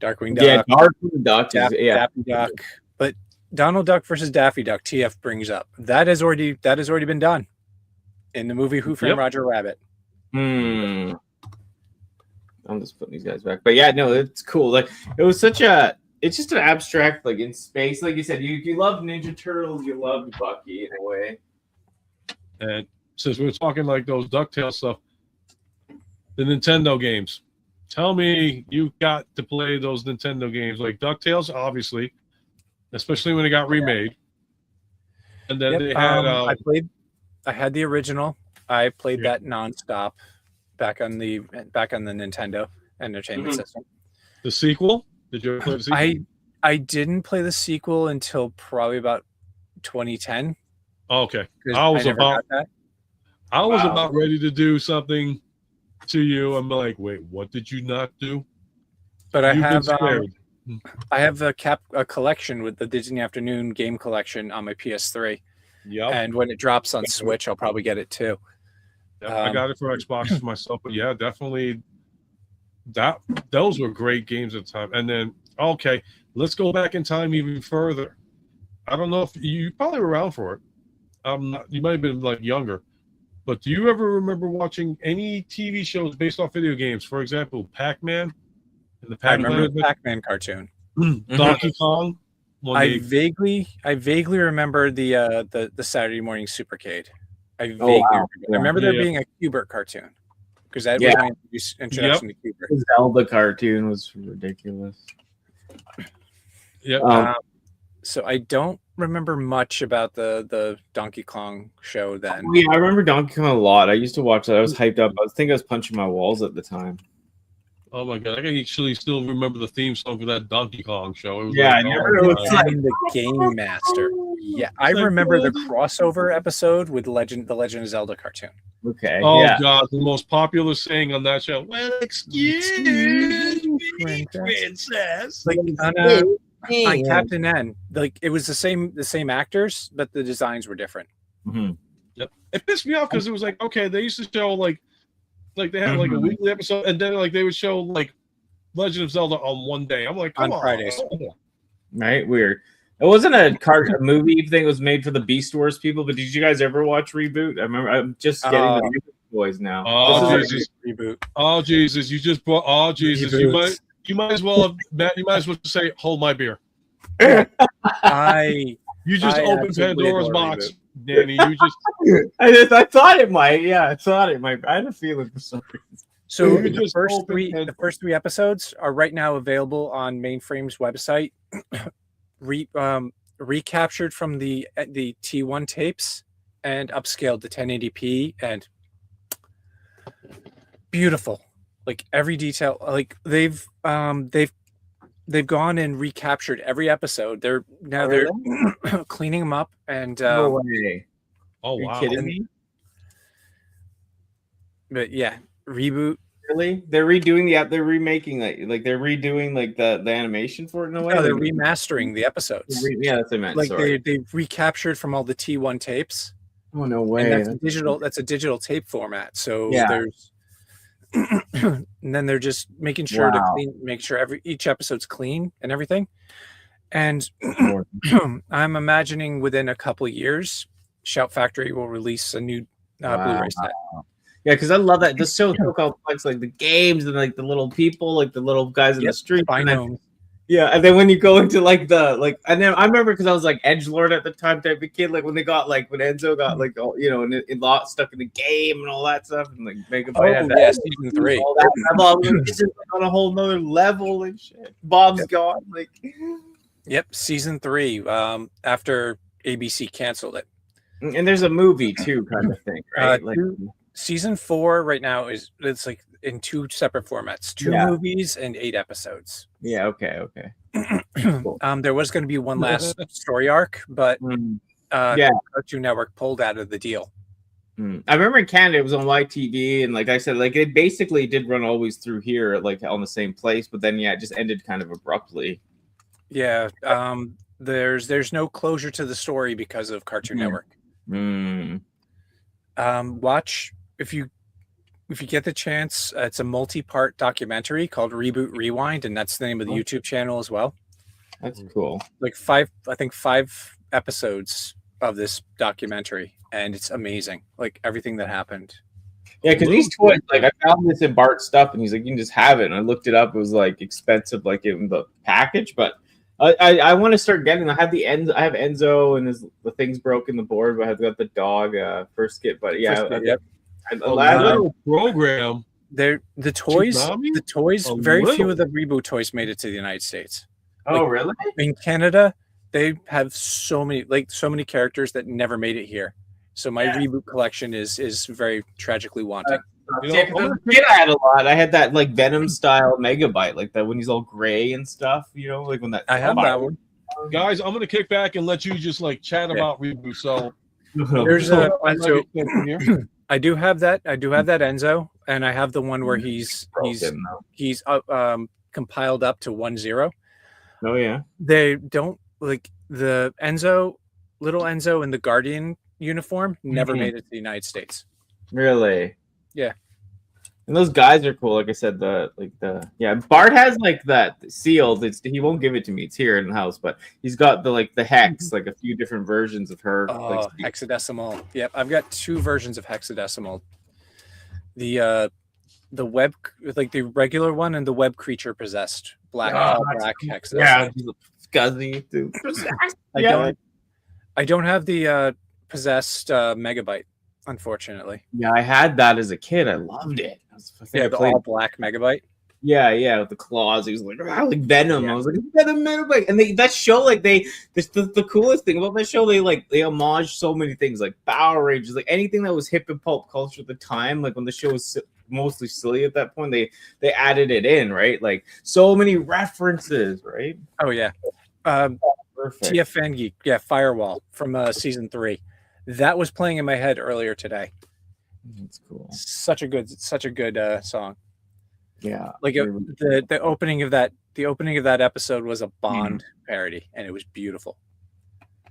Duck. Yeah, Darkwing Duck. Daffy Duck. But Donald Duck versus Daffy Duck, TF brings up that has already been done in the movie Who Framed Roger Rabbit. I'm just putting these guys back, but yeah, no, it's cool. Like it was it's just an abstract, like in space, like you said. You love Ninja Turtles, you love Bucky in a way. And since we're talking like those DuckTales stuff, the Nintendo games. Tell me you got to play those Nintendo games like DuckTales, obviously, especially when it got remade. And then they had I had the original. I played that nonstop back on the Nintendo Entertainment System. The sequel? Did you ever play the sequel? I didn't play the sequel until probably about 2010. Oh, okay. I was about ready to do something to you. I'm like, wait, what did you not do? But I have a collection with the Disney Afternoon game collection on my PS3. Yep. And when it drops on Switch, I'll probably get it too. I got it for Xbox myself, but yeah, definitely those were great games at the time. And then let's go back in time even further. I don't know if you probably were around for it. You might have been like younger, but do you ever remember watching any TV shows based off video games? For example, Pac-Man and the Pac-Man. I remember the Pac-Man cartoon. Donkey Kong. I vaguely remember the Saturday morning Supercade. I remember there being a Q*bert cartoon because that was my introduction to Q*bert. The Zelda cartoon was ridiculous. Yeah. So I don't remember much about the Donkey Kong show then. Yeah, I remember Donkey Kong a lot. I used to watch that. I was hyped up. I think I was punching my walls at the time. Oh my god, I can actually still remember the theme song for that Donkey Kong show. It was the Game Master. Yeah, I remember the crossover episode with the Legend of Zelda cartoon. Okay. Oh god, the most popular saying on that show. Well, excuse me, princess. Like on Captain N, like it was the same actors, but the designs were different. Mm-hmm. Yep. It pissed me off because it was like, okay, they used to show like they had like a weekly episode, and then like they would show like Legend of Zelda on one day. I'm like, come on Fridays. Right? Weird. It wasn't a movie thing. It was made for the Beast Wars people. But did you guys ever watch Reboot? I remember. I'm just getting the Reboot boys now. Oh Jesus! Reboot. Oh Jesus! You just brought. Oh Jesus! Reboot. You might as well have, Matt. You might as well say, "Hold my beer." You just opened Pandora's box, Danny. You just. I thought it might. Yeah, I thought it might. I had a feeling for some reason. So the first three episodes are right now available on Mainframe's website, recaptured from the T1 tapes and upscaled to 1080p and beautiful. Like every detail, like they've gone and recaptured every episode. They're cleaning them up and no way. Oh wow! Are you kidding me? But yeah, Reboot. Really? They're redoing they're remaking they're redoing the animation for it in a way. No, they're remastering the episodes. Yeah, that's what I meant. Like sorry. they've recaptured from all the T1 tapes. Oh no way! And that's a digital tape format. So there's. And then they're just making sure to make sure each episode's clean and everything. And I'm imagining within a couple of years, Shout Factory will release a new Blu-ray set. Yeah, because I love that. The show's so complex, like the games and like the little people, like the little guys in the street. And then when you go into and then I remember because I was like edgelord at the time type of kid, like when Enzo got and it got stuck in the game and all that stuff, and like Megabyte had that season 3. All that it's just on a whole nother level and shit. Bob's gone, like. Yep, season 3. After ABC canceled it, and there's a movie too, kind of thing, right? Season 4 right now it's like in 2 separate formats, 2 movies and 8 episodes. Yeah. Okay. Cool. There was going to be one last story arc, but Yeah. Cartoon Network pulled out of the deal. I remember in Canada it was on YTV, and like I said, like it basically did run always through here, like on the same place, but then it just ended kind of abruptly. Yeah, there's no closure to the story because of Cartoon Network. Watch if you get the chance. It's a multi-part documentary called Reboot Rewind, and that's the name of the YouTube channel as well. That's cool. Like 5 episodes of this documentary, and it's amazing. Like everything that happened. Yeah, because these toys, like I found this in Bart's stuff, and he's like, "You can just have it." And I looked it up; it was like expensive, like in the package. But I want to start getting. I have Enzo, and the thing's broken the board, but I've got the dog first kit. But yeah, program. The toys. Very few of the reboot toys made it to the United States. Oh, really? In Canada, they have so many characters that never made it here. So my reboot collection is very tragically wanting. I had a lot. I had that like Venom style Megabyte, like that when he's all gray and stuff. Like when that. I have that one. Guys, I'm gonna kick back and let you just like chat about reboot. So there's I do have that. I do have that Enzo, and I have the one where he's compiled up to 1-0. Oh yeah. They don't like the little Enzo in the Guardian uniform never made it to the United States. Really? Yeah. And those guys are cool. Like I said, Bart has like that sealed. He won't give it to me. It's here in the house, but he's got the hex, like a few different versions of her. Oh, hexadecimal. Yep, I've got 2 versions of hexadecimal. The web, like the regular one, and the web creature possessed black hexadecimal. Yeah, scuzzy too. I don't have the possessed Megabyte, unfortunately. Yeah, I had that as a kid. I loved it. The all black Megabyte. Yeah, with the claws. He was like, like Venom. I was like, Venom Megabyte. And that show, like the coolest thing about that show, they homage so many things, like Power Rangers, like anything that was hip and pulp culture at the time. Like when the show was mostly silly at that point, they added it in, right? Like so many references, right? Oh yeah. Perfect. TFN Geek, Firewall from season 3. That was playing in my head earlier today. That's cool. Such a good song. Yeah. Like the opening of that episode was a Bond parody, and it was beautiful.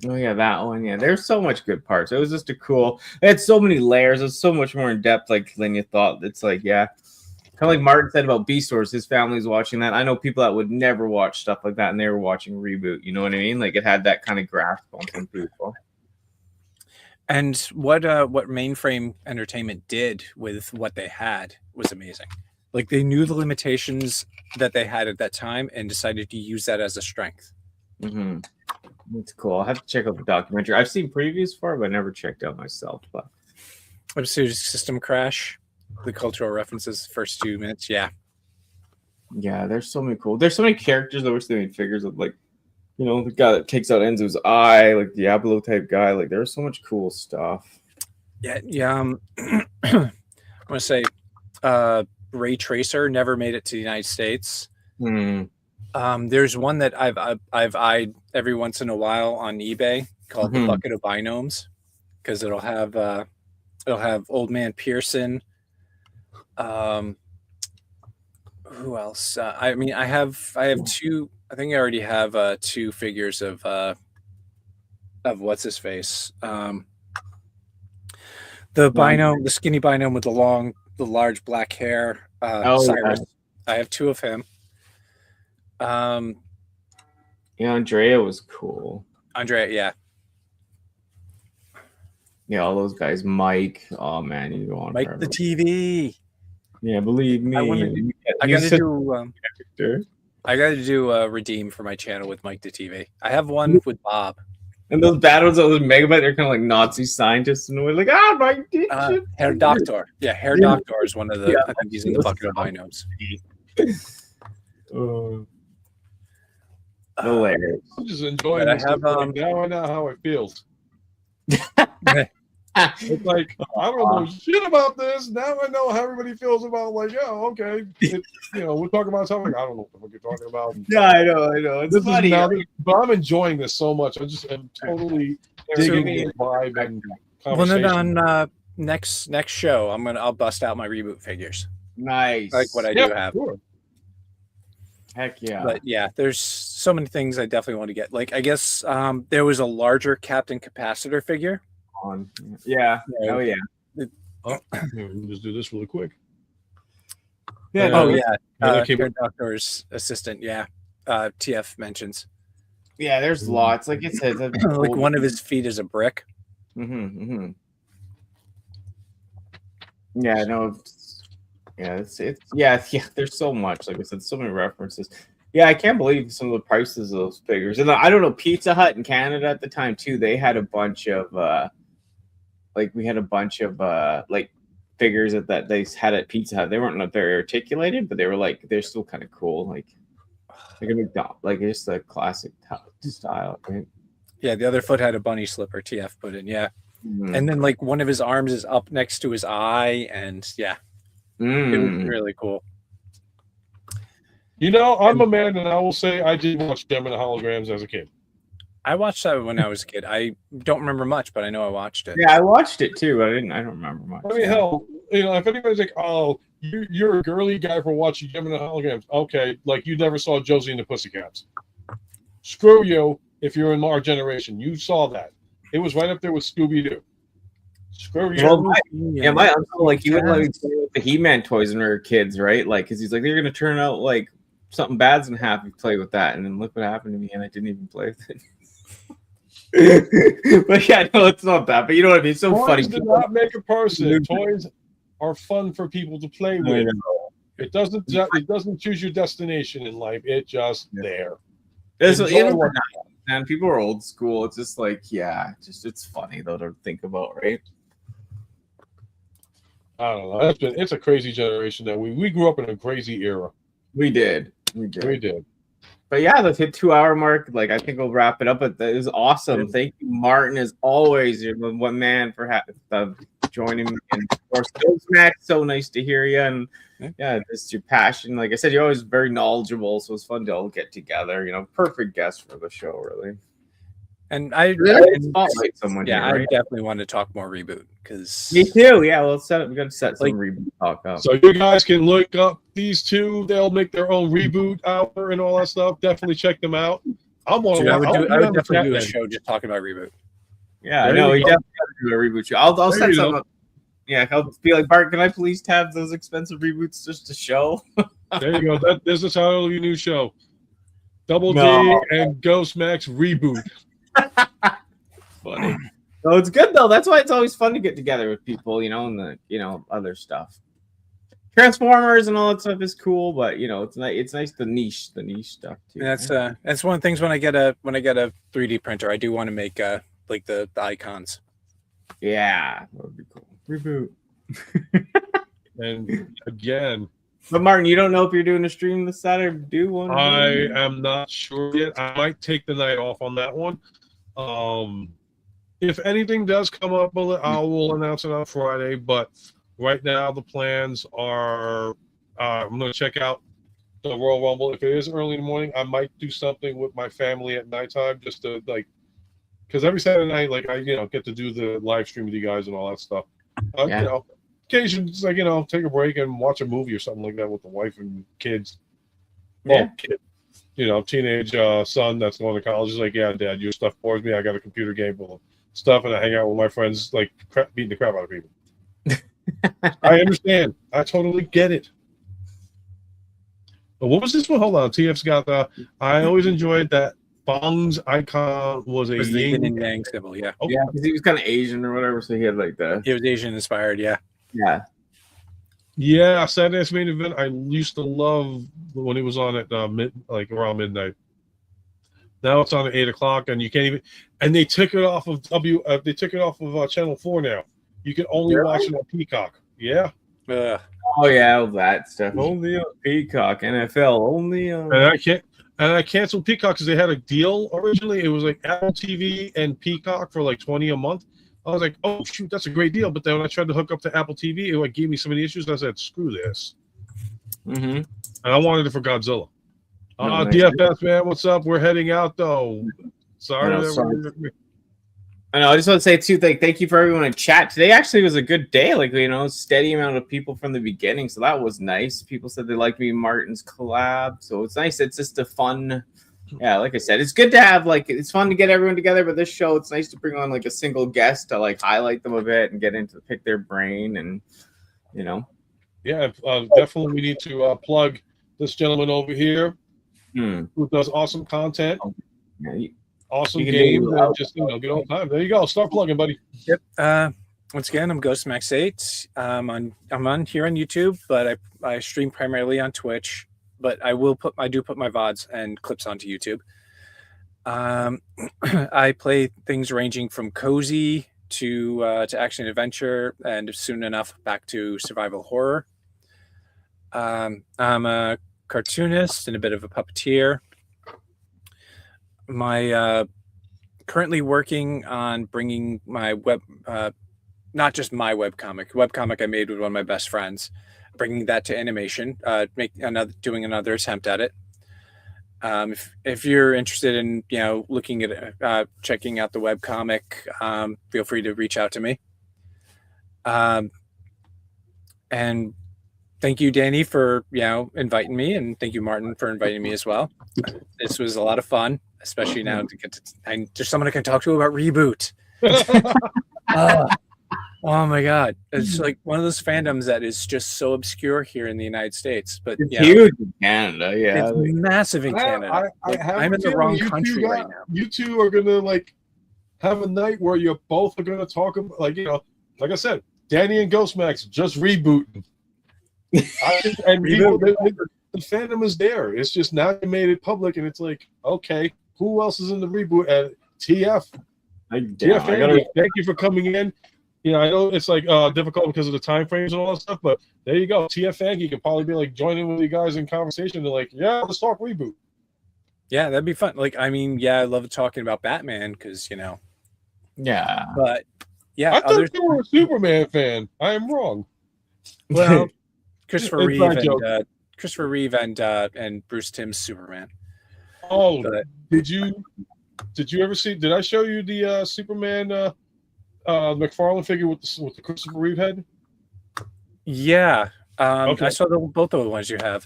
Oh yeah, that one. Yeah, there's so much good parts. It was just it had so many layers. It was so much more in depth, than you thought. It's kind of like Martin said about Beast Wars. His family's watching that. I know people that would never watch stuff like that, and they were watching Reboot. You know what I mean? Like it had that kind of grasp on some people. And what Mainframe Entertainment did with what they had was amazing. Like they knew the limitations that they had at that time and decided to use that as a strength. Mm-hmm. That's cool. I'll have to check out the documentary. I've seen previews for it, but I never checked out myself. But episode System Crash, the cultural references, first 2 minutes. Yeah, there's so many cool. There's so many characters. I wish they made figures of the guy that takes out Enzo's eye, like Diablo type guy. Like there's so much cool stuff. Yeah. I want to say, Ray Tracer never made it to the United States. There's one that I've eyed every once in a while on eBay called the Bucket of Binomes, because it'll have Old Man Pearson. Who else? I have 2. I think I already have 2 figures of what's his face. The binome, the skinny binome with the large black hair. Cyrus. Yeah. I have 2 of him. Andrea was cool. Andrea, yeah, all those guys. Mike, oh man, you go on. Mike forever. The TV. Yeah, believe me. I got to do a redeem for my channel with Mike the TV. I have one with Bob. And those battles of the Megabyte, they're kind of like Nazi scientists, and we're like, Mike did Herr Doctor. Yeah, Herr Doctor is one of the. I think he's in the Bucket of Binomes. Hilarious. I'm just enjoying this. Now I know how it feels. It's like, I don't know shit about this. Now I know how everybody feels about okay. We're talking about something. I don't know what you're talking about. Yeah, I know. It's funny. But I'm enjoying this so much. I just am totally digging me- the vibe and Well, then conversation. on next show, I'll bust out my reboot figures, Nice. like what I Yeah, do have. sure. Heck yeah. But yeah, there's so many things I definitely want to get. Like I guess there was a larger Captain Capacitor figure. Yeah. Yeah. Oh yeah. Oh, here, let me just do this really quick. Yeah. Oh, Oh no, yeah, that came Karen Doctor's assistant. Yeah, TF mentions yeah. There's lots. Like it says, like one of his feet is a brick. Mm-hmm. Yeah. No. It's yeah. There's so much. Like I said, so many references. Yeah, I can't believe some of the prices of those figures. And I don't know, Pizza Hut in Canada at the time too. They had a bunch of like figures that they had at Pizza Hut. They weren't very articulated, but they were like they're still kind of cool. Like a McDonald's, like just a classic style. Right? Yeah, the other foot had a bunny slipper. TF put in. Yeah, Mhm. and then like one of his arms is up next to his eye, and yeah, it was really cool. You know, I'm a man, and I will say I did watch Gem and the Holograms as a kid. I watched that when I was a kid. I don't remember much, but I know I watched it. Yeah, I watched it too. But I don't remember much. I mean, hell, you know, if anybody's like, "Oh, you're a girly guy for watching Gem and the Holograms," okay, like you never saw Josie and the Pussycats. Screw you if you're in our generation. You saw that. It was right up there with Scooby Doo. Screw you. Well, my uncle, like, he would let me play with the He-Man toys when we were kids, right? Like, because he's like, they're gonna turn out like something bad's gonna happen if you play with that, and then look what happened to me, and I didn't even play with it. But yeah, no, it's not that. But you know what I mean? It's so Toys funny. do not make a person. Toys are fun for people to play with. It doesn't choose your destination in life. It's just there. And people are old school. It's just like, yeah, it's funny though to think about, right? I don't know. It's a crazy generation that we grew up in a crazy era. We did. But yeah, let's hit 2-hour mark. Like, I think we'll wrap it up. But that is awesome. Thank you, Martin, as always. You're the one man for joining me. And of course, Max, so nice to hear you. And yeah, just your passion. Like I said, you're always very knowledgeable, so it's fun to all get together. You know, perfect guest for the show, really. And I spotlight someone. Yeah, here, I right? definitely want to talk more reboot because Me too. Yeah, well, we got to set some reboot talk up. So you guys can look up these two. They'll make their own reboot hour and all that stuff. Definitely check them out. I would definitely do a show just talking about reboot. Yeah, no, we definitely got to do a reboot show. I'll set something up. Yeah, I'll be like, Bart, can I please have those expensive reboots just to show? There you go. There's the title of your new show. Double D and Ghost Max reboot. Funny. So it's good though. That's why it's always fun to get together with people, you know, and the other stuff. Transformers and all that stuff is cool, but you know, it's nice the niche stuff too. And that's one of the things when I get a 3D printer, I do want to make like the icons. Yeah, that would be cool. Reboot. And again, but Martin, you don't know if you're doing a stream this Saturday. Do one? I am not sure yet. I might take the night off on that one. If anything does come up, I will announce it on Friday. But right now, the plans are I'm going to check out the Royal Rumble. If it is early in the morning, I might do something with my family at nighttime, just to because every Saturday night, I get to do the live stream with you guys and all that stuff. Occasionally, just take a break and watch a movie or something like that with the wife and kids. Yeah. Well, kid, teenage son that's going to college is like, yeah, Dad, your stuff bores me. I got a computer game full of stuff, and I hang out with my friends, beating the crap out of people. I understand. I totally get it. But what was this one? Hold on. TF's got I always enjoyed that Bong's icon was a yin and yang symbol, yeah. Oh. Yeah, because he was kind of Asian or whatever, so he had He was Asian inspired, yeah. Yeah. Yeah, Saturday's main event. I used to love when it was on at around midnight. Now it's on at 8 o'clock, and you can't even. And they took it off of Channel 4 now. You can only watch it on Peacock. Yeah. Oh yeah, all that stuff. Only on Peacock. NFL only on. And I canceled Peacock because they had a deal originally. It was like Apple TV and Peacock for $20 a month. I was like, oh, shoot, that's a great deal. But then when I tried to hook up to Apple TV, it gave me so many issues. I said, screw this. Mm-hmm. And I wanted it for Godzilla. Nice. DFS, man, what's up? We're heading out, though. Sorry. I know. I just want to say too, like, thank you for everyone in chat today. Actually, was a good day. Like, steady amount of people from the beginning, so that was nice. People said they liked me and Martin's collab, so it's nice. It's just a fun. Yeah, like I said, it's good to have it's fun to get everyone together. But this show, it's nice to bring on like a single guest to like highlight them a bit and get into pick their brain and Yeah, definitely we need to plug this gentleman over here who does awesome content. Yeah, awesome games, and just good old time. There you go. Start plugging, buddy. Yep. Once again, I'm GhostMax8. I'm on here on YouTube, but I stream primarily on Twitch. But I do put my VODs and clips onto YouTube. I play things ranging from cozy to action adventure, and soon enough back to survival horror. I'm a cartoonist and a bit of a puppeteer. My currently working on bringing my not just my webcomic I made with one of my best friends, bringing that to animation, doing another attempt at it. If you're interested in looking at checking out the webcomic, feel free to reach out to me. And thank you, Danny, for inviting me, and thank you, Martin, for inviting me as well. This was a lot of fun, especially now to get there's someone I can talk to about Reboot. Oh my God. It's like one of those fandoms that is just so obscure here in the United States. But it's huge in Canada. Yeah. It's massive in Canada. I'm in the wrong country right now. You two are going to have a night where you both are going to talk about, like I said, Danny and Ghostmax just rebooting. And the fandom is there. It's just now you made it public, and it's like, okay, who else is in the reboot? And TF. Thank you for coming in. I know it's difficult because of the time frames and all that stuff, but there you go. TF Angie can probably be joining with you guys in conversation. They're yeah, let's talk reboot. Yeah, that'd be fun. I love talking about Batman because Yeah. But yeah, I thought you were a Superman fan. I am wrong. Well, Christopher Reeve and Bruce Timm's Superman. Oh, but, did you ever see? Did I show you the Superman? McFarlane figure with the Christopher Reeve head? Yeah. Okay. I saw both of the ones you have.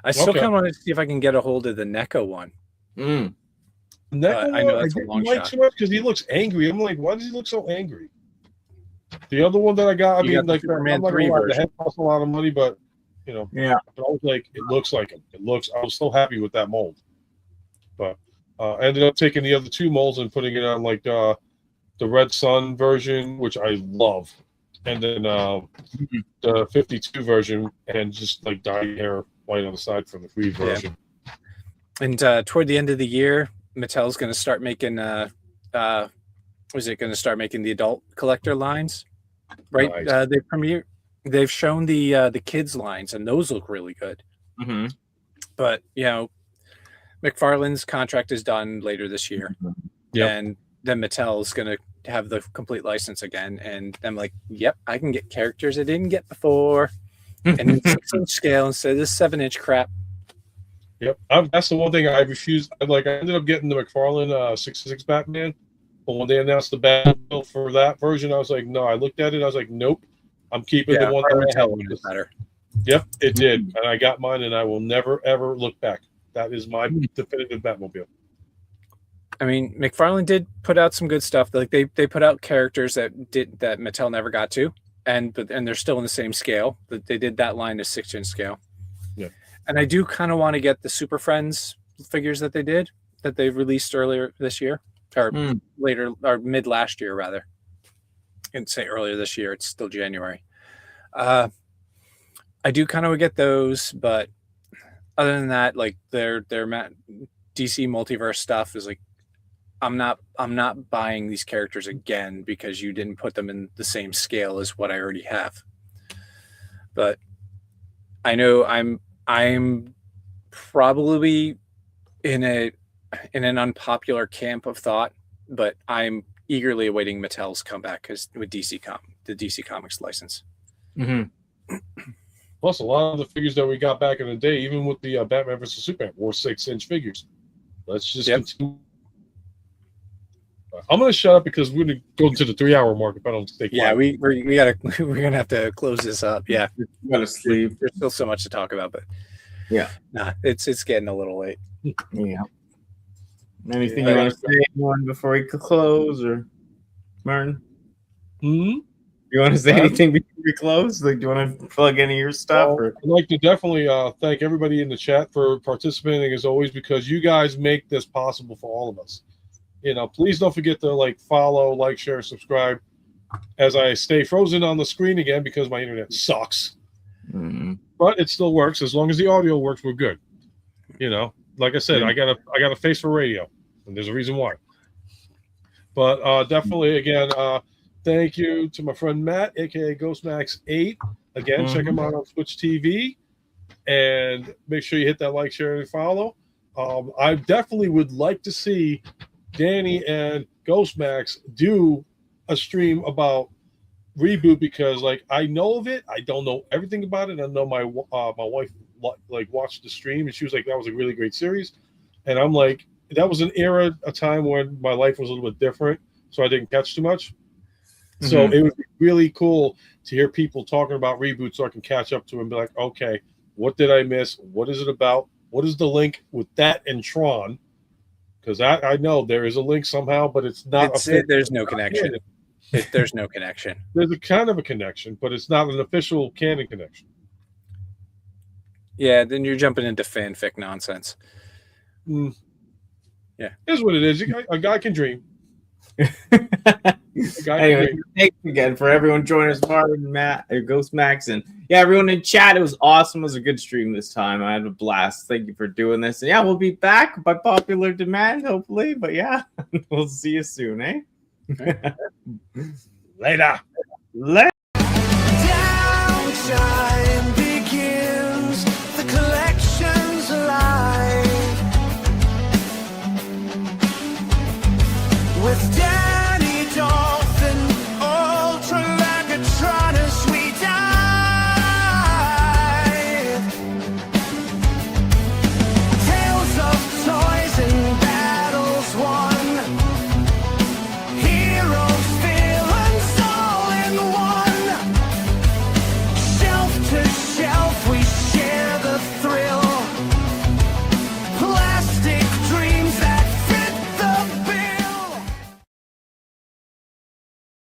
I still kind of want to see if I can get a hold of the NECA one. NECA I know that's a long shot. Too much because he looks angry. I'm like, why does he look so angry? The other one that I got, Superman 3 version. The head costs a lot of money, but yeah. But I was like, it looks like him. I was so happy with that mold. But I ended up taking the other two molds and putting it on the Red Sun version, which I love, and then the 52 version, and just dye hair white on the side for the free version. And toward the end of the year, Mattel's going to start making the adult collector lines, right? Nice. They've shown the kids lines, and those look really good. Mm-hmm. But McFarlane's contract is done later this year, and then Mattel's going to have the complete license again, and I'm like, yep, I can get characters I didn't get before, and it's 6-inch scale instead of this 7-inch crap. Yep, that's the one thing I refused. I ended up getting the McFarlane 66 Batman, but when they announced the Batman for that version, I was like, no. I looked at it, I was like, nope, I'm keeping the one that I had. Better. Yep, it did, and I got mine, and I will never ever look back. That is my definitive Batmobile. I mean, McFarlane did put out some good stuff. They put out characters that Mattel never got to, and they're still in the same scale. They did that line to 6-inch scale. Yeah. And I do kind of want to get the Super Friends figures that they released earlier this year, or later, or mid last year rather. I didn't say earlier this year. It's still January. I do kind of get those, but other than that, their DC multiverse stuff is I'm not buying these characters again because you didn't put them in the same scale as what I already have. But I know I'm probably in an unpopular camp of thought, but I'm eagerly awaiting Mattel's comeback with the DC Comics license. Mm-hmm. Plus, a lot of the figures that we got back in the day, even with the Batman vs Superman, were 6-inch figures. Let's just continue. I'm gonna shut up because we're gonna go into the 3-hour mark if I don't stay quiet. Yeah, we gotta we're gonna have to close this up. Yeah, You gotta sleep. there's still so much to talk about, but Yeah. nah, it's getting a little late. Yeah. Anything you want to say, anyone, before we close, or Martin? Hmm? You want to say anything before we close? Like, do you want to plug any of your stuff? Well, I'd like to definitely thank everybody in the chat for participating as always, because you guys make this possible for all of us. You know, please don't forget to follow, share, subscribe. As I stay frozen on the screen again because my internet sucks, but it still works as long as the audio works. We're good. You know, like I said, I got a face for radio, and there's a reason why. But definitely, again, thank you to my friend Matt, aka GhostMax8. Again, check him out on Twitch TV, and make sure you hit that like, share, and follow. I definitely would like to see Danny and GhostMax do a stream about Reboot, because I know of it. I don't know everything about it. I know my wife watched the stream, and she was like, that was a really great series. And I'm like, that was a time when my life was a little bit different, so I didn't catch too much. So it would be really cool to hear people talking about Reboot, so I can catch up to it and be like, okay, what did I miss? What is it about? What is the link with that and Tron? Because I know there is a link somehow, but it's not. There's no connection. There's no connection. There's a kind of a connection, but it's not an official canon connection. Yeah, then you're jumping into fanfic nonsense. Yeah, here's what it is. A guy can dream. Anyway, thanks again for everyone joining us, Martin, Matt, Ghost Max, and everyone in chat. It was awesome. It was a good stream this time. I had a blast. Thank you for doing this. And we'll be back by popular demand, hopefully. But we'll see you soon, eh? Later.